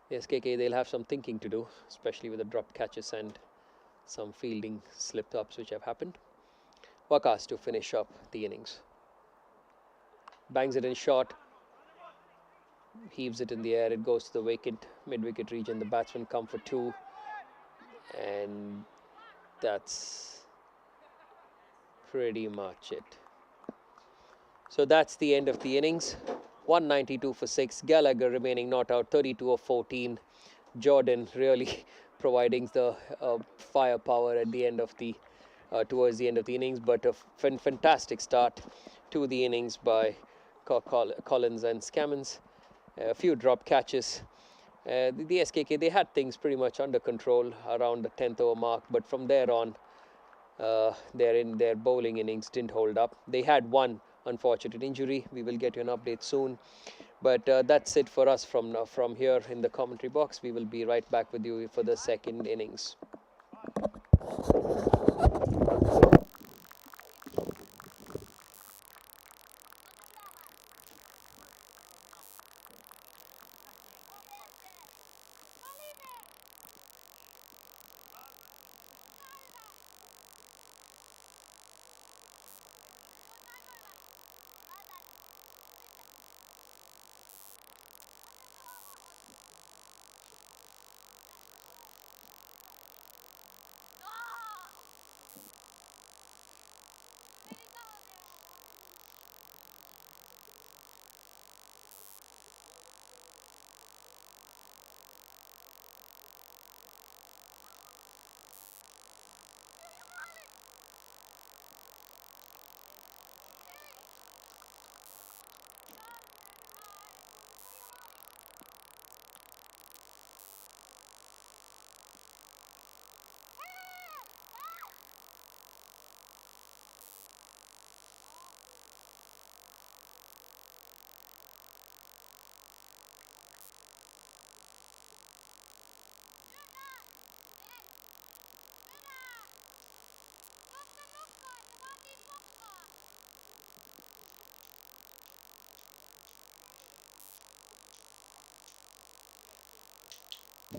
The SKK, they'll have some thinking to do, especially with the dropped catches and some fielding slip-ups which have happened. Wakas to finish up the innings. Bangs it in short. Heaves it in the air. It goes to the mid-wicket region. The batsmen come for 2. And that's pretty much it. So that's the end of the innings. 192 for 6. Gallagher remaining not out, 32 of 14. Jordan really providing the firepower at the end of the towards the end of the innings, but a fantastic start to the innings by Collins and Scammons. A few drop catches. The SKK, they had things pretty much under control around the 10th over mark, but from there on, their bowling innings didn't hold up. They had one unfortunate injury. We will get you an update soon. But that's it for us from here in the commentary box. We will be right back with you for the second innings.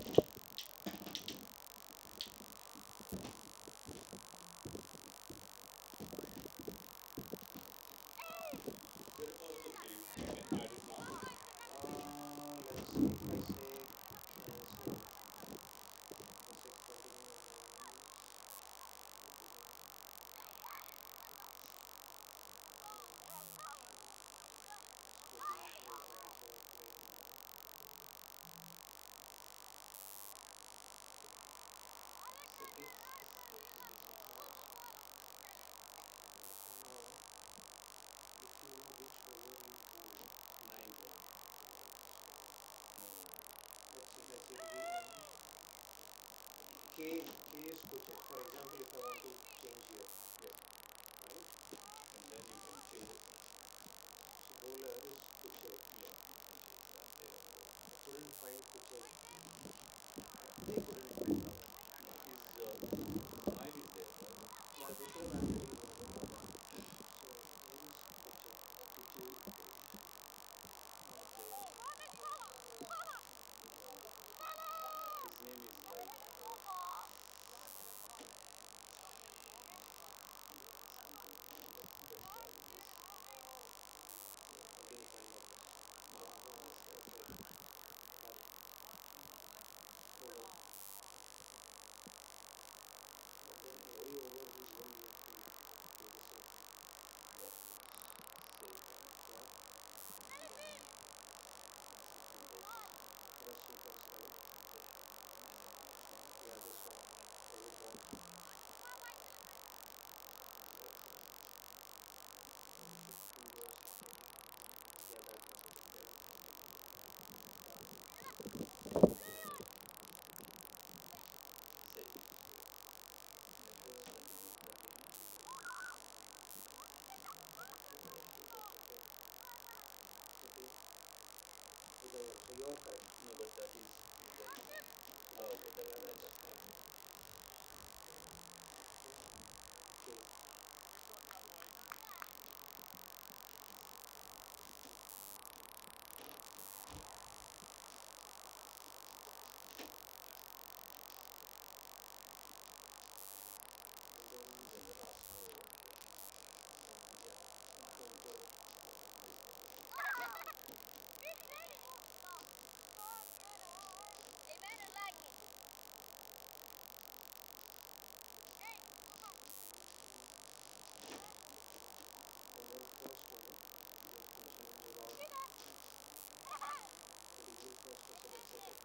Let's see. If I say cancel. Let's say continue. K is push it. For example, if I want to change here, right? And then you can change it. So bowler is push it. Yeah, you can change that there. I couldn't find push it. They couldn't find now. No, his mine is there, right? Yeah, they should have actually known about that. So where is push it? Which is not there. His name is like something. Let's try with this. Again find numbers. No, let's try. Okay. Got it. Hold on. And then every over whose one you have to do the same. Yeah. Save. Yeah. Press sequence, right? Yeah, this one. Every ball. Yeah, that one. Save. So you are correct. No, but that is oh, okay, that is right. Okay. And then Then the last over. Yeah. and then cross over. Then continuing the rod. The degree cross for select set it.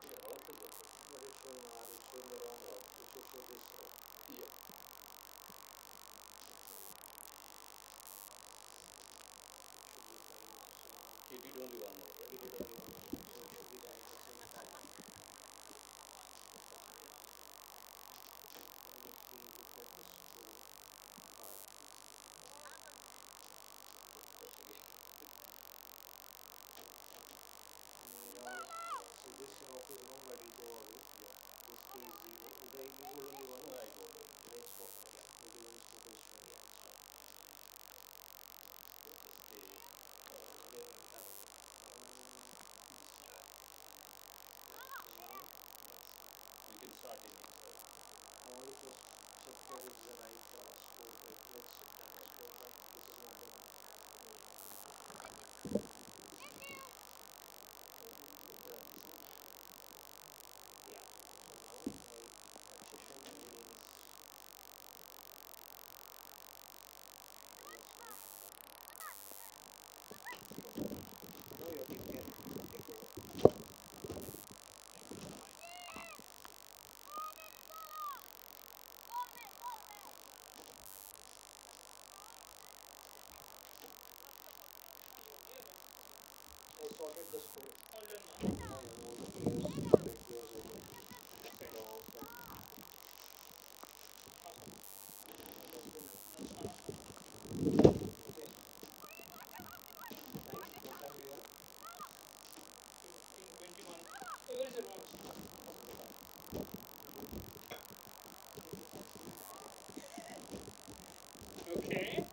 Yeah, also got it. But it's showing R, it's showing the wrong rod. It should show this rod. Yeah. Should be fine. He did only one more, He right? did only one more. So it should be fine for same time. And if we look at the score card, Press again. now, so this rock is wrong, but will go away. Yeah. This stays 0. Uday, you got only one. No, I got it. Let's go for it. Yeah. Everyone's photo is showing. Yeah, it's fine. Let's just stay. Stay on camera. Now, We can start in it, right? I want to first check that it's the right score. Right? Let's check that score card. This is not the one. Yeah. So now my session name is. Now your team can take over. I sorted the scores. All done now. All players, red players over. Send off and that's good. Okay. Time? What time do you have? 21. Where is the watch? Okay.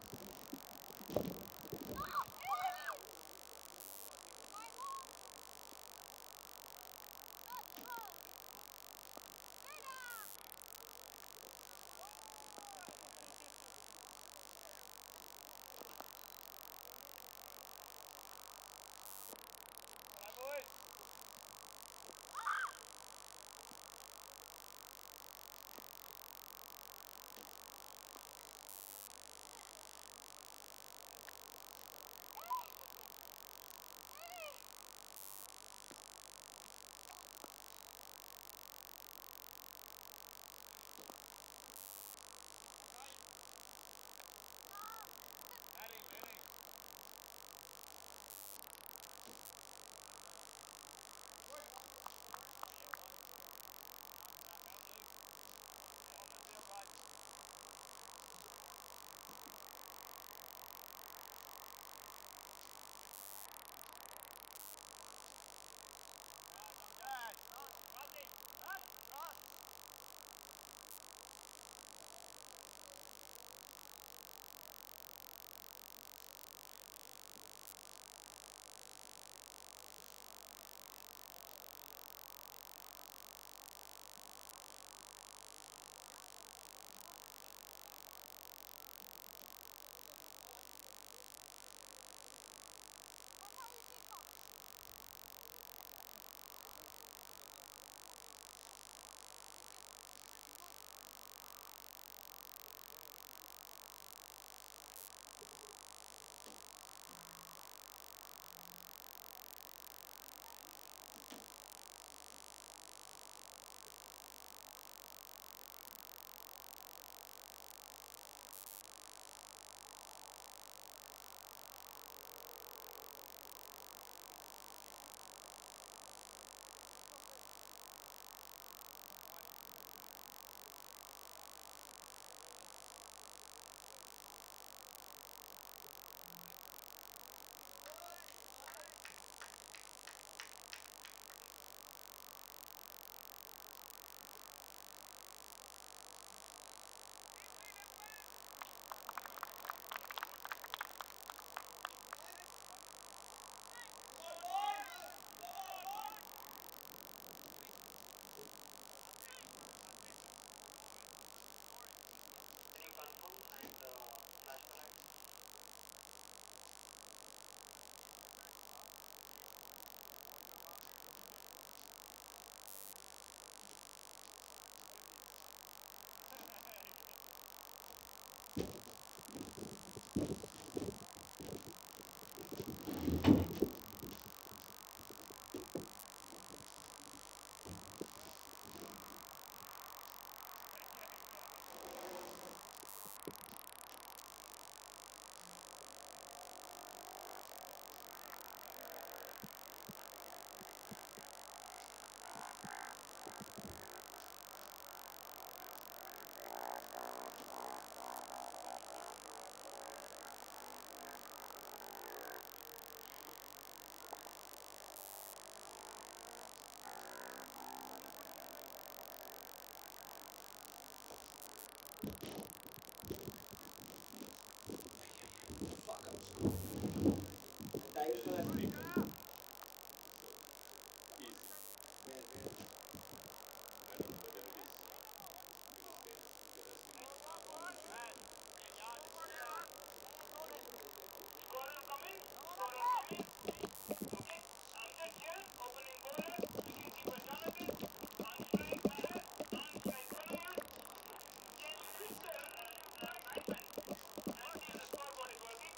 Scorer coming. Scorer coming. Okay. Amjad here. Opening bowler. Wicketkeeper Jonathan. On strike Meher. On strike Panaya. Change Mr. Nyman. Let's see if the scoreboard is working.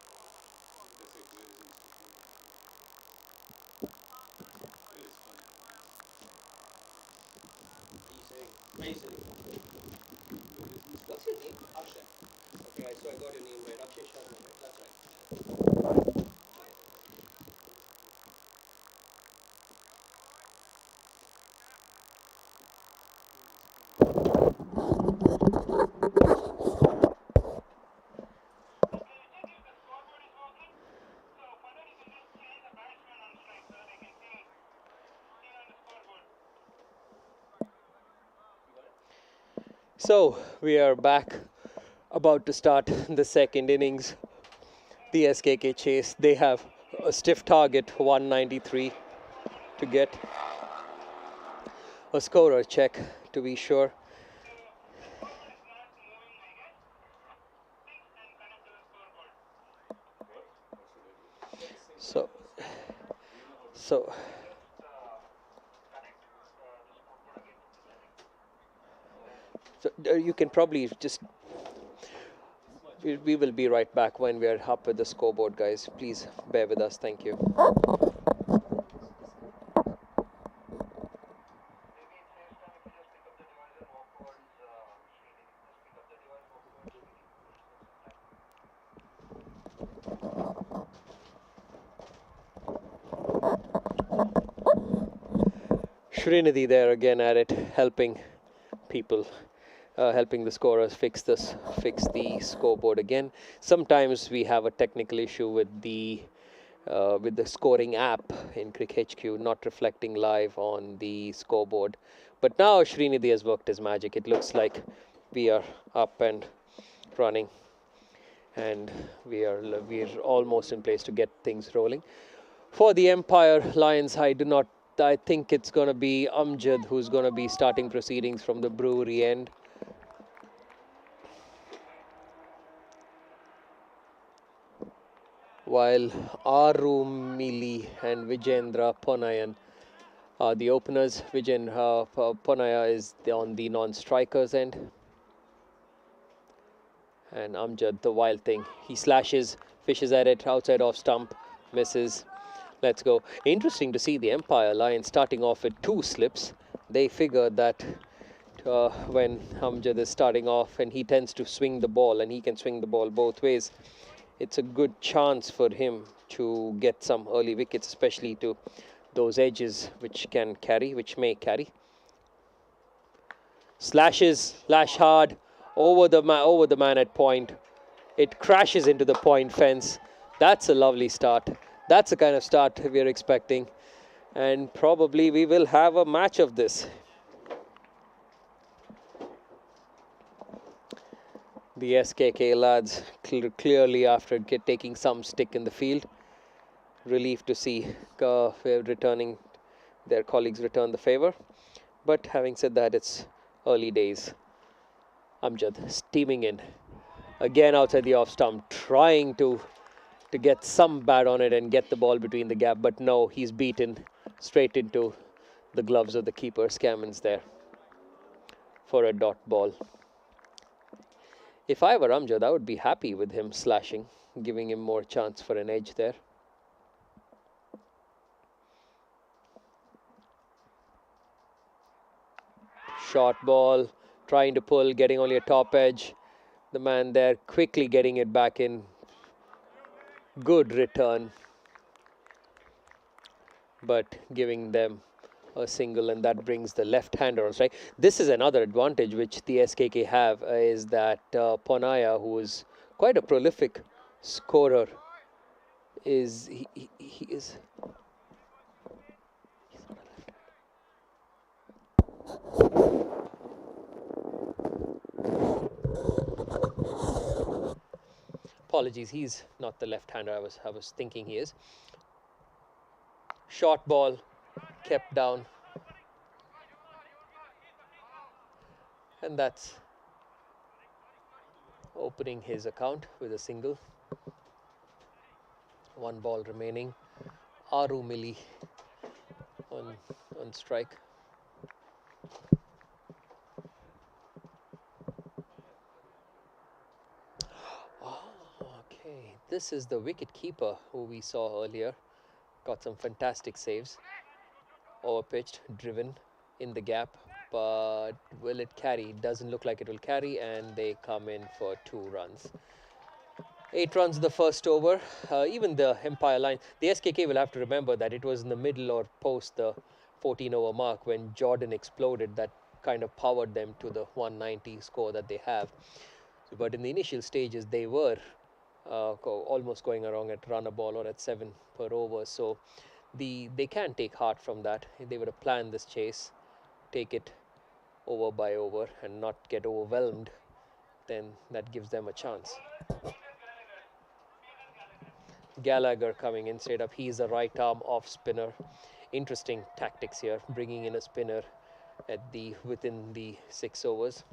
What's your name? Akshay. Okay, so I got your name right. Akshay Sharma, right? That's right. Okay, check if the scoreboard is working. So, Pandit, you can just change the batsman on strike so that I can see on the scoreboard. So we are back, about to start the second innings. The SKK chase. They have a stiff target, 193, to get a scorer check to be sure. Scoreboard is not moving, I guess. Fix and connect to the scoreboard. So, so you can probably just. We will be right back when we are up with the scoreboard, guys. Please bear with us. Thank you. Srinidhi there again at it, helping people, helping the scorers fix the scoreboard again. Sometimes we have a technical issue with the scoring app in Cricket HQ not reflecting live on the scoreboard. But now Srinidhi has worked his magic. It looks like we are up and running, and we are almost in place to get things rolling. For the Empire Lions, I think it's going to be Amjad who's going to be starting proceedings from the brewery end. While Aru Mili and Vijendra Ponayan are the openers. Vijendra Ponaya is on the non-strikers end. And Amjad, the wild thing. He slashes, fishes at it, outside off stump, misses. Let's go. Interesting to see the Empire Lions starting off with 2 slips. They figured that when Amjad is starting off and he tends to swing the ball and he can swing the ball both ways, it's a good chance for him to get some early wickets, especially to those edges which may carry. Slashes, lash hard, over the man at point. It crashes into the point fence. That's a lovely start. That's the kind of start we're expecting. And probably we will have a match of this. The SKK lads clearly after taking some stick in the field. Relieved to see their colleagues return the favor. But having said that, it's early days. Amjad steaming in. Again outside the off stump, trying to get some bat on it and get the ball between the gap. But no, he's beaten straight into the gloves of the keeper. Scammons there for a dot ball. If I were Amjad, I would be happy with him slashing, giving him more chance for an edge there. Short ball, trying to pull, getting only a top edge. The man there quickly getting it back in. Good return, but giving them a single, and that brings the left-hander on strike. This is another advantage which the SKK have, is that Ponaya, who is quite a prolific scorer, is he is. Apologies, he's not the left-hander I was thinking he is. Short ball kept down, and that's opening his account with a single. One ball remaining. Aru Mili on strike. Okay, this is the wicket keeper who we saw earlier. Got some fantastic saves. Overpitched, driven in the gap, but will it carry? Doesn't look like it will carry, and they come in for 2 runs. 8 runs the first over. Even the Empire line, the SKK will have to remember that it was in the middle or post the 14 over mark when Jordan exploded that kind of powered them to the 190 score that they have. But in the initial stages, they were almost going around at run a ball or at 7 per over. So they can take heart from that. They would have planned this chase, take it over by over and not get overwhelmed, then that gives them a chance. Gallagher coming in straight up. He's a right arm off spinner. Interesting tactics here, bringing in a spinner at within the 6 overs.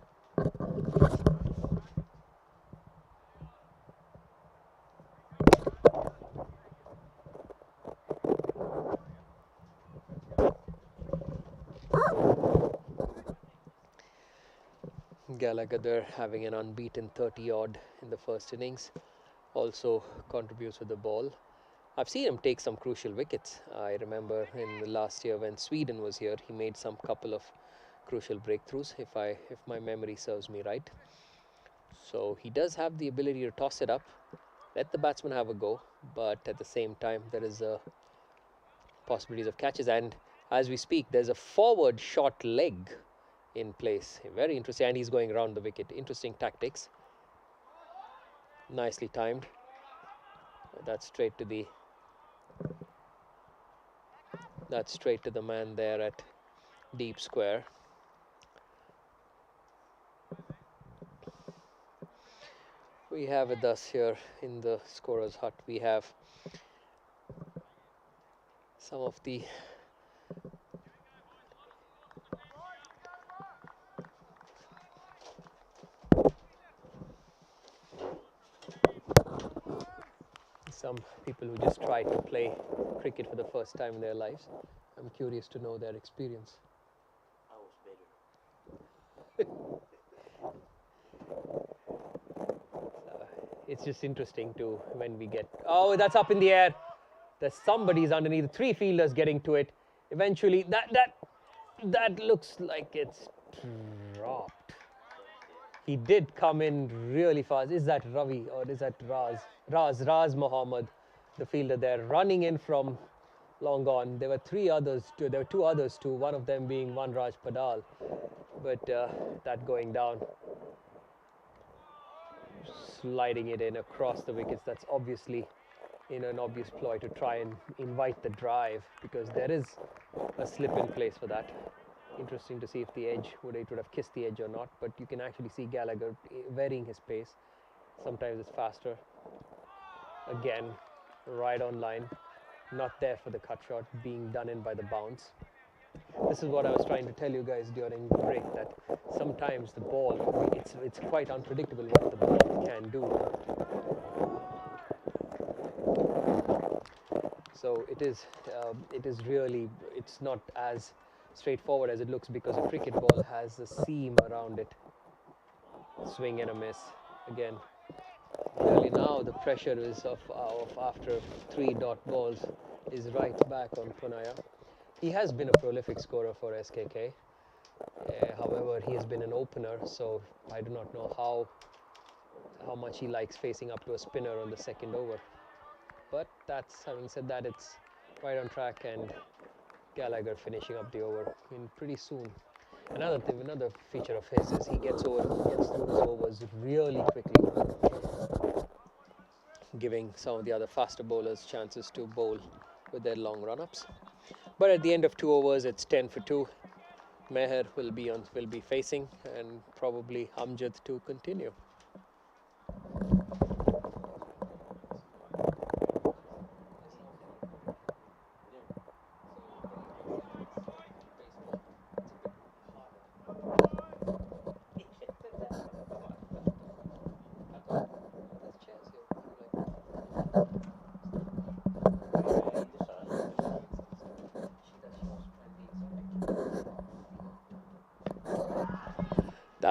Gallagher there having an unbeaten 30 odd in the first innings, also contributes with the ball. I've seen him take some crucial wickets. I remember in the last year when Sweden was here, he made some couple of crucial breakthroughs, if my memory serves me right. So he does have the ability to toss it up, let the batsman have a go, but at the same time there is a possibilities of catches, and as we speak there's a forward short leg in place. Very interesting, and he's going around the wicket. Interesting tactics. Nicely timed. That's straight to the man there at deep square. We have with us here in the scorer's hut, we have some of the some people who just tried to play cricket for the first time in their lives. I'm curious to know their experience. I was better. It's just interesting to when we get, oh, that's up in the air. There's somebody's underneath, 3 fielders getting to it. Eventually, that looks like it's dropped. He did come in really fast. Is that Ravi or is that Raz Mohammed, the fielder there, running in from long gone. There were 2 others too, one of them being Vanraj Padal, but that going down, sliding it in across the wickets. That's obviously in an obvious ploy to try and invite the drive, because there is a slip in place for that. Interesting to see if the edge would have kissed the edge or not, but you can actually see Gallagher varying his pace. Sometimes it's faster. Again, right on line, not there for the cut shot, being done in by the bounce. This is what I was trying to tell you guys during the break, that sometimes the ball, it's quite unpredictable what the ball can do. So it is really, it's not as straightforward as it looks, because a cricket ball has a seam around it. Swing and a miss again. Really now the pressure is of after 3 dot balls is right back on Punaya. He has been a prolific scorer for SKK. However, he has been an opener, so I do not know how much he likes facing up to a spinner on the second over. But having said that, it's right on track, and Gallagher finishing up the over in pretty soon. Another feature of his is he gets through his overs really quickly, giving some of the other faster bowlers chances to bowl with their long run-ups. But at the end of 2 overs, it's 10 for 2. Meher will be facing, and probably Amjad to continue.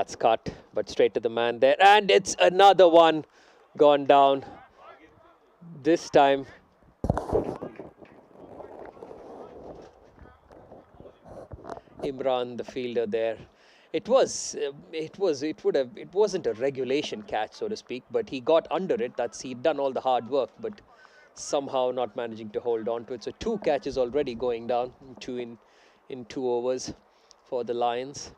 That's cut, but straight to the man there. And it's another one gone down. This time, Imran, the fielder there. It wasn't a regulation catch, so to speak, but he got under it. He'd done all the hard work, but somehow not managing to hold on to it. So 2 catches already going down, in 2 overs for the Lions.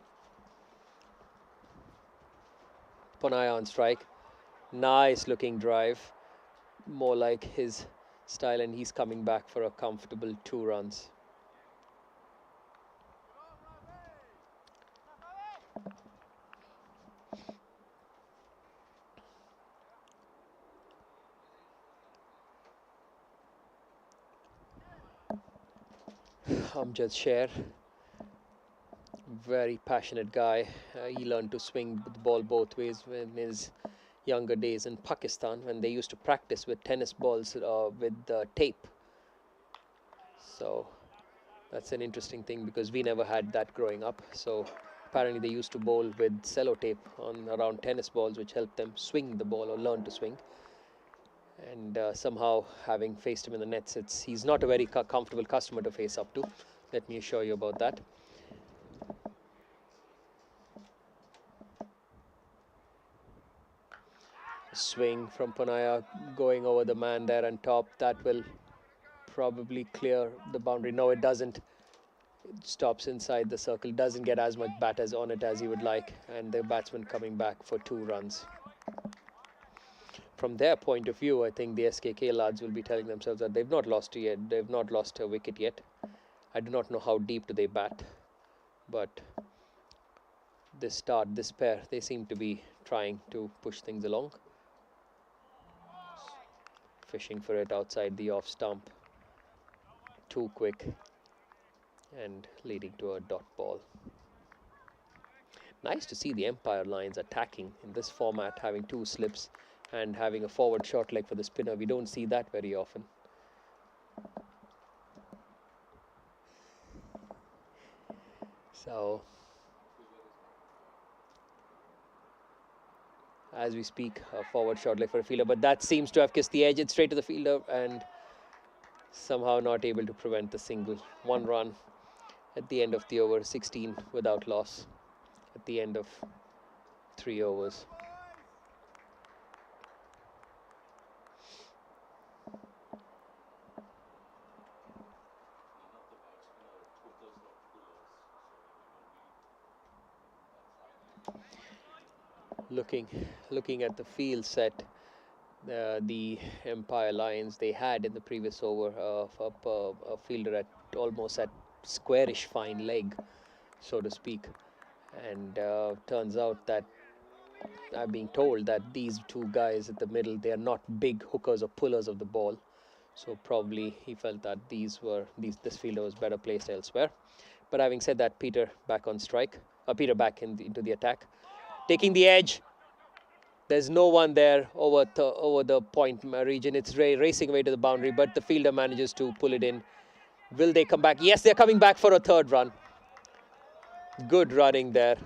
Ponaya on strike. Nice looking drive. More like his style, and he's coming back for a comfortable 2 runs. Amjad Sher, very passionate guy. He learned to swing the ball both ways in his younger days in Pakistan, when they used to practice with tennis balls with tape. So that's an interesting thing, because we never had that growing up. So apparently they used to bowl with sellotape on around tennis balls, which helped them swing the ball or learn to swing. And somehow, having faced him in the nets, he's not a very comfortable customer to face up to. Let me assure you about that. Swing from Ponaya going over the man there on top. That will probably clear the boundary. No, it doesn't. It stops inside the circle. Doesn't get as much bat as on it as he would like. And the batsman coming back for 2 runs. From their point of view, I think the SKK lads will be telling themselves that they've not lost yet. They've not lost a wicket yet. I do not know how deep do they bat, but this pair, they seem to be trying to push things along. Fishing for it outside the off stump. Too quick, and leading to a dot ball. Nice to see the Empire Lions attacking in this format, having 2 slips and having a forward short leg for the spinner. We don't see that very often. So, as we speak, a forward short leg for a fielder, but that seems to have kissed the edge. It's straight to the fielder, and somehow not able to prevent the single. 1 run at the end of the over, 16 without loss at the end of 3 overs. Looking at the field set, the Empire Lions, they had in the previous over a fielder at almost at squarish fine leg, so to speak, and turns out that I'm being told that these 2 guys at the middle, they are not big hookers or pullers of the ball, so probably he felt that this fielder was better placed elsewhere. But having said that, Peter back on strike. Peter back into the attack, taking the edge. There's no one there over the point region. It's racing away to the boundary, but the fielder manages to pull it in. Will they come back? Yes, they're coming back for a 3rd run. Good running there.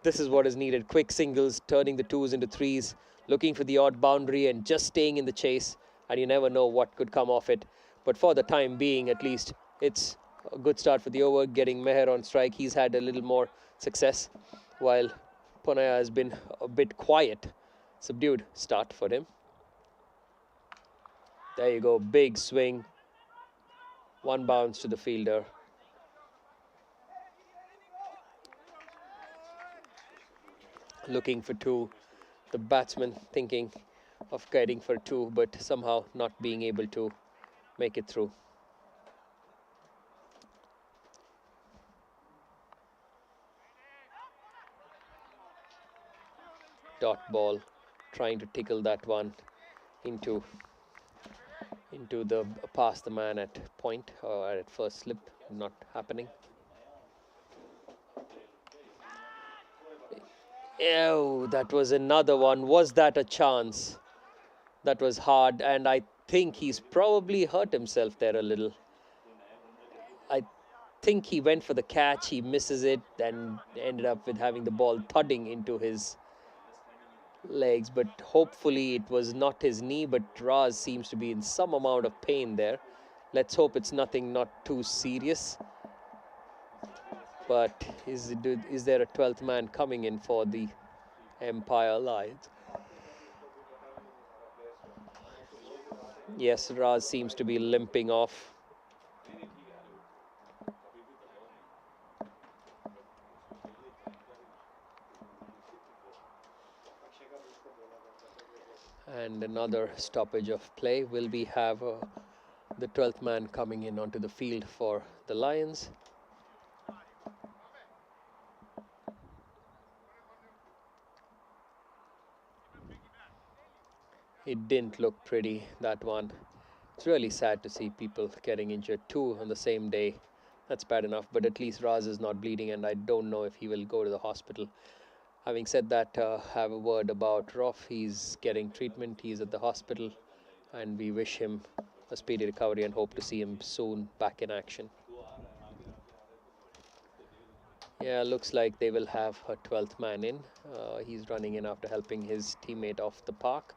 This is what is needed. Quick singles, turning the 2s into 3s, looking for the odd boundary and just staying in the chase. And you never know what could come off it. But for the time being, at least, it's a good start for the over. Getting Meher on strike, he's had a little more success, while Ponaya has been a bit quiet. Subdued start for him. There you go, big swing. 1 bounce to the fielder. Looking for 2. The batsman thinking of getting for 2, but somehow not being able to make it through. Dot ball, trying to tickle that one into the past the man at point or at first slip, not happening. Oh, that was another one. Was that a chance? That was hard, and I think he's probably hurt himself there a little. think he went for the catch, he misses it, and ended up with having the ball thudding into his legs. But hopefully it was not his knee, but Raz seems to be in some amount of pain there. Let's hope it's nothing not too serious. But is there a 12th man coming in for the Empire Lions? Yes, Raz seems to be limping off. And another stoppage of play. Will we have the 12th man coming in onto the field for the Lions? It didn't look pretty, that one. It's really sad to see people getting injured, 2 on the same day. That's bad enough, but at least Raz is not bleeding, and I don't know if he will go to the hospital. Having said that, have a word about Roff. He's getting treatment, he's at the hospital, and we wish him a speedy recovery and hope to see him soon back in action. Yeah, looks like they will have a 12th man in. He's running in after helping his teammate off the park.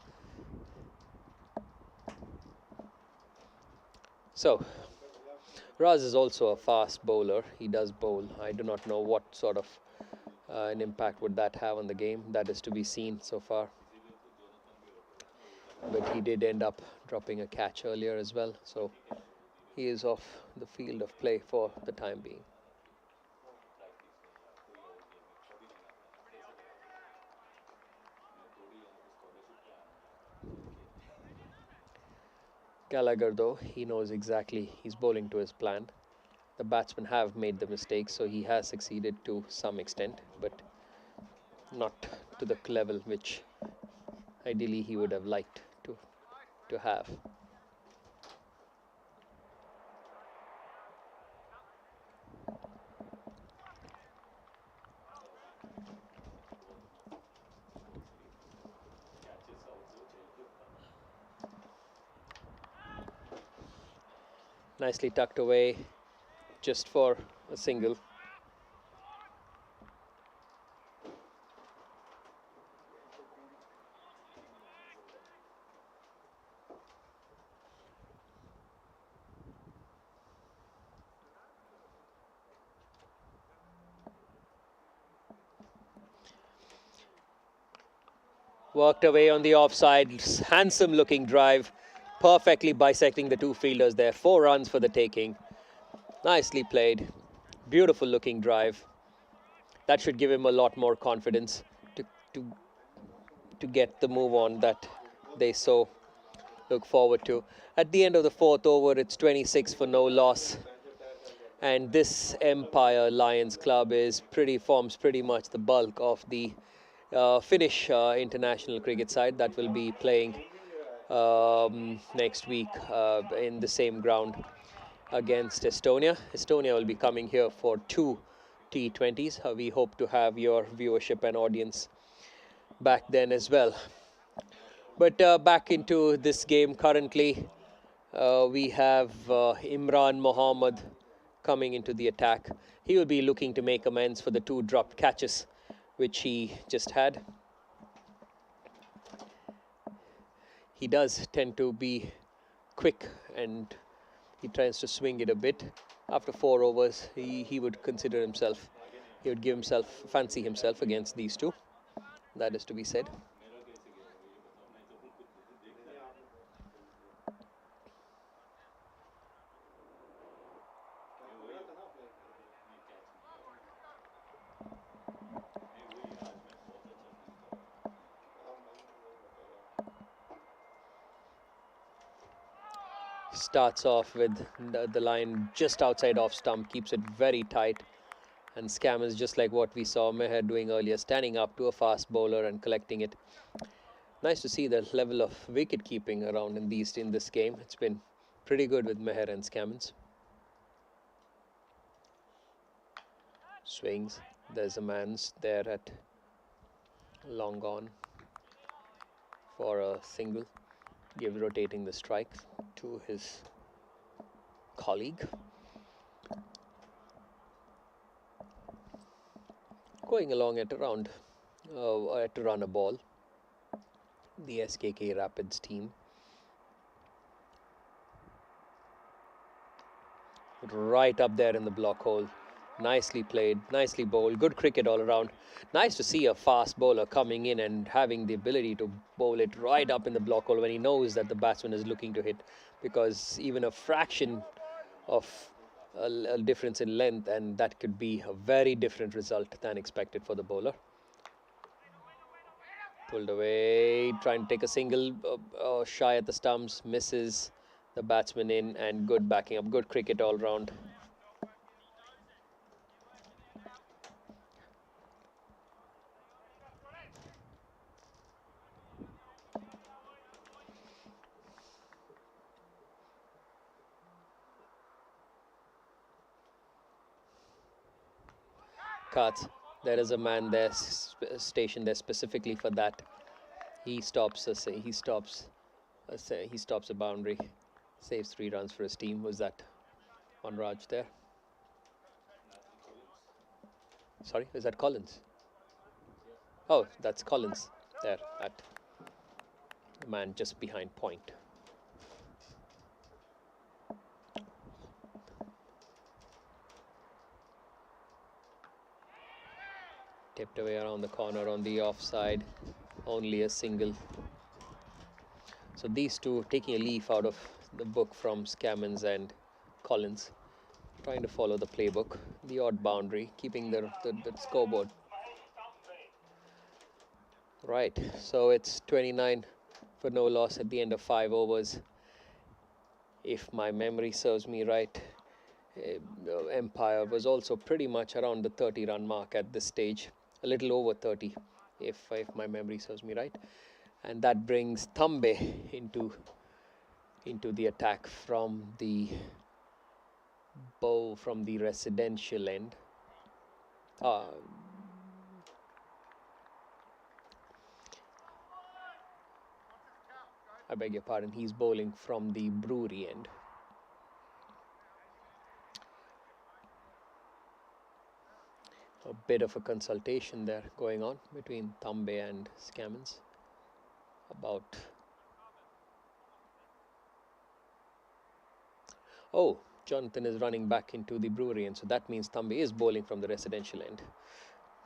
So, Raz is also a fast bowler. He does bowl. I do not know what sort of an impact would that have on the game. That is to be seen so far. But he did end up dropping a catch earlier as well. So he is off the field of play for the time being. Gallagher, though, he knows exactly he's bowling to his plan. The batsmen have made the mistake, so he has succeeded to some extent, but not to the level which ideally he would have liked to have. Nicely tucked away, just for a single. Worked away on the offside, handsome looking drive, perfectly bisecting the 2 fielders there. 4 runs for the taking. Nicely played, beautiful looking drive. That should give him a lot more confidence to, to, to get the move on that they so look forward to. At the end of the 4th over, it's 26 for no loss. And this Empire Lions club forms pretty much the bulk of the Finnish international cricket side that will be playing next week in the same ground against Estonia. Estonia will be coming here for 2 T20s. We hope to have your viewership and audience back then as well. But back into this game currently, we have Imran Mohammed coming into the attack. He will be looking to make amends for the 2 dropped catches which he just had. He does tend to be quick and he tries to swing it a bit. After 4 overs, he would consider himself, he would fancy himself against these 2. That is to be said. Starts off with the line just outside off stump, keeps it very tight, and scammers just like what we saw Meher doing earlier, standing up to a fast bowler and collecting it. Nice to see the level of wicket keeping around in this game. It's been pretty good with Meher and Scammons. Swings. There's a man's there at long on for a single. Rotating the strike to his colleague. going along at around to run a ball. The SKK Rapids team. Right up there in the block hole. Nicely played, nicely bowled, good cricket all around. Nice to see a fast bowler coming in and having the ability to bowl it right up in the block hole when he knows that the batsman is looking to hit, because even a fraction of a difference in length and that could be a very different result than expected for the bowler. Pulled away, trying to take a single, shy at the stumps, misses the batsman in, and good backing up, good cricket all round. Cuts. There is a man there stationed there specifically for that. He stops a boundary, saves 3 runs for his team. Was that on Raj there? Sorry, is that Collins? Oh, that's Collins there at the man just behind point. Tipped away around the corner on the offside, only a single. So these two taking a leaf out of the book from Scammons and Collins, trying to follow the playbook, the odd boundary, keeping the scoreboard. Right, so it's 29 for no loss at the end of 5 overs. If my memory serves me right, Empire was also pretty much around the 30-run mark at this stage, a little over 30, if my memory serves me right. And that brings Thambe into the attack from the bow, from the residential end. I beg your pardon, he's bowling from the brewery end. A bit of a consultation there going on between Thambe and Scammons about... Oh, Jonathan is running back into the brewery end, so that means Thambe is bowling from the residential end.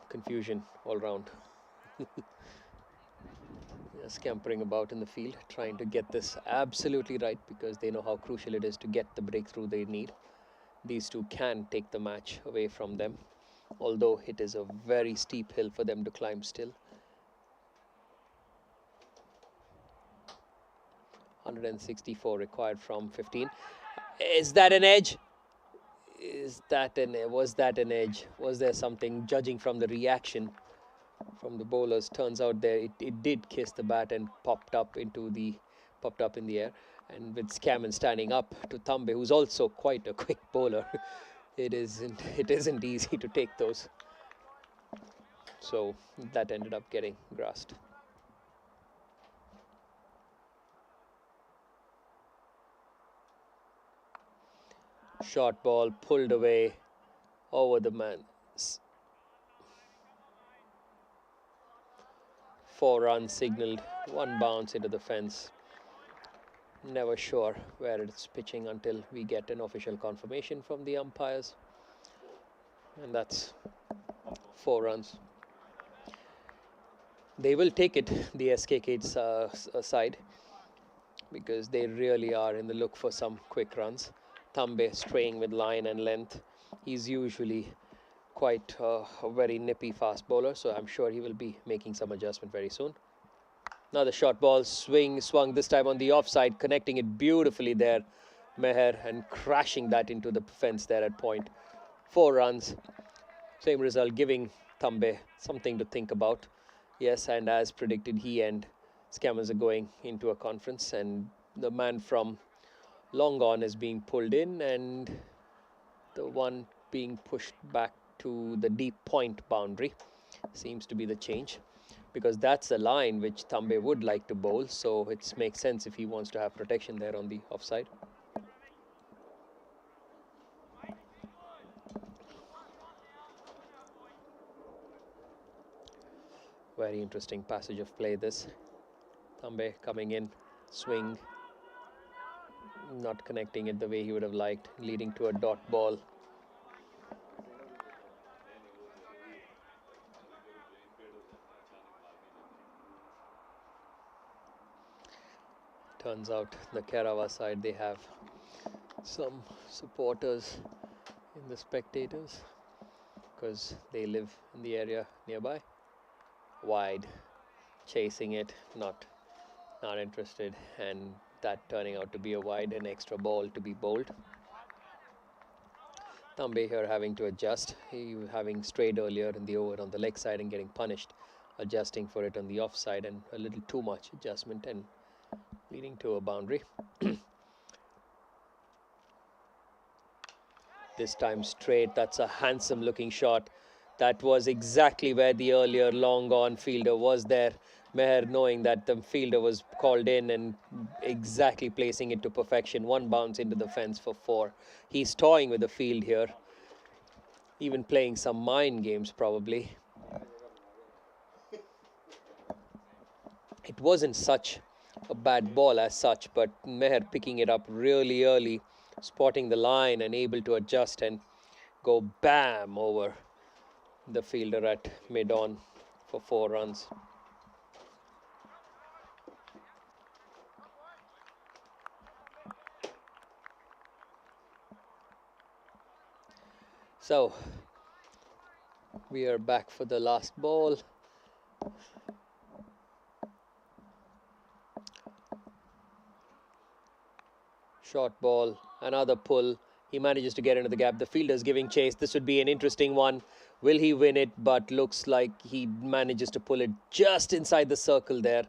Confusion all round. Scampering about in the field, trying to get this absolutely right, because they know how crucial it is to get the breakthrough they need. These two can take the match away from them, although it is a very steep hill for them to climb still. 164 required from 15. Is that an edge? Was that an edge? Was there something, judging from the reaction from the bowlers? Turns out there it did kiss the bat and popped up in the air. And with Scammon standing up to Thambe, who's also quite a quick bowler, it isn't easy to take those. So that ended up getting grassed. Short ball pulled away over the man. 4 runs signaled, 1 bounce into the fence. Never sure where it's pitching until we get an official confirmation from the umpires. And that's 4 runs. They will take it, the SKK's side, because they really are in the look for some quick runs. Thambe straying with line and length. He's usually quite a very nippy fast bowler, so I'm sure he will be making some adjustment very soon. Now the short ball swung this time on the offside, connecting it beautifully there, Meher, and crashing that into the fence there at point. 4 runs, same result, giving Thambe something to think about. Yes, and as predicted, he and Scammers are going into a conference, and the man from long on is being pulled in, and the one being pushed back to the deep point boundary seems to be the change, because that's the line which Thambe would like to bowl, so it makes sense if he wants to have protection there on the offside. Very interesting passage of play this. Tambe coming in, swing, not connecting it the way he would have liked, leading to a dot ball. Turns out the Kerala side, they have some supporters in the spectators because they live in the area nearby. Wide, chasing it, not interested, and that turning out to be a wide, an extra ball to be bowled. Tambe here having to adjust. He having strayed earlier in the over on the leg side and getting punished, adjusting for it on the off side, and a little too much adjustment and leading to a boundary. This time straight. That's a handsome looking shot. That was exactly where the earlier long gone fielder was there. Meher, knowing that the fielder was called in and exactly placing it to perfection. One bounce into the fence for 4. He's toying with the field here, even playing some mind games probably. It wasn't such a bad ball as such, but Meher picking it up really early, spotting the line and able to adjust and go bam over the fielder at mid-on for 4 runs. So we are back for the last ball. Short ball, another pull. He manages to get into the gap. The fielder's giving chase. This would be an interesting one. Will he win it? But looks like he manages to pull it just inside the circle there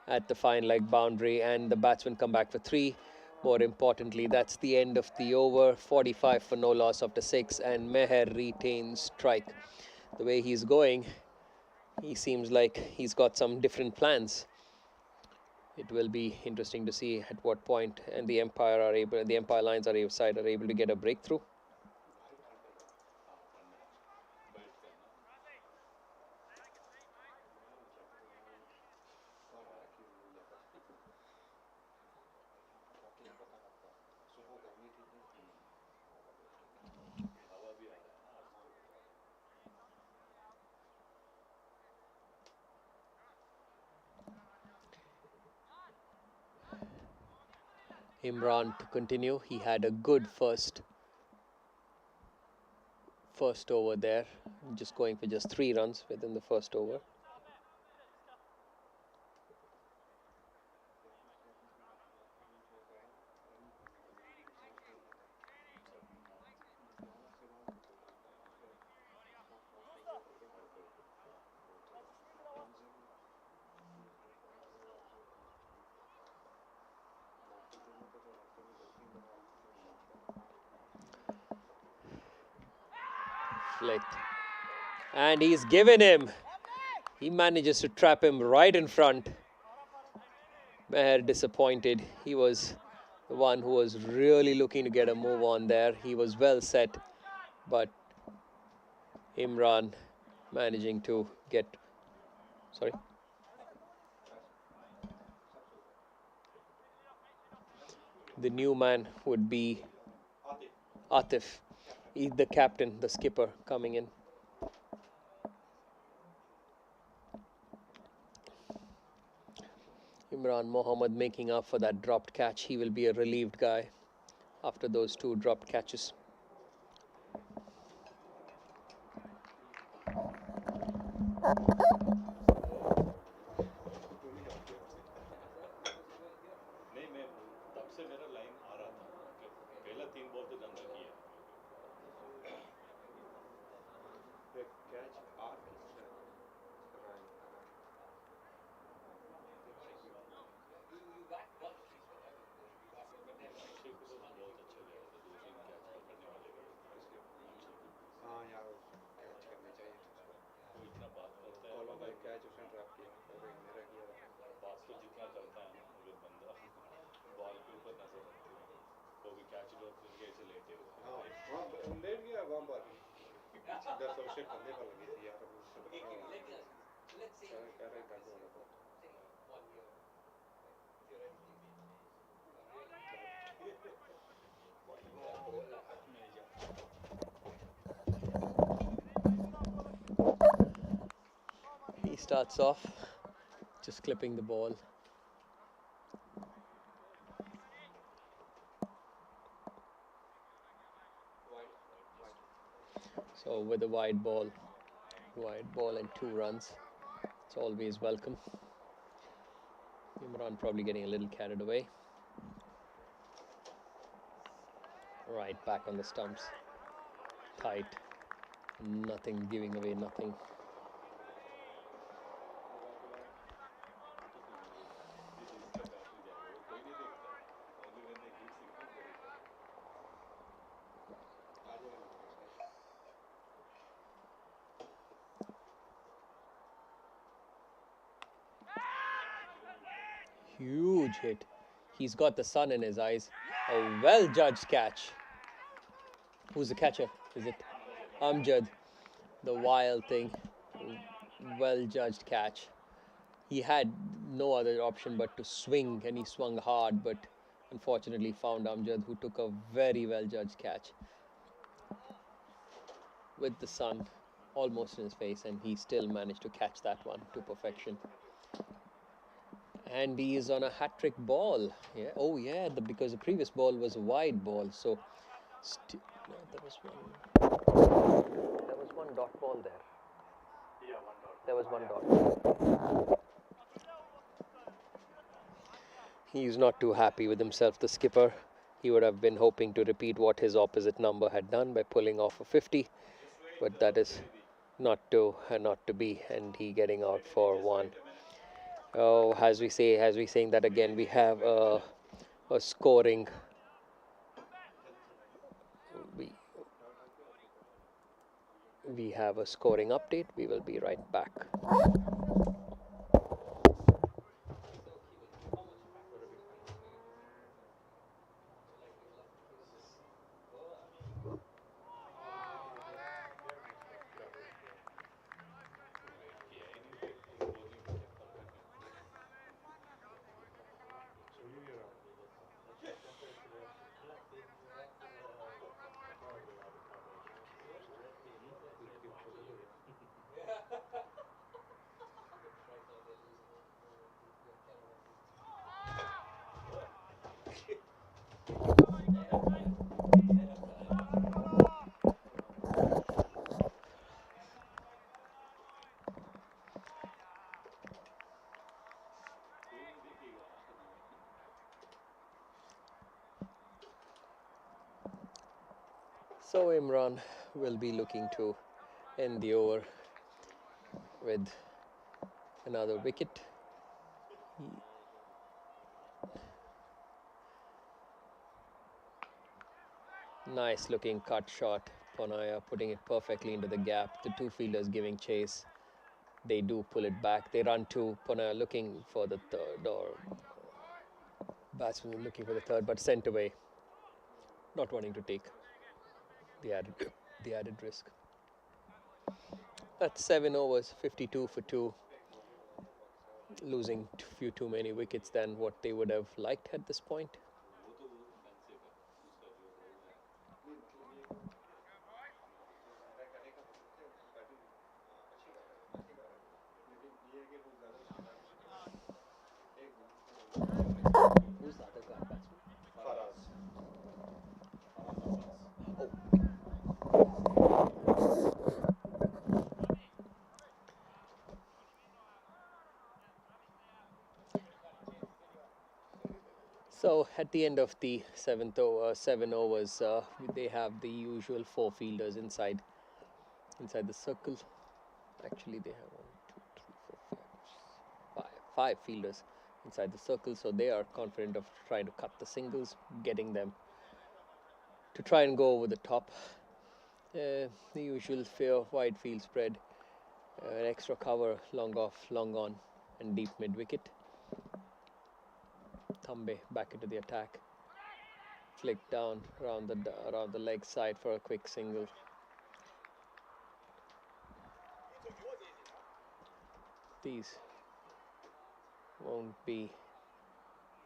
at the fine leg boundary, and the batsmen come back for 3. More importantly, that's the end of the over. 45 for no loss after 6, and Meher retains strike. The way he's going, he seems like he's got some different plans. It will be interesting to see at what point and the Empire lines are able to get a breakthrough. Imran to continue. He had a good first over there, just going for just 3 runs within the first over. Flicked. And he's given him. He manages to trap him right in front. Meher disappointed. He was the one who was really looking to get a move on there. He was well set, but Imran managing to get... Sorry? The new man would be Atif. He's the captain, the skipper coming in. Imran Mohammed making up for that dropped catch. He will be a relieved guy after those 2 dropped catches. नहीं मैं तब से मेरा line आ रहा था पहला 3 ball तो गंदा किया The catch are बहुत अच्छा गया था 2-3 कैच पकड़ने वाले गए हाँ यार कैच करने चाहिए वो इतना बात करता है फॉलो बाय कैच उसने ड्रॉप किया और एक मेरा किया था बात तो जितना करता है ना मगर बंदा बॉल के ऊपर नजर रखते हैं वो भी कैच ड्रॉप करके ऐसे लेटे हुए हाँ वहाँ लेट गया वहाँ बॉल इधर से उसे कंधे पर लगी थी यार Correct, ಅದು ಹೇಳೋದು. He starts off just clipping the ball. So with a wide ball and 2 runs, it's always welcome. Imran probably getting a little carried away. Right back on the stumps. Tight. Nothing, giving away nothing. Huge hit. He's got the sun in his eyes. A well judged catch. Who's the catcher? Is it Amjad? The wild thing. Well judged catch. He had no other option but to swing, and he swung hard, but unfortunately found Amjad, who took a very well judged catch with the sun almost in his face, and he still managed to catch that one to perfection. And he is on a hat trick ball. Yeah. Oh yeah, because the previous ball was a wide ball, so no, there was one dot ball there. Yeah, one dot. There was one dot. He's not too happy with himself, the skipper. He would have been hoping to repeat what his opposite number had done by pulling off a 50, but that is not to be, and he getting out for one. Oh, as we saying that again, we have a scoring. We have a scoring update. We will be right back. So Imran will be looking to end the over with another wicket. Nice looking cut shot. Ponaya putting it perfectly into the gap. The two fielders giving chase. They do pull it back. They run to Ponaya looking for the third, or batsman looking for the third, but sent away. Not wanting to take the added risk. That's 7 overs, 52 for 2. Losing few too many wickets than what they would have liked at this point. Who's the other guy batsman? Faraz. So at the end of the 7 overs, they have the usual 4 fielders inside the circle. Actually, they have 1, 2, 3, 4, 5 fielders inside the circle, so they are confident of trying to cut the singles, getting them to try and go over the top. The usual fair wide field spread, an extra cover, long off, long on, and deep mid wicket. Thambe back into the attack, flick down around the leg side for a quick single. These won't be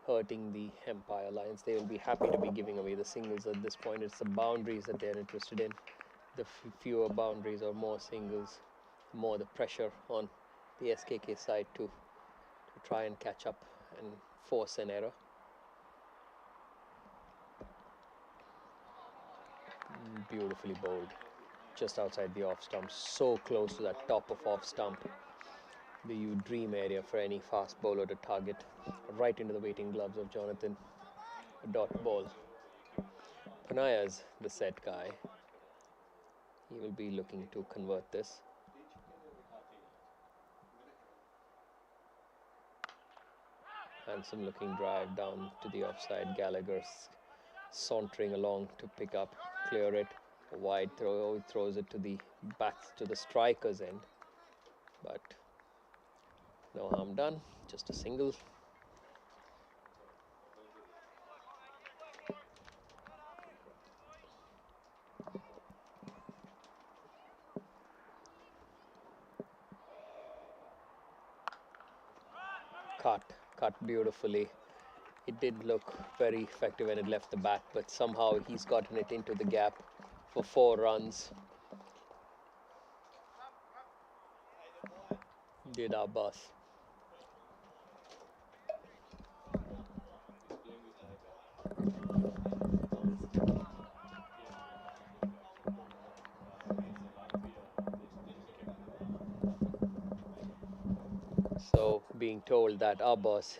hurting the Empire Lions. They will be happy to be giving away the singles at this point. It's the boundaries that they're interested in. The fewer boundaries or more singles, more the pressure on the SKK side to try and catch up and force an error. Beautifully bowled, just outside the off stump, so close to that top of off stump. The dream area for any fast bowler to target, right into the waiting gloves of Jonathan. A dot ball. Panaya's the set guy. He will be looking to convert this. Handsome looking drive down to the offside. Gallagher sauntering along to pick up, clear it. A wide throw, throws it to the striker's end, but no harm done, just a single. Cut beautifully. It did look very effective when it left the bat, but somehow he's gotten it into the gap for 4 runs. Did Abbas. So being told that Abbas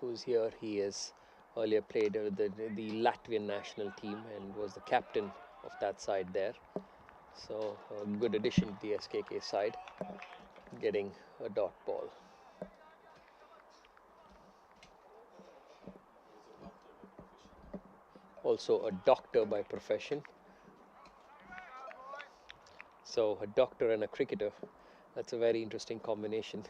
who's here, he is earlier played with the Latvian national team and was the captain of that side there. So a good addition to the SKK side, getting a dot ball. Also a doctor by profession. So a doctor and a cricketer, that's a very interesting combination.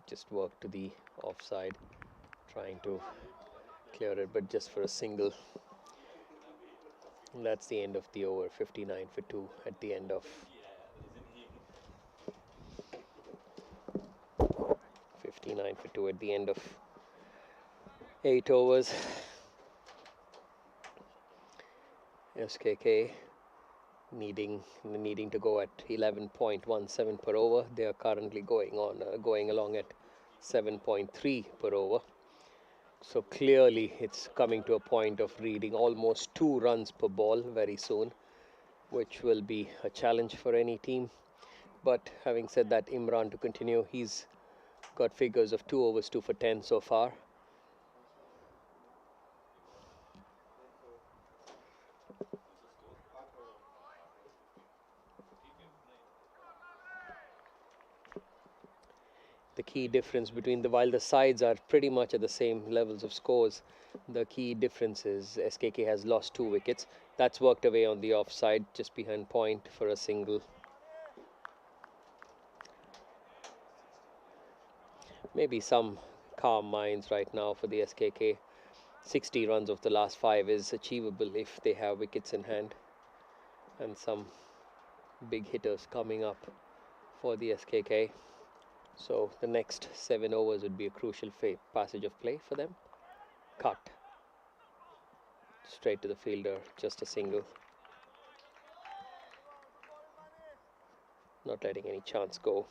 Just work to the offside, trying to clear it, but just for a single. And that's the end of the over. 59 for 2 at the end of 59 for 2 at the end of 8 overs. SKK needing to go at 11.17 per over. They are currently going along at 7.3 per over. So clearly it's coming to a point of reading almost 2 runs per ball very soon, which will be a challenge for any team. But having said that, Imran to continue, he's got figures of 2 overs 2 for 10 so far. The key difference between while the sides are pretty much at the same levels of scores, the key difference is SKK has lost 2 wickets. That's worked away on the offside, just behind point for a single. Maybe some calm minds right now for the SKK. 60 runs of the last 5 is achievable if they have wickets in hand, and some big hitters coming up for the SKK. So the next 7 overs would be a crucial passage of play for them. Cut. Straight to the fielder, just a single. Not letting any chance go.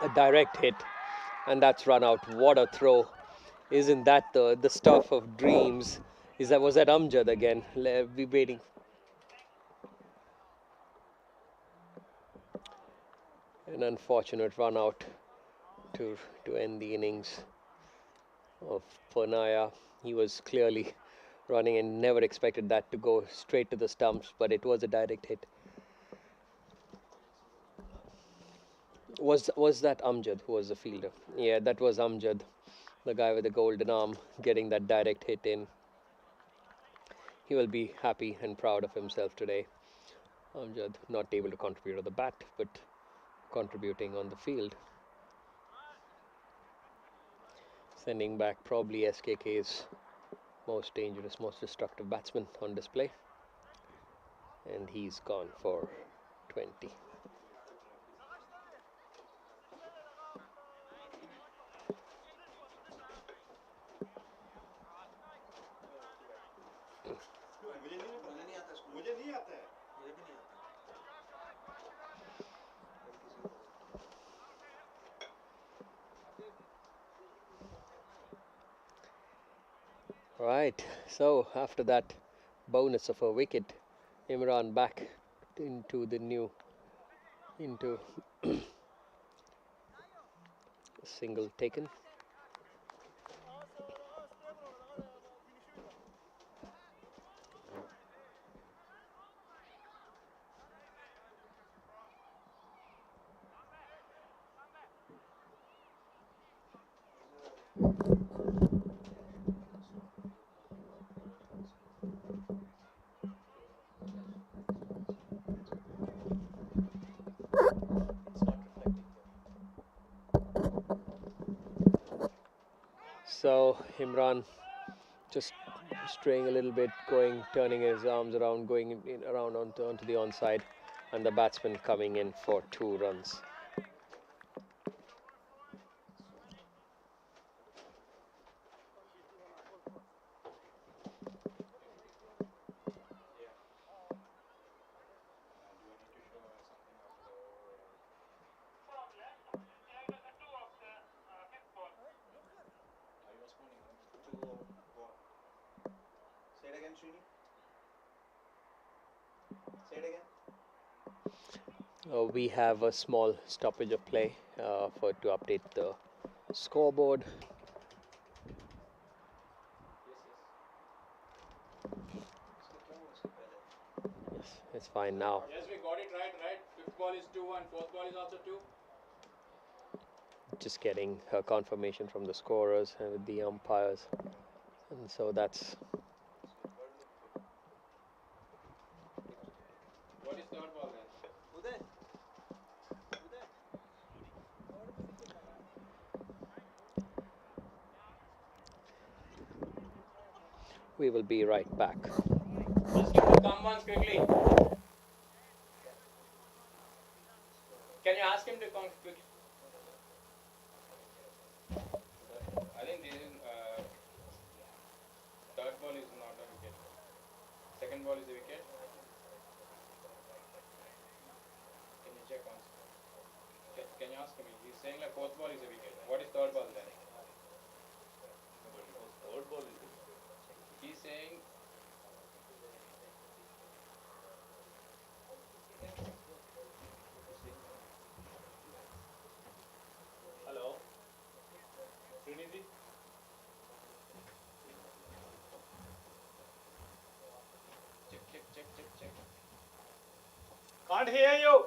A direct hit, and that's run out. What a throw. Isn't that the stuff of dreams? Was that Amjad again? Be waiting. An unfortunate run out to end the innings of Panaya. He was clearly running and never expected that to go straight to the stumps, but it was a direct hit. Was that Amjad who was the fielder? Yeah, that was Amjad, the guy with the golden arm, getting that direct hit in. He will be happy and proud of himself today. Amjad not able to contribute on the bat, but contributing on the field. Sending back probably SKK's most dangerous, most destructive batsman on display. And he's gone for 20. मुझे नहीं आता है मुझे भी नहीं आता Right, so after that bonus of a wicket, Imran back into the new, into single taken. So Imran just straying a little bit, going, turning his arms around, going around onto the onside, and the batsman coming in for 2 runs. Say it again, Srini. Say it again. We have a small stoppage of play for to update the scoreboard. Yes, it's fine now. Yes, we got it right. Fifth ball is 2-1. Fourth ball is also 2. Just getting a confirmation from the scorers and with the umpires, and so that's What is third ball then? we will be right back. Ask him to come once quickly. Can you ask him to come quickly? I think this is third ball is not a wicket. Second ball is a wicket. Can you check once? Can you ask him? He's saying like fourth ball is a wicket. What is third ball then? Third ball is a wicket. He's saying. Hello. Srinidhi? Check. Can't hear you.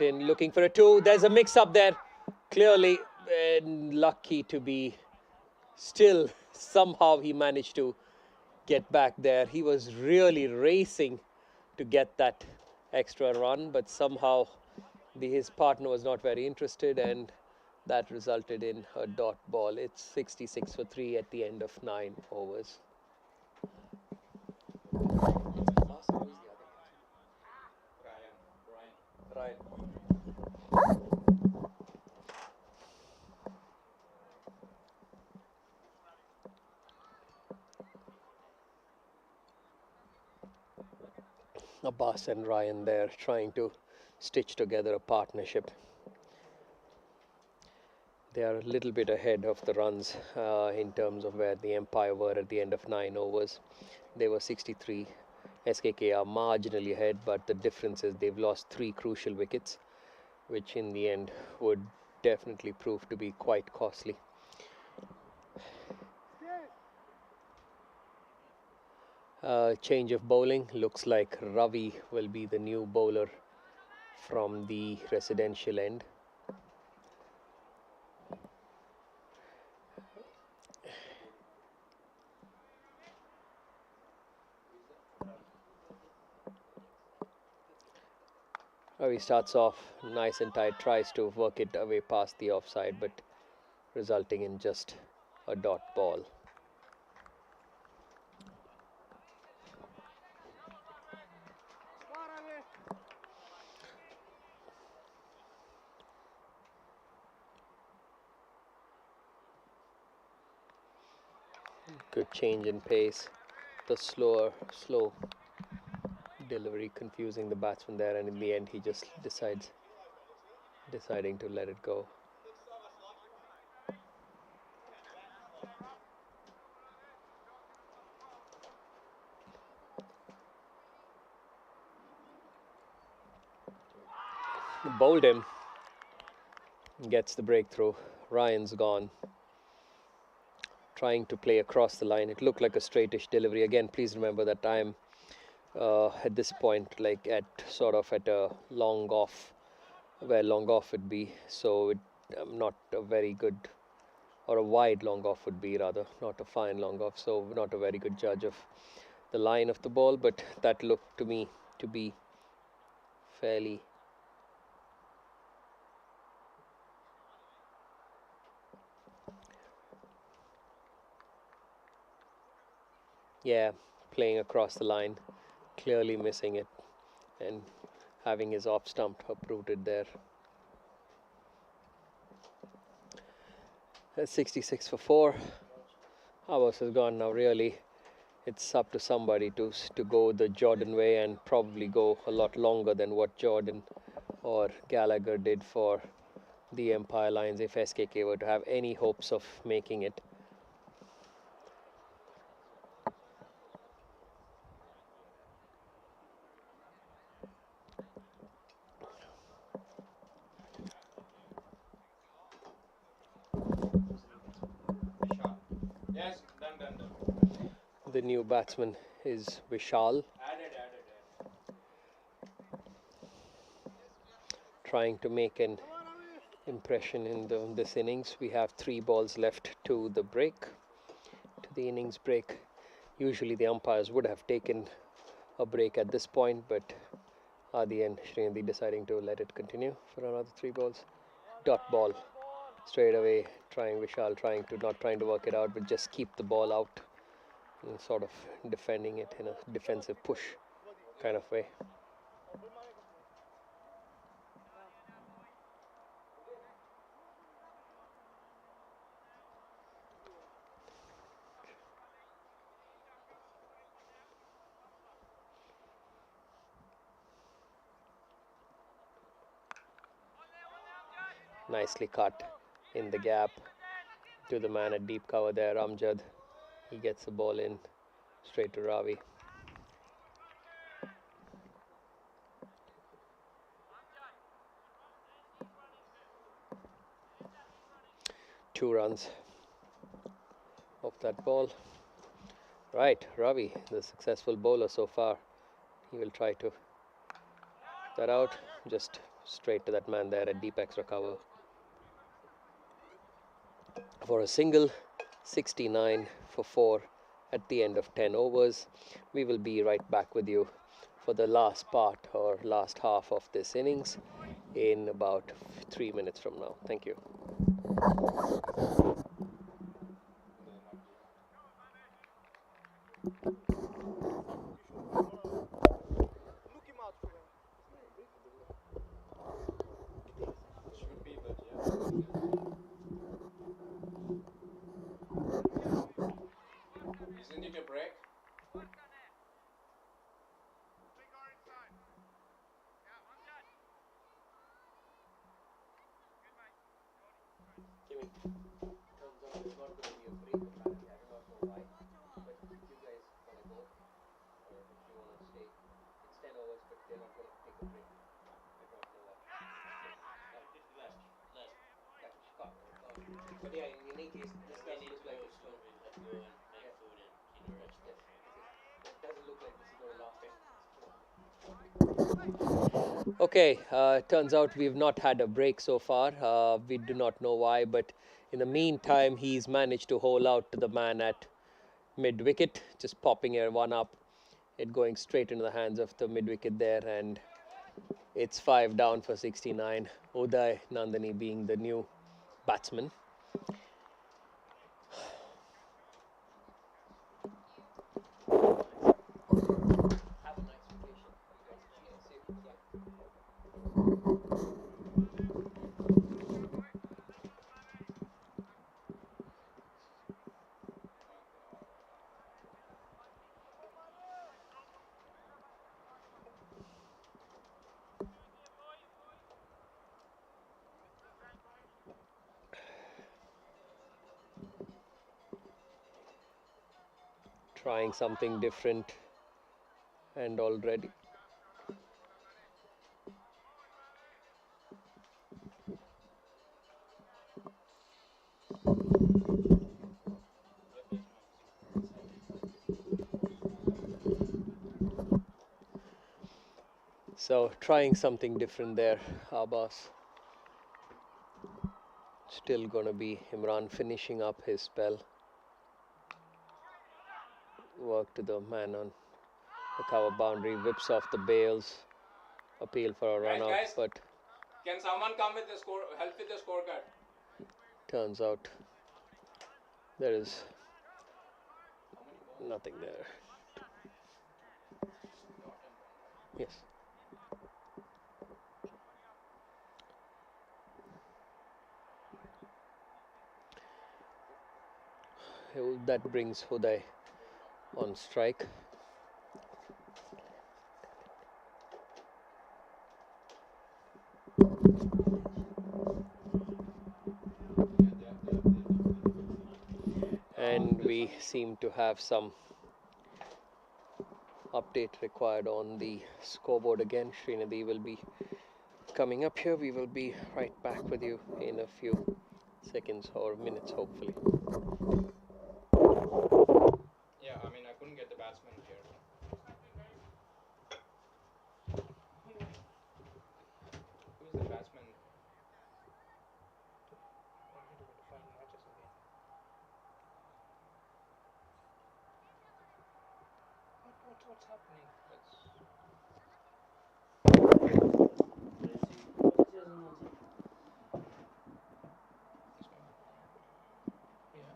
in, looking for a two. There's a mix-up there. Clearly, lucky to be still. Somehow he managed to get back there. He was really racing to get that extra run, but somehow his partner was not very interested, and that resulted in a dot ball. It's 66 for 3 at the end of 9 overs. Ryan. Abbas and Ryan there trying to stitch together a partnership. They are a little bit ahead of the runs in terms of where the Empire were at the end of 9 overs. They were 63. SKK are marginally ahead, but the difference is they've lost 3 crucial wickets, which in the end would definitely prove to be quite costly. Change of bowling. Looks like Ravi will be the new bowler from the residential end. Ravi starts off nice and tight, tries to work it away past the offside, but resulting in just a dot ball. Good change in pace. The slow delivery confusing the batsman there, and in the end he just deciding to let it go. Bowled him. Gets the breakthrough. Ryan's gone. Trying to play across the line. It looked like a straightish delivery. Again, please remember that I'm at this point like at sort of at a long off, where long off would be. So not a very good, or a wide long off would be rather, not a fine long off. So not a very good judge of the line of the ball, but that looked to me to be fairly. Yeah, playing across the line, clearly missing it, and having his off stump uprooted there. That's 66 for 4. Abbas has gone now. Really, it's up to somebody to go the Jordan way and probably go a lot longer than what Jordan or Gallagher did for the Empire Lions if SKK were to have any hopes of making it. Yes, done. The new batsman is Vishal, Added. trying to make an impression in this innings. We have 3 balls left to the break, to the innings break. Usually the umpires would have taken a break at this point, but Adi and Shreendi deciding to let it continue for another 3 balls. Dot ball straight away, Vishal not trying to work it out, but just keep the ball out and sort of defending it in a defensive push kind of way. Nicely cut in the gap to the man at deep cover there, Amjad. He gets the ball in straight to Ravi. Two runs off that ball. Right, Ravi, the successful bowler so far. He will try to that out, just straight to that man there at deep extra cover for a single. 69 for 4 at the end of 10 overs. We will be right back with you for the last part or last half of this innings in about 3 minutes from now. Thank you. Should be, but yeah. Isn't it a break? Jimmy, turns out there's not going to be a break apparently. I do not know why, but if you guys want to go or if you want to stay, it's 10 overs, but they're not going to take a break. I don't know why. But yeah, in any case, this doesn't look like it's going to. We'll have to go and make food and rest Yes, off. it doesn't look like this is going to last. Okay, turns out we've not had a break so far. We do not know why, but in the meantime, he's managed to hole out to the man at mid wicket, just popping one up, it going straight into the hands of the mid wicket there, and it's 5 down for 69. Uday Nandani being the new batsman. Have a nice vacation. Trying something different, and already so trying something different there. Abbas still gonna be Imran finishing up his spell. Work to the man on the cover boundary, whips off the bails, appeal for a run out, Guys, but can someone come with the score? Help with the scorecard. turns out there is nothing there. Yes. That brings Uday on strike. And we seem to have some update required on the scoreboard again. Srinidhi will be coming up here. We will be right back with you in a few seconds or minutes, hopefully. Yeah, I mean, I couldn't get the batsman here. Who's the batsman? What's happening? Yeah.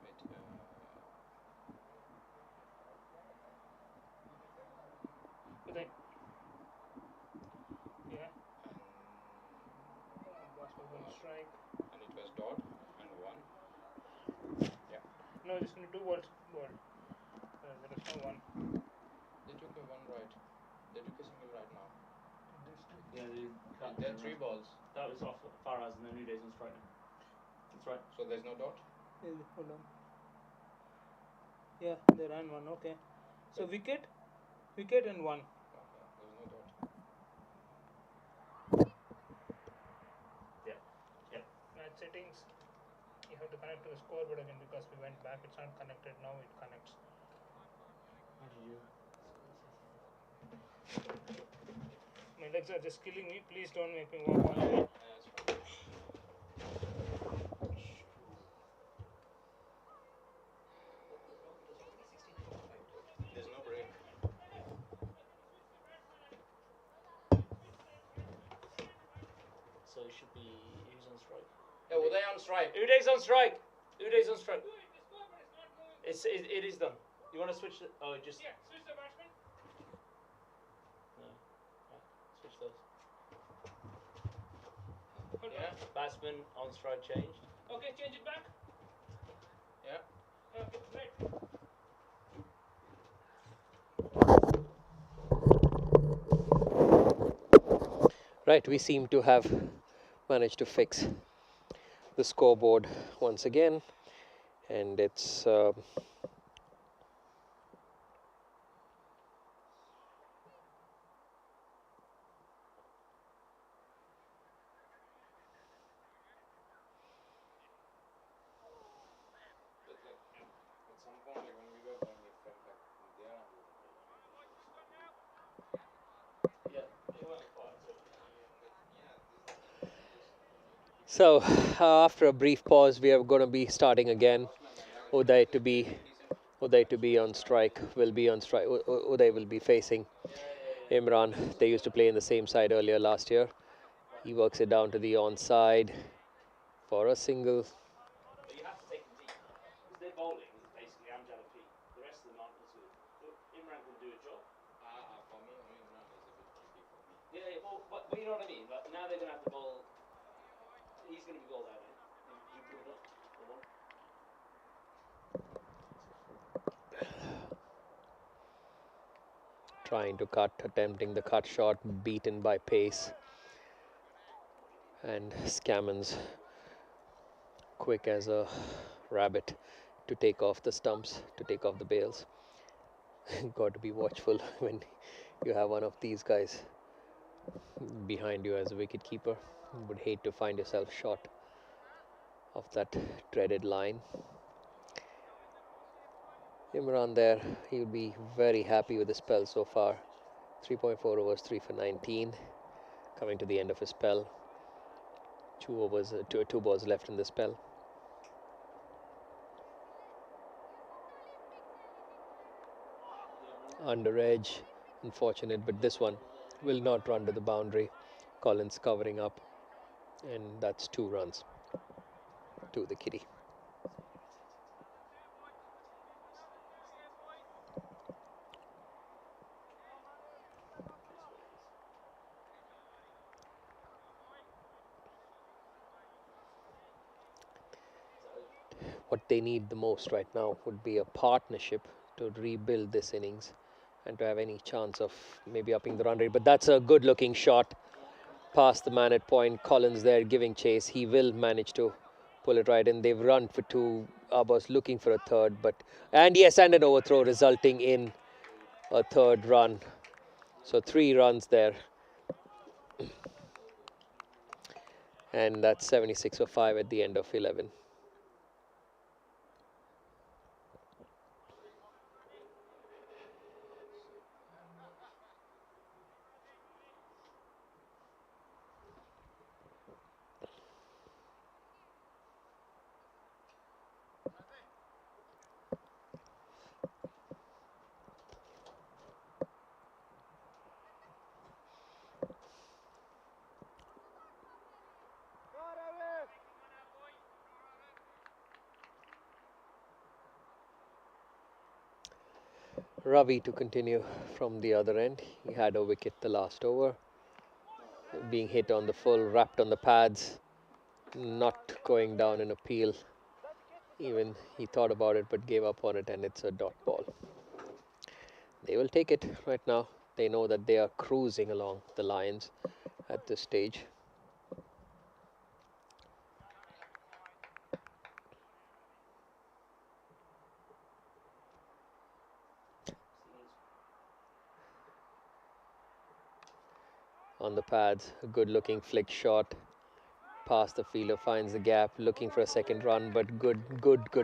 Wait. Uday. Yeah. Boss was on strike. And it was dot and one. Yeah. No, there's only 2 balls. Ball. There is no one. They took a one right. They took a single right now. Yeah, There are 3 balls. that was off Faraz and then Uday's on strike now. That's right. So there's no dot? Hold on. Yeah, they ran one. Okay. So wicket and one. Okay, there's no dot. Yeah. Yeah. Match settings. You have to connect to the scoreboard again because we went back. It's not connected. Now it connects. What did you do? My legs are just killing me. Please don't make me walk all the way. There's no break. So it should be who's on strike? Yeah, Uday on strike. Uday's on strike. Uday's on strike. Doing the score, but it's not moving. It is done. You want to switch the? Oh, just Yeah, switch the batsman. no. Right, switch those. Hold Yeah, on. batsman on strike changed. Okay, change it back. Yeah. Okay, right. Right, we seem to have managed to fix the scoreboard once again, and it's But like at some point, like when we were playing, it felt like they are under the ball. Yeah, it went quiet. So. But yeah, this so after a brief pause, we are going to be starting again. Uday to be on strike, will be on strike. Uday will be facing Imran. They used to play in the same side earlier last year. He works it down to the onside for a single. But you have to take them deep because their bowling is basically Amjad and Pete. The rest of them aren't as good. But Imran can do a job. for me, Imran is a bit tricky for me. Yeah, yeah, well, but you know what I mean. But now they're gonna have to bowl. He's gonna be bowled out, eh? You put it up. The one. Trying to cut, attempting the cut shot, beaten by pace. And Scammons quick as a rabbit to take off the stumps, to take off the bails. Got to be watchful when you have one of these guys behind you as a wicket keeper. Would hate to find yourself short of that dreaded line. Imran there, he'll be very happy with the spell so far. 3.4 overs, 3 for 19. Coming to the end of his spell. 2 balls left in the spell. Under edge, unfortunate, but this one will not run to the boundary. Collins covering up, and that's 2 runs to the kitty. What they need the most right now would be a partnership to rebuild this innings and to have any chance of maybe upping the run rate. But that's a good looking shot past the man at point. Collins there giving chase. He will manage to pull it right in. They've run for 2. Abbas looking for a third, and yes, and an overthrow resulting in a third run. So 3 runs there. And that's 76 for 5 at the end of 11. Ravi to continue from the other end. He had a wicket the last over. Being hit on the full, wrapped on the pads, not going down in appeal. Even he thought about it but gave up on it, and it's a dot ball. They will take it right now. They know that they are cruising along the Lions at this stage. On the pads, a good looking flick shot past the fielder, finds the gap, looking for a second run, but good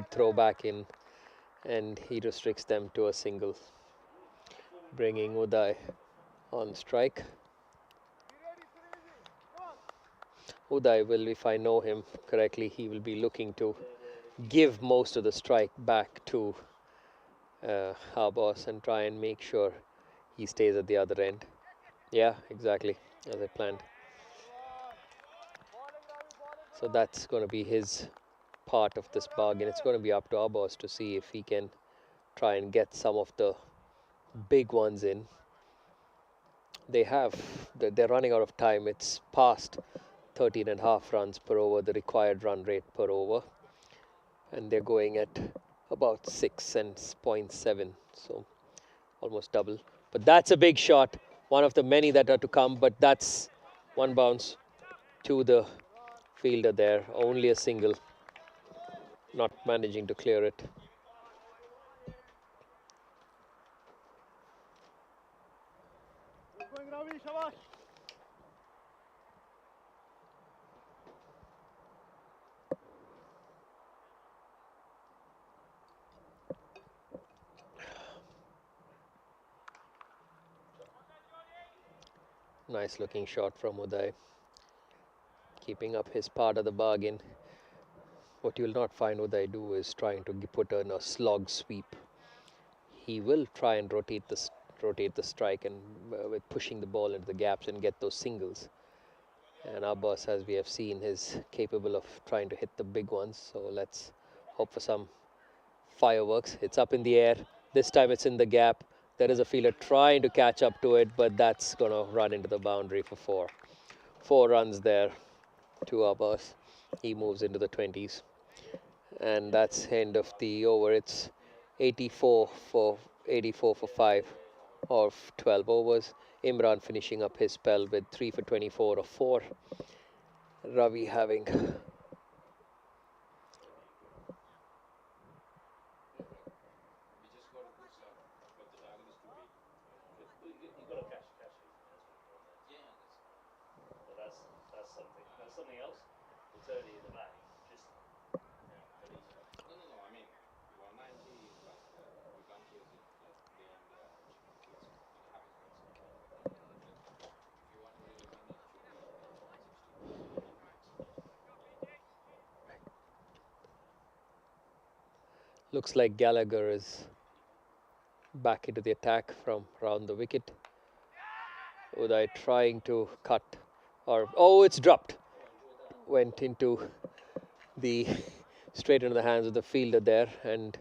throw back in, and he restricts them to a single, bringing Uday on strike. Uday will, if I know him correctly, he will be looking to give most of the strike back to our boss and try and make sure he stays at the other end. Yeah, exactly, as I planned. So that's going to be his part of this bargain. It's going to be up to our boss to see if he can try and get some of the big ones in. They're running out of time. It's past 13.5 runs per over, the required run rate per over, and they're going at about 6 and 0.7, so almost double. But that's a big shot, one of the many that are to come, but that's one bounce to the fielder there, only a single, not managing to clear it. Nice looking shot from Uday, keeping up his part of the bargain. What you'll not find Uday do is trying to put in a slog sweep. He will try and rotate the strike and with pushing the ball into the gaps and get those singles. And our boss, as we have seen, is capable of trying to hit the big ones. So let's hope for some fireworks. It's up in the air. This time it's in the gap. There is a fielder trying to catch up to it, but that's going to run into the boundary for 4. 4 runs there to our boss. He moves into the 20s. And that's end of the over. It's 84 for 5 or 12 overs. Imran finishing up his spell with 3 for 24 or 4. Ravi having We just got a good start, but the target is too big. You've got to catch it. That's what you Yeah, But that's something else. It's early in the batting. Just that is. No. I mean, 190 is like you can't chase it like day in day out. It happens once in a while. But if you want to really win, it should be 160 170 max. looks like Gallagher is back into the attack from around the wicket. Uday trying to cut, or oh, it's dropped. Went into the straight into the hands of the fielder there, and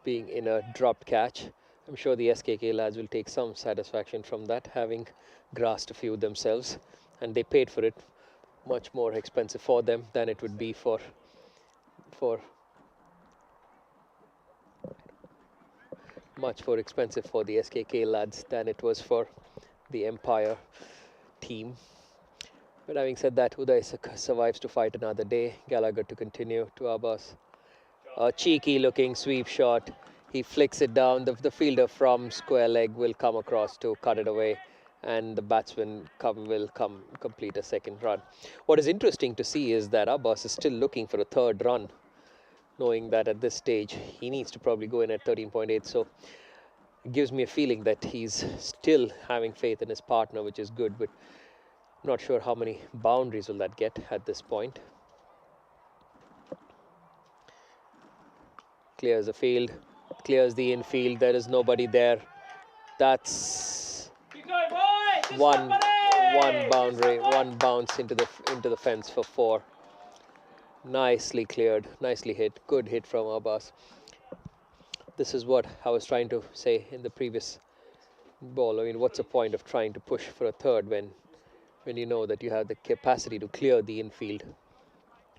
being in a dropped catch. I'm sure the SKK lads will take some satisfaction from that, having grassed a few themselves, and they paid for it. Much more expensive for them than it would be for much more expensive for the SKK lads than it was for the Empire team. But having said that, Uday survives to fight another day. Gallagher to continue to Abbas. A cheeky looking sweep shot. He flicks it down. The fielder from square leg will come across to cut it away, and the batsman will complete a second run. What is interesting to see is that Abbas is still looking for a third run, knowing that at this stage he needs to probably go in at 13.8. So it gives me a feeling that he's still having faith in his partner, which is good, but not sure how many boundaries will that get at this point. Clears the field, clears the infield. There is nobody there. That's one boundary, one bounce into the fence for 4. Nicely cleared, nicely hit. Good hit from Abbas. This is what I was trying to say in the previous ball. I mean, what's the point of trying to push for a third when you know that you have the capacity to clear the infield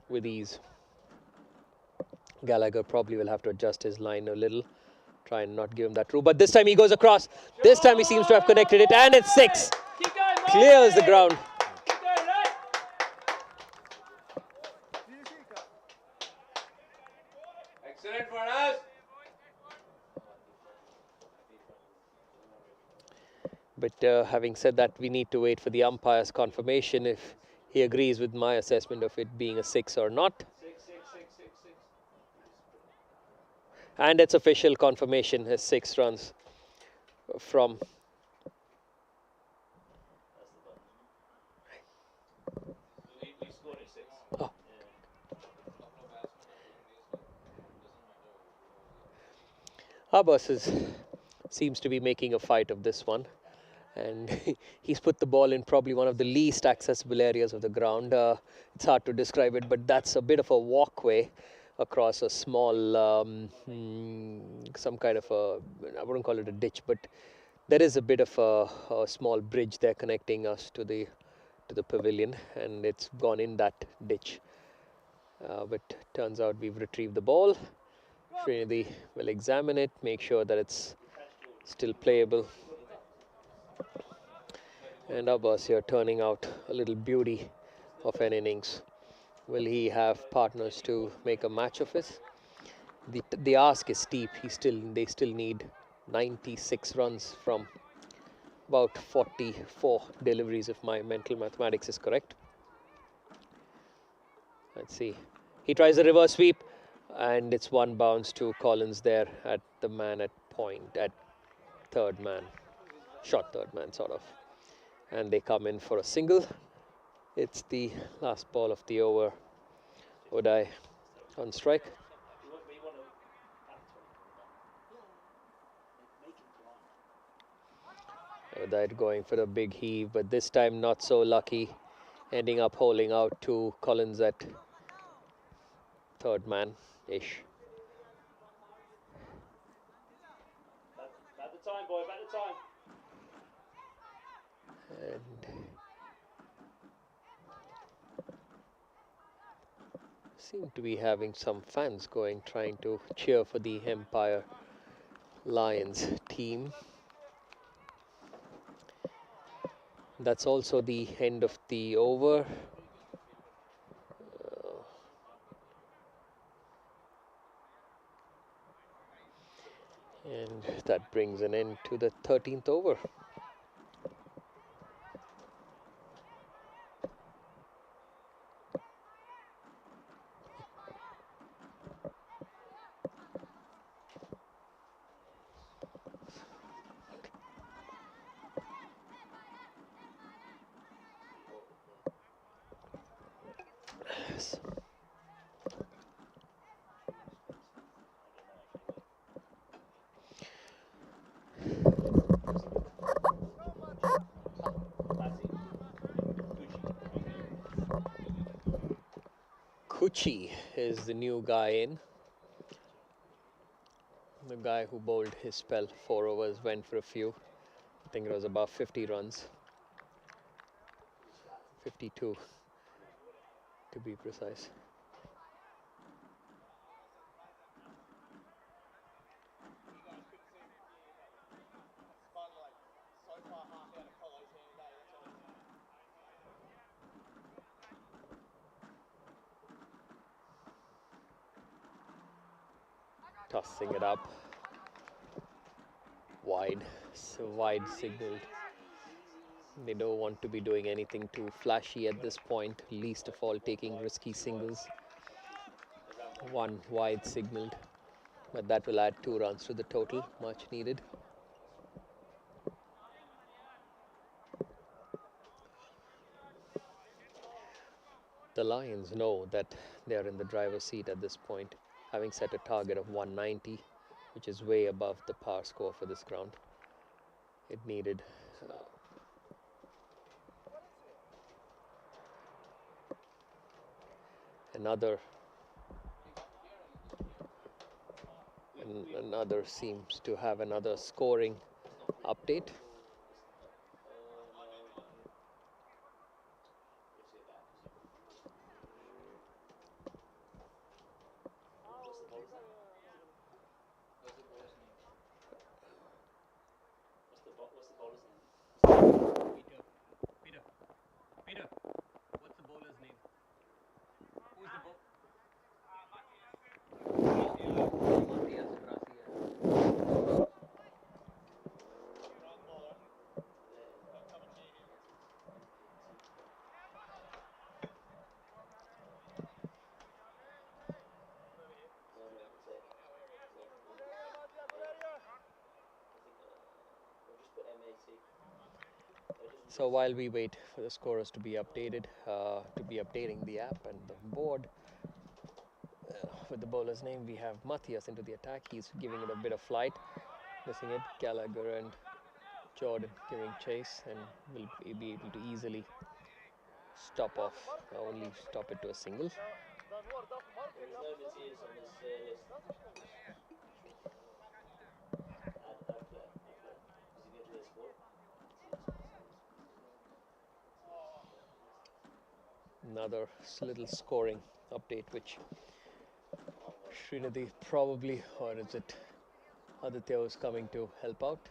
with ease. Gallagher probably will have to adjust his line a little, try and not give him that through. But this time he goes across. This time he seems to have connected it, and it's 6. Clears the ground. Excellent for us. But having said that, we need to wait for the umpire's confirmation if he agrees with my assessment of it being a 6 or not. 6. And it's official confirmation as 6 runs from Abbas seems to be making a fight of this one, and he's put the ball in probably one of the least accessible areas of the ground. It's hard to describe it, but that's a bit of a walkway across a small, some kind of a, I wouldn't call it a ditch, but there is a bit of a small bridge there connecting us to the pavilion, and it's gone in that ditch. But turns out we've retrieved the ball. Srinidhi will examine it, make sure that it's still playable. And Abbas here turning out a little beauty of an innings. Will he have partners to make a match of it? The ask is steep. They still need 96 runs from about 44 deliveries, if my mental mathematics is correct. Let's see. He tries a reverse sweep, and it's one bounce to Collins there at the man at point, at third man, short third man sort of. And they come in for a single. It's the last ball of the over. Uday on strike. We want to back 20. Uday going for a big heave, but this time not so lucky. Ending up holding out to Collins at third man-ish. Back the time, boy, back the time. And seem to be having some fans going, trying to cheer for the Empire Lions team. That's also the end of the over. And that brings an end to the 13th over. Yes. Kuchi is the new guy in. The guy who bowled his spell 4 overs, went for a few. I think it was about 50 runs. 52 to be precise. Tossing it up. Wide. So wide signaled. They don't want to be doing anything too flashy at this point, least of all taking risky singles. One wide signaled, but that will add 2 runs to the total, much needed. The Lions know that they are in the driver's seat at this point, having set a target of 190, which is way above the par score for this ground. It needed another seems to have another scoring update. What's the bowler's name? Peter, what's the bowler's name? Who's the bowler? So while we wait for the scorers to be updated, to be updating the app and the board, with the bowler's name, we have Matthias into the attack. He's giving it a bit of flight, missing it. Gallagher and Jordan giving chase and will be able to easily stop off, only stop it to a single. There is no Matthias on this list. Add player. Is he going to get scored? Another little scoring update, which Srinidhi probably, or is it Aditya, was coming to help out.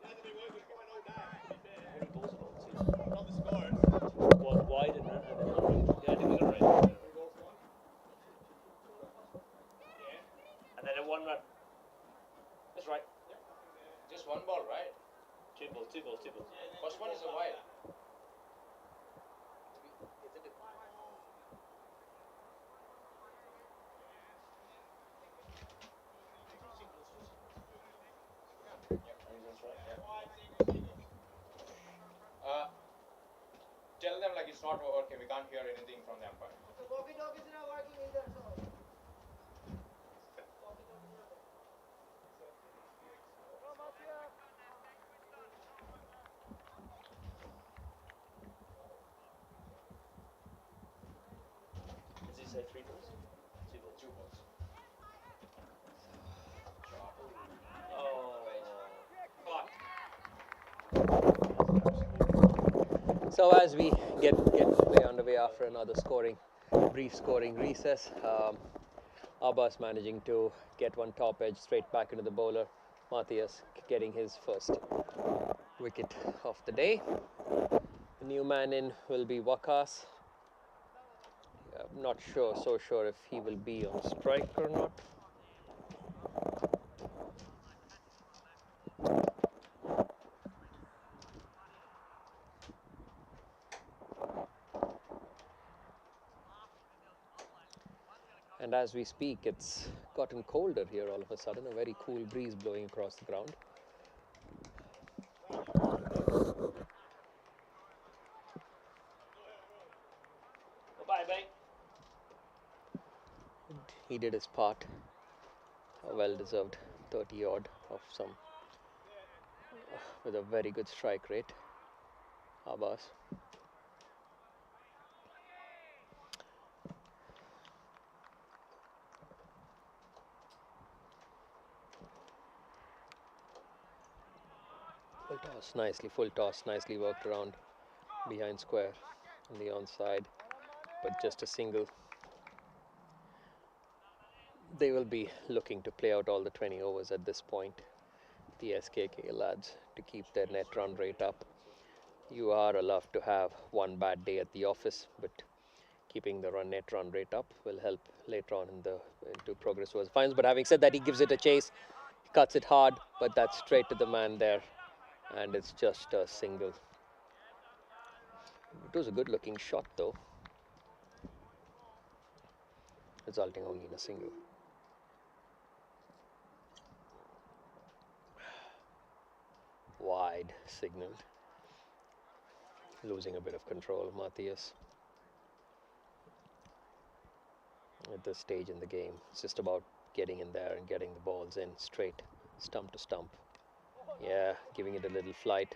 How many balls are bowled? Two. Not the scores. One wide and then one. Yeah, I think we got it right. And then a one run. That's right. Just one ball, right? Two balls, two balls, two balls. First one is a wide. I think that's right. Yeah. Tell them like it's not okay. We can't hear anything from the umpire. Does he say three balls? Two balls. Two balls. Oh. So as we get play underway after another brief scoring recess, Abbas managing to get one top edge straight back into the bowler. Matthias getting his first wicket of the day. The new man in will be Wakas. I'm not so sure if he will be on strike or not. And as we speak, it's gotten colder here all of a sudden, a very cool breeze blowing across the ground. Bye, mate. He did his part, a well-deserved 30 odd of some, with a very good strike rate, Abbas. Full toss, nicely worked around behind square on the onside, but just a single. They will be looking to play out all the 20 overs at this point, the SKK lads, to keep their net run rate up. You are allowed to have one bad day at the office, but keeping the net run rate up will help later on into progress towards finals. But having said that, he gives it a chase, cuts it hard, but that's straight to the man there, and it's just a single. It was a good looking shot though, resulting only in a single. Wide signaled, losing a bit of control, Matthias. At this stage in the game, it's just about getting in there and getting the balls in straight, stump to stump. Yeah, giving it a little flight.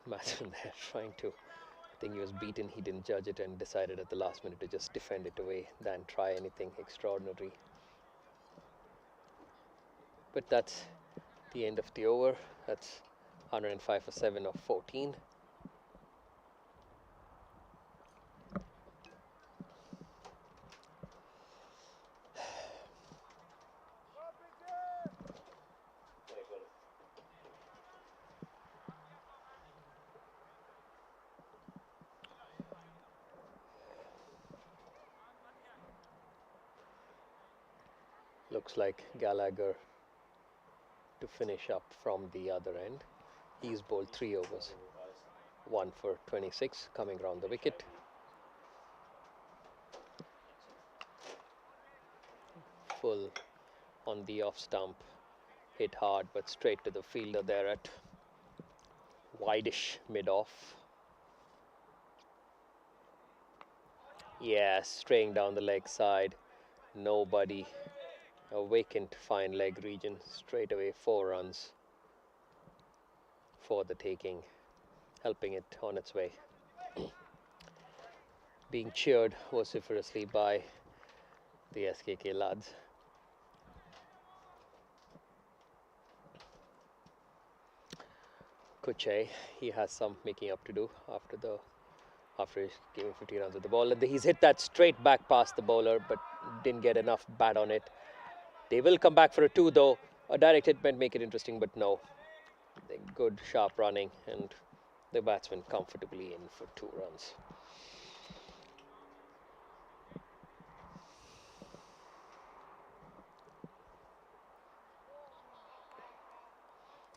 Matheson there trying to, I think he was beaten, he didn't judge it and decided at the last minute to just defend it away than try anything extraordinary. But that's the end of the over. That's 105 for 7 of 14. Looks like Gallagher to finish up from the other end. He's bowled 3 overs, 1 for 26, coming round the wicket. Full on the off stump, hit hard but straight to the fielder there at Wideish mid off. Yeah, straying down the leg side. Nobody. A vacant fine leg region. Straight away 4 runs for the taking, helping it on its way. Being cheered vociferously by the SKK lads. Kuche, he has some making up to do after he's giving 50 runs with the ball. He's hit that straight back past the bowler, but didn't get enough bat on it. They will come back for a 2 though. A direct hit might make it interesting, but no. Good sharp running, and the batsman comfortably in for 2 runs.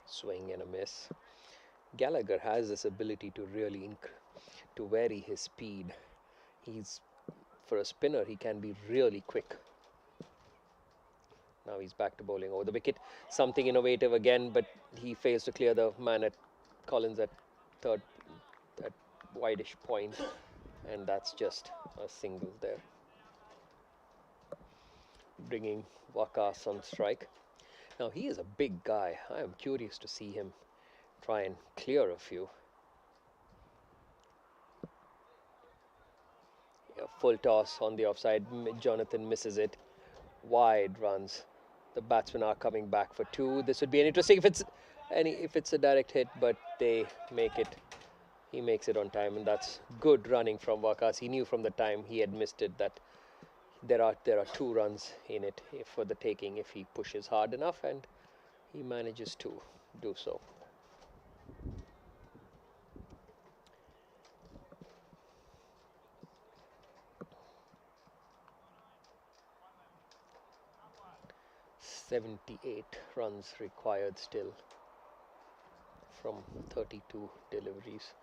Swing and a miss. Gallagher has this ability to really to vary his speed. He's, for a spinner, he can be really quick. Now he's back to bowling over the wicket. Something innovative again, but he fails to clear the man at Collins at third, at wideish point, and that's just a single there, bringing Wakas on strike. Now he is a big guy. I am curious to see him try and clear a few. Yeah, full toss on the offside. Jonathan misses it. Wide runs. The batsmen are coming back for 2. This would be an interesting if it's a direct hit, but they make it. He makes it on time, and that's good running from Wakas. He knew from the time he had missed it that there are 2 runs in it for the taking if he pushes hard enough, and he manages to do so. "78 runs required still from 32 deliveries,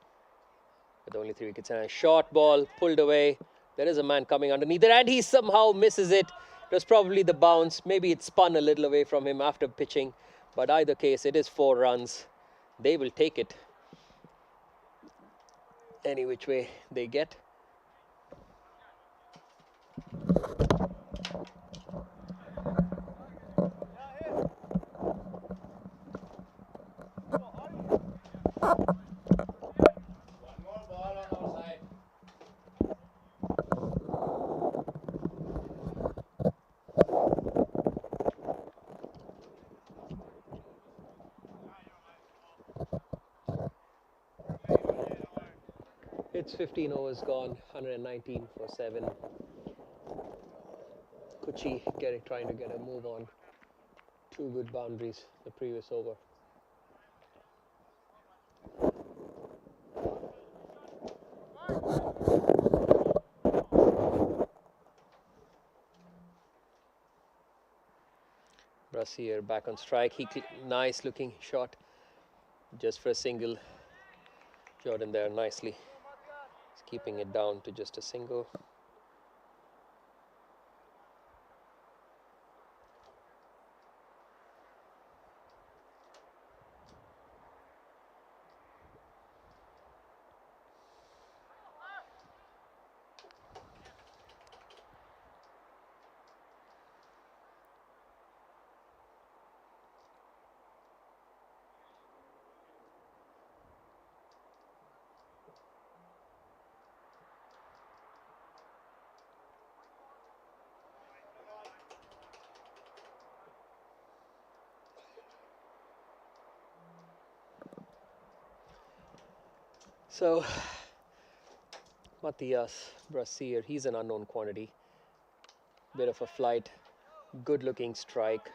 with only 3 wickets, and a short ball pulled away. There is a man coming underneath it, and he somehow misses it. It was probably the bounce. Maybe it spun a little away from him after pitching, but either case, it is 4 runs. They will take it any which way they get. One more ball on our side. It's 15 overs gone, 119 for 7. Kuchi trying to get a move on. 2 good boundaries the previous over. Brasier back on strike. Nice looking shot, just for a single. Jordan there nicely. He's keeping it down to just a single. So, Matthias Brasier, he's an unknown quantity. Bit of a flight, good looking strike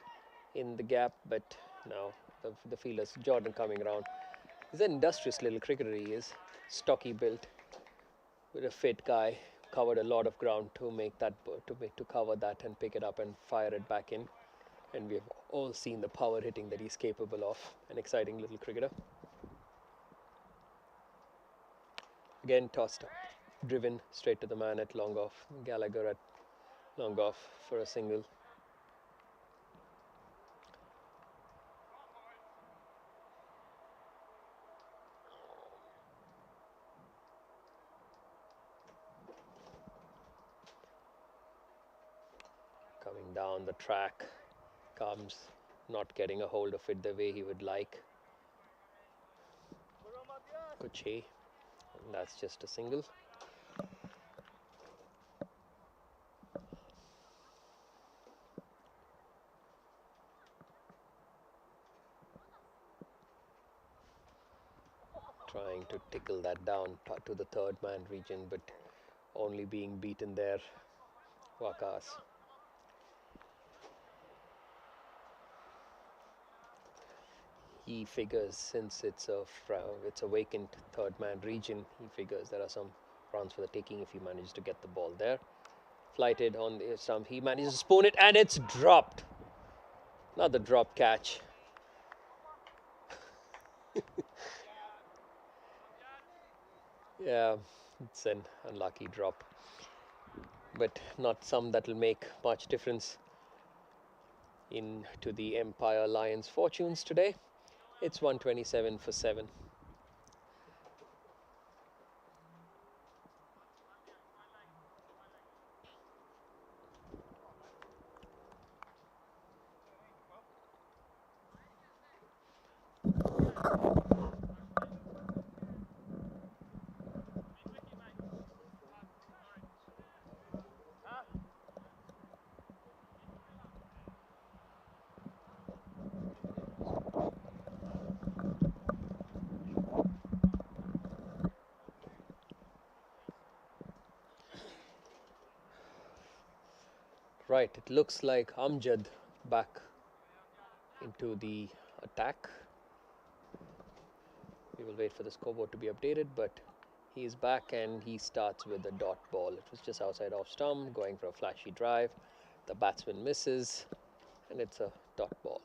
in the gap, but no, the fielders, Jordan coming around. He's an industrious little cricketer, he is. Stocky built, with a fit guy, covered a lot of ground to make that, to cover that and pick it up and fire it back in. And we've all seen the power hitting that he's capable of. An exciting little cricketer. Again tossed up, driven straight to the man at long off. Gallagher at long off for a single. down the track comes, not getting a hold of it the way he would like. Kuchi, and that's just a single. Trying to tickle that down to the third man region, but only being beaten there. Wakas. He figures, since it's a vacant third man region, he figures there are some runs for the taking if he manages to get the ball there. Flighted on the stump, he manages to spoon it, and it's dropped. Not the drop catch. Yeah, it's an unlucky drop, but not some that will make much difference into the Empire Lions' fortunes today. It's 127 for 7. Right, it looks like Amjad back into the attack. We will wait for the scoreboard to be updated, but he is back and he starts with a dot ball. It was just outside off stump, going for a flashy drive. The batsman misses, and it's a dot ball.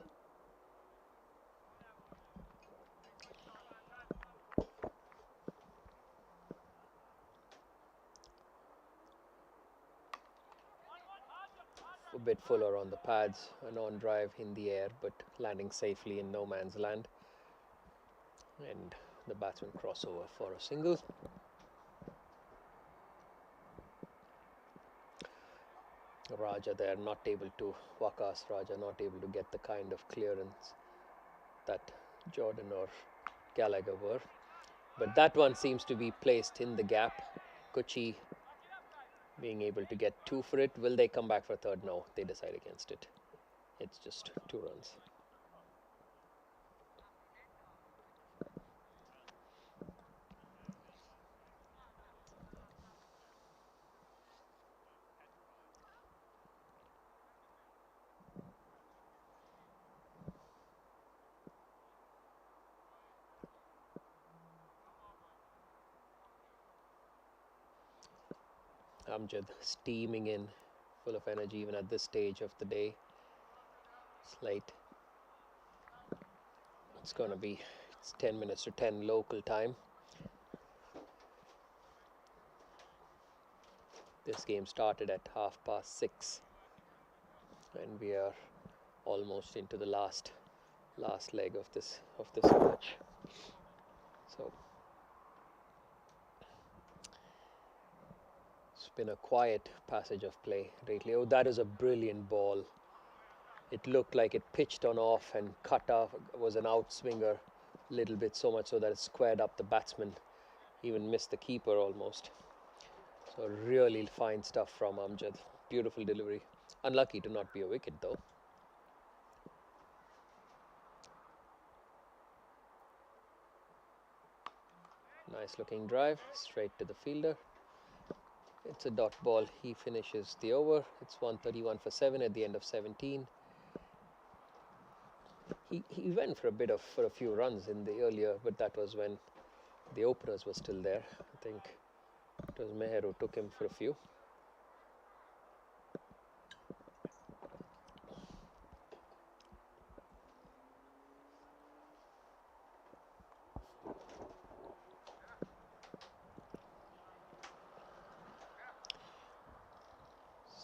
A bit fuller on the pads, an on drive in the air, but landing safely in no man's land. And the batsman crossover for a single. Raja there not able to, Wakas Raja not able to get the kind of clearance that Jordan or Gallagher were. But that one seems to be placed in the gap. Kochi being able to get 2 for it. Will they come back for a third? No, they decide against it. It's just 2 runs. Amjad steaming in, full of energy even at this stage of the day. It's late. It's going to be 10 minutes to 10 local time. This game started at 6:30, and we are almost into the last leg of this match. So it's been a quiet passage of play lately. Oh, that is a brilliant ball. It looked like it pitched on off and cut off. It was an outswinger a little bit, so much so that it squared up the batsman, even missed the keeper almost. So really fine stuff from Amjad. Beautiful delivery. Unlucky to not be a wicket though. Nice looking drive, straight to the fielder. It's a dot ball. He finishes the over. It's 131 for 7 at the end of 17. He went for a few runs in the earlier, but that was when the openers were still there. I think it was Meher who took him for a few.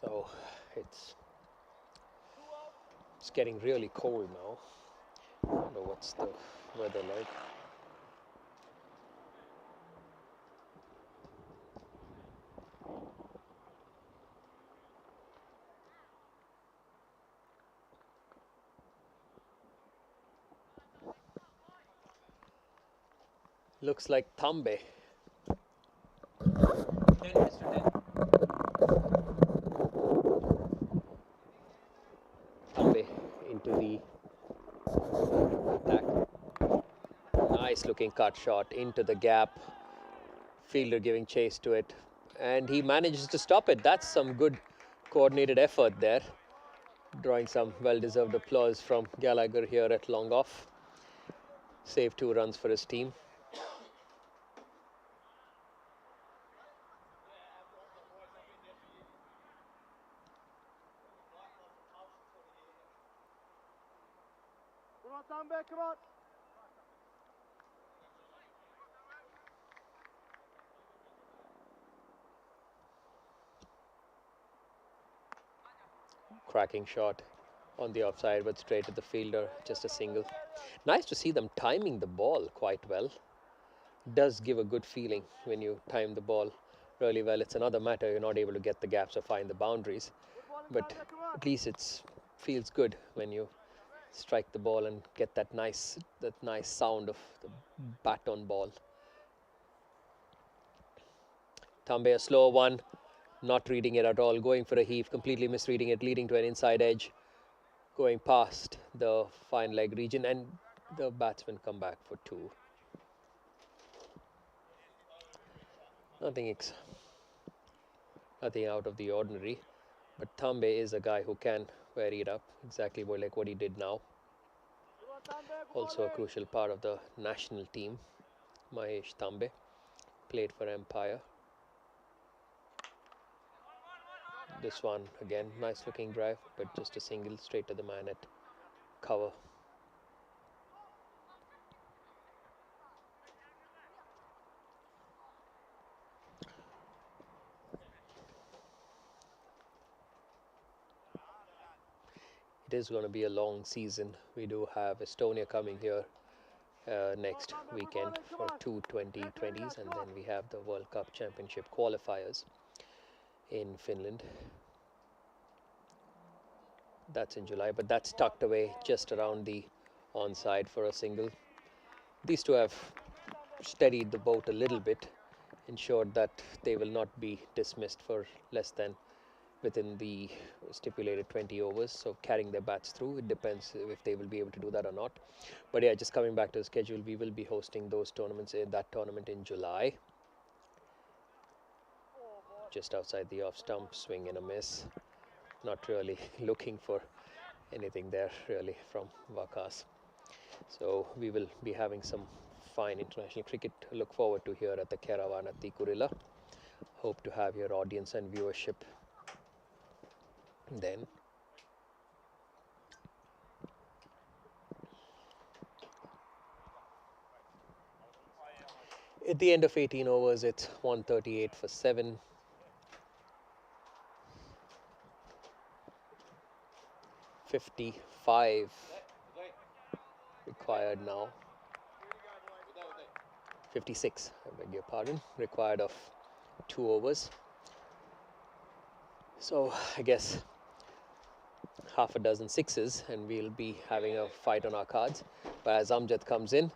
So it's getting really cold now. I don't know what's the weather like. Looks like Thambe. 10 minutes to 10. Thambe into the attack. Nice looking cut shot into the gap. Fielder giving chase to it. And he manages to stop it. That's some good coordinated effort there. Drawing some well-deserved applause from Gallagher here at long off. Saved 2 runs for his team. Come on. Cracking shot on the offside, but straight to the fielder. Just a single. Nice to see them timing the ball quite well. Does give a good feeling when you time the ball really well. It's another matter you're not able to get the gaps or find the boundaries, but at least it feels good when you strike the ball and get that nice sound of the bat on ball. Thambe, a slow one, not reading it at all, going for a heave, completely misreading it, leading to an inside edge, going past the fine leg region, and the batsmen come back for 2. Nothing out of the ordinary, but Thambe is a guy who can vary it up, exactly like what he did now. Also a crucial part of the national team. Mahesh Thambe played for Empire. This one again, nice looking drive, but just a single straight to the man at cover. It is going to be a long season. We do have Estonia coming here next weekend for 2 2020s, and then we have the World Cup Championship qualifiers in Finland. That's in July, but that's tucked away just around the onside for a single. These two have steadied the boat a little bit, ensured that they will not be dismissed for less than within the stipulated 20 overs. So carrying their bats through, it depends if they will be able to do that or not. But yeah, just coming back to the schedule, we will be hosting those tournaments in that tournament in July. Just outside the off stump, swing and a miss. Not really looking for anything there really from Vakas. So we will be having some fine international cricket to look forward to here at the Caravan at the Kurila. Hope to have your audience and viewership then. At the end of 18 overs, it's 138 for 7. $55 required now. 56, I beg your pardon, required of 2 overs. So I guess half a dozen sixes and we'll be having a fight on our cards. But as Amjad comes in,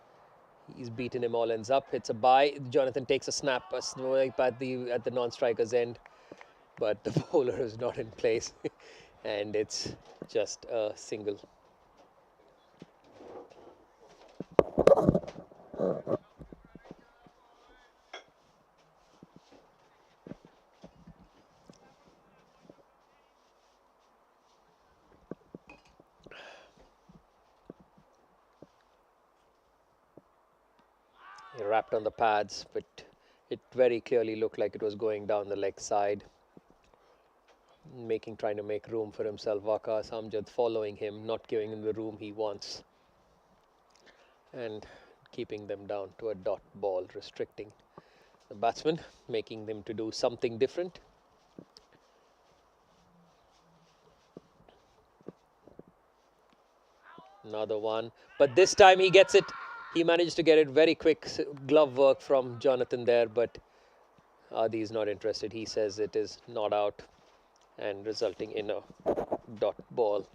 he's beaten him all ends up. It's a bye. Jonathan takes a snap, a swipe at the non-striker's end, but the bowler is not in place, and it's just a single. He wrapped on the pads, but it very clearly looked like it was going down the leg side. Trying to make room for himself. Vakas Amjad following him, not giving him the room he wants, and keeping them down to a dot ball, restricting the batsman, making them to do something different. Another one, but this time he gets it. He managed to get it very quick. Glove work from Jonathan there, but Adi is not interested. He says it is not out, and resulting in a dot ball.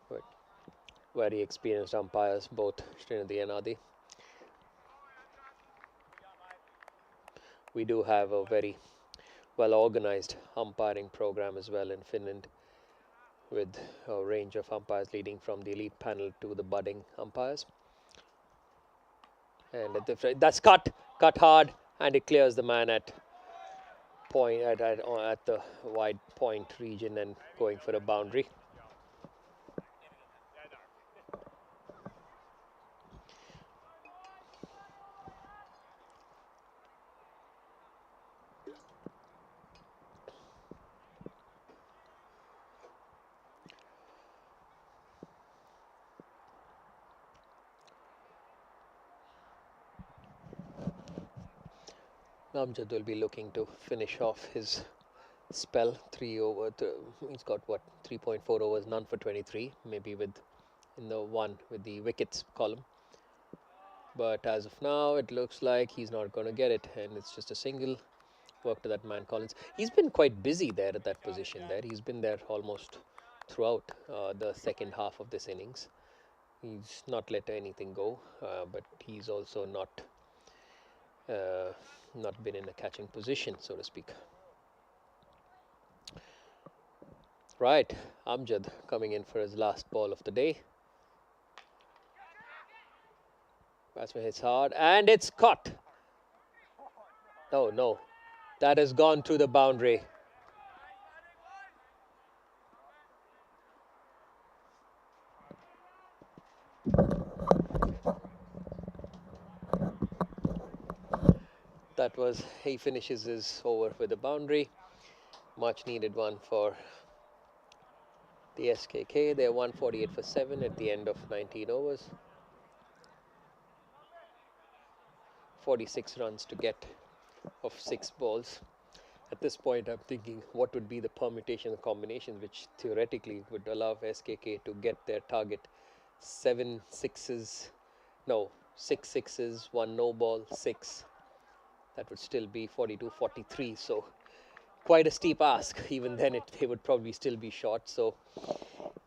But very experienced umpires, both Srinidhi and Adi. we do have a very well organized umpiring program as well in Finland, with a range of umpires leading from the elite panel to the budding umpires. And that's cut hard, and it clears the man at point at the wide point region and going for a boundary. Amjad will be looking to finish off his spell. 3 over. He's got what, 3.4 overs, none for 23. Maybe with in the one with the wickets column. But as of now, it looks like he's not going to get it, and it's just a single. Work to that man Collins. He's been quite busy there at that position. There, he's been there almost throughout the second half of this innings. He's not let anything go, but he's also not been in a catching position, so to speak. Right, Amjad coming in for his last ball of the day. Batsman hits hard, and it's caught. Oh no, that has gone to the boundary. That was, he finishes his over with a boundary. Much needed one for the SKK. They're 148 for 7 at the end of 19 overs. 46 runs to get of 6 balls. At this point, I'm thinking what would be the permutation and combinations which theoretically would allow SKK to get their target. 7 sixes, no, 6 sixes, 1 no ball, 6. That would still be 42-43. So quite a steep ask. Even then, they would probably still be short. So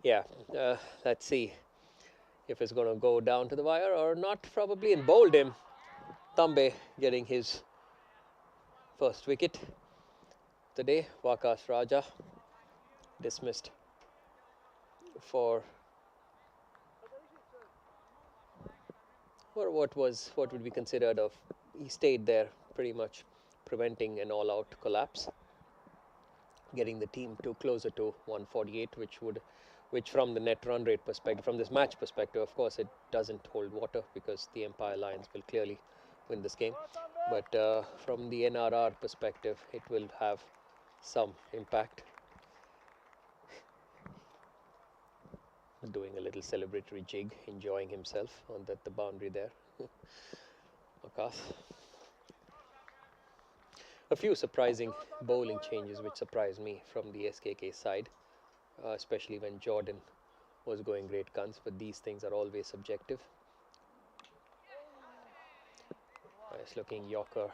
yeah, let's see if it's going to go down to the wire or not. Probably, and bowled him. Tambe getting his first wicket today. Wakas Raja dismissed for what would be considered of, he stayed there pretty much preventing an all-out collapse, getting the team to closer to 148, which from the net run rate perspective, from this match perspective, of course it doesn't hold water because the Empire Lions will clearly win this game, but from the NRR perspective it will have some impact. Doing a little celebratory jig, enjoying himself on the boundary there. Akas. A few surprising bowling changes which surprised me from the SKK side, especially when Jordan was going great guns, but these things are always subjective. Nice looking Yorker,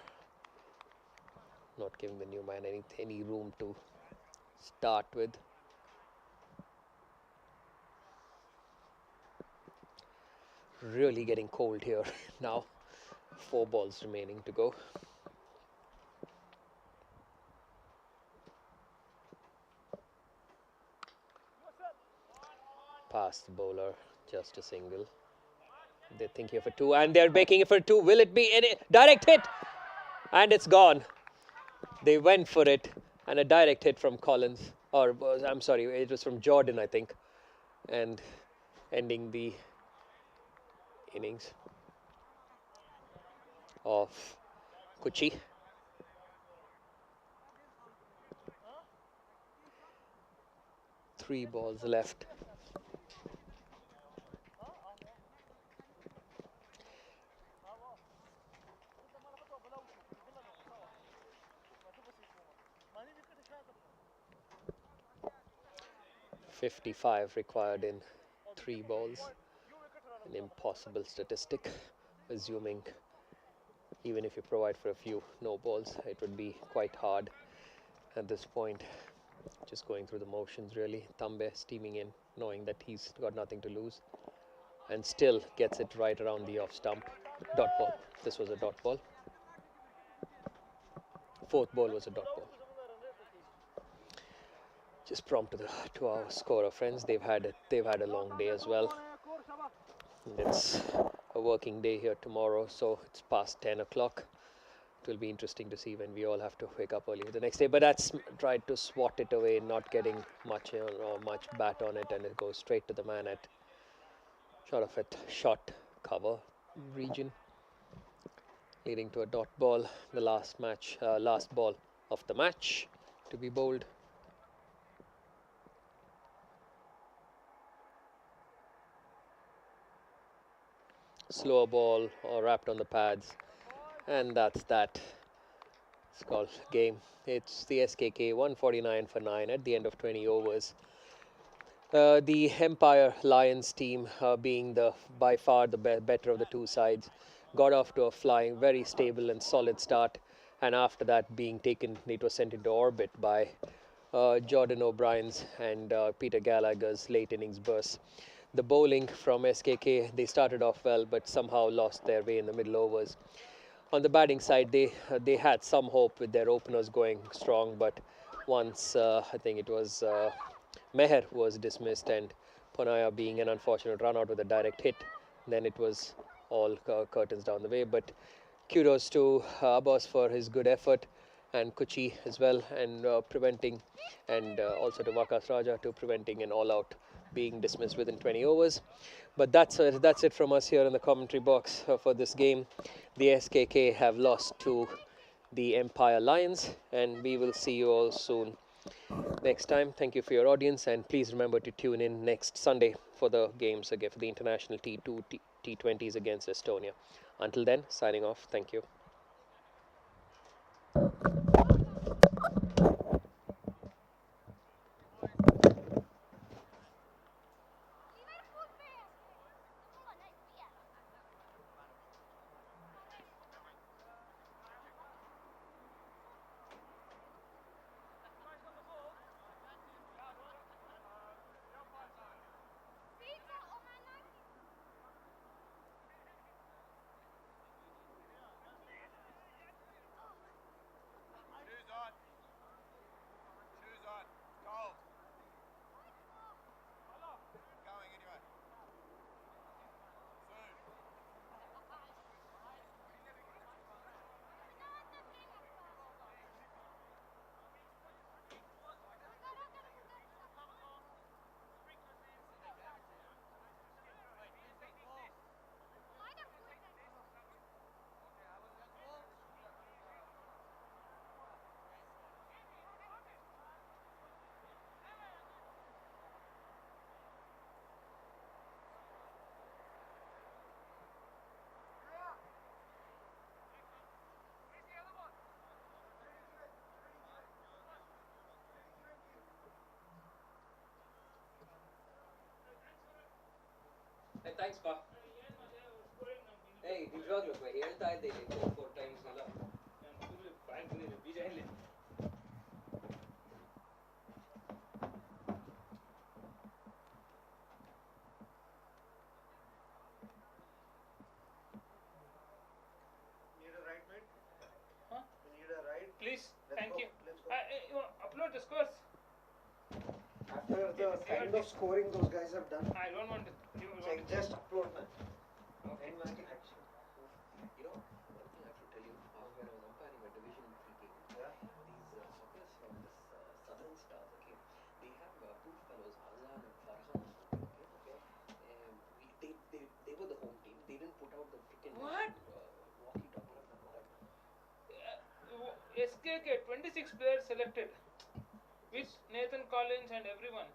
not giving the new man any room to start with. Really getting cold here now. 4 balls remaining to go. Past the bowler, just a single. They're thinking of a 2 and they're making it for a 2. Will it be any direct hit? And it's gone. They went for it, and a direct hit from Collins, or I'm sorry, it was from Jordan, I think, and ending the innings of Kochi. Three balls left. .55 required in 3 balls. An impossible statistic, assuming even if you provide for a few no balls, it would be quite hard at this point. Just going through the motions really. Tambe steaming in, knowing that he's got nothing to lose, and still gets it right around the off stump. Dot ball. This was a dot ball. fourth ball was a dot ball. Just prompt to our scorer friends. They've had a long day as well. It's a working day here tomorrow, so it's past 10 o'clock. It will be interesting to see when we all have to wake up early the next day. But that's tried to swat it away, not getting much or much bat on it, and it goes straight to the man at shot cover region, leading to a dot ball. The last ball of the match to be bowled. Slower ball or wrapped on the pads, and that's that. It's called game. It's the SKK 149 for 9 at the end of 20 overs. The Empire Lions team, being the by far the better of the two sides, got off to a flying, very stable and solid start, and after that being taken, it was sent into orbit by Jordan O'Brien's and Peter Gallagher's late innings bursts. The bowling from SKK, they started off well, but somehow lost their way in the middle overs. On the batting side, they had some hope with their openers going strong, but once I think it was Meher was dismissed and Ponaya being an unfortunate run out with a direct hit, then it was all curtains down the way. But kudos to Abbas for his good effort, and Kuchi as well, and preventing, and also to Vakas Raja to preventing an all-out being dismissed within 20 overs. But that's it from us here in the commentary box for this game. The SKK have lost to the Empire Lions, and we will see you all soon next time. Thank you for your audience, and please remember to tune in next Sunday for the games again, for the international T2 T20s against Estonia. Until then, signing off. Thank you. Hey, thanks, Pa. Hey, ನಿಜವಾಗ್ಲೂ ಹೇಳ್ತಾ ಇದ್ದೆ ಇಲ್ಲಿ 4 times ಎಲ್ಲ. Please, thank you. You upload the scores. After the kind of scoring those guys have done, I don't want to. just upload, man. Okay. Actually, you know, one thing I have to tell you, when I was umpiring a Division 3 game, these hoppers from this Southern Stars, okay, they have two fellows, Azan and Farhan or something, okay. They were the home team. They didn't put out the freaking What? walkie-talkie. SKK 26 players selected with Nathan Collins and everyone.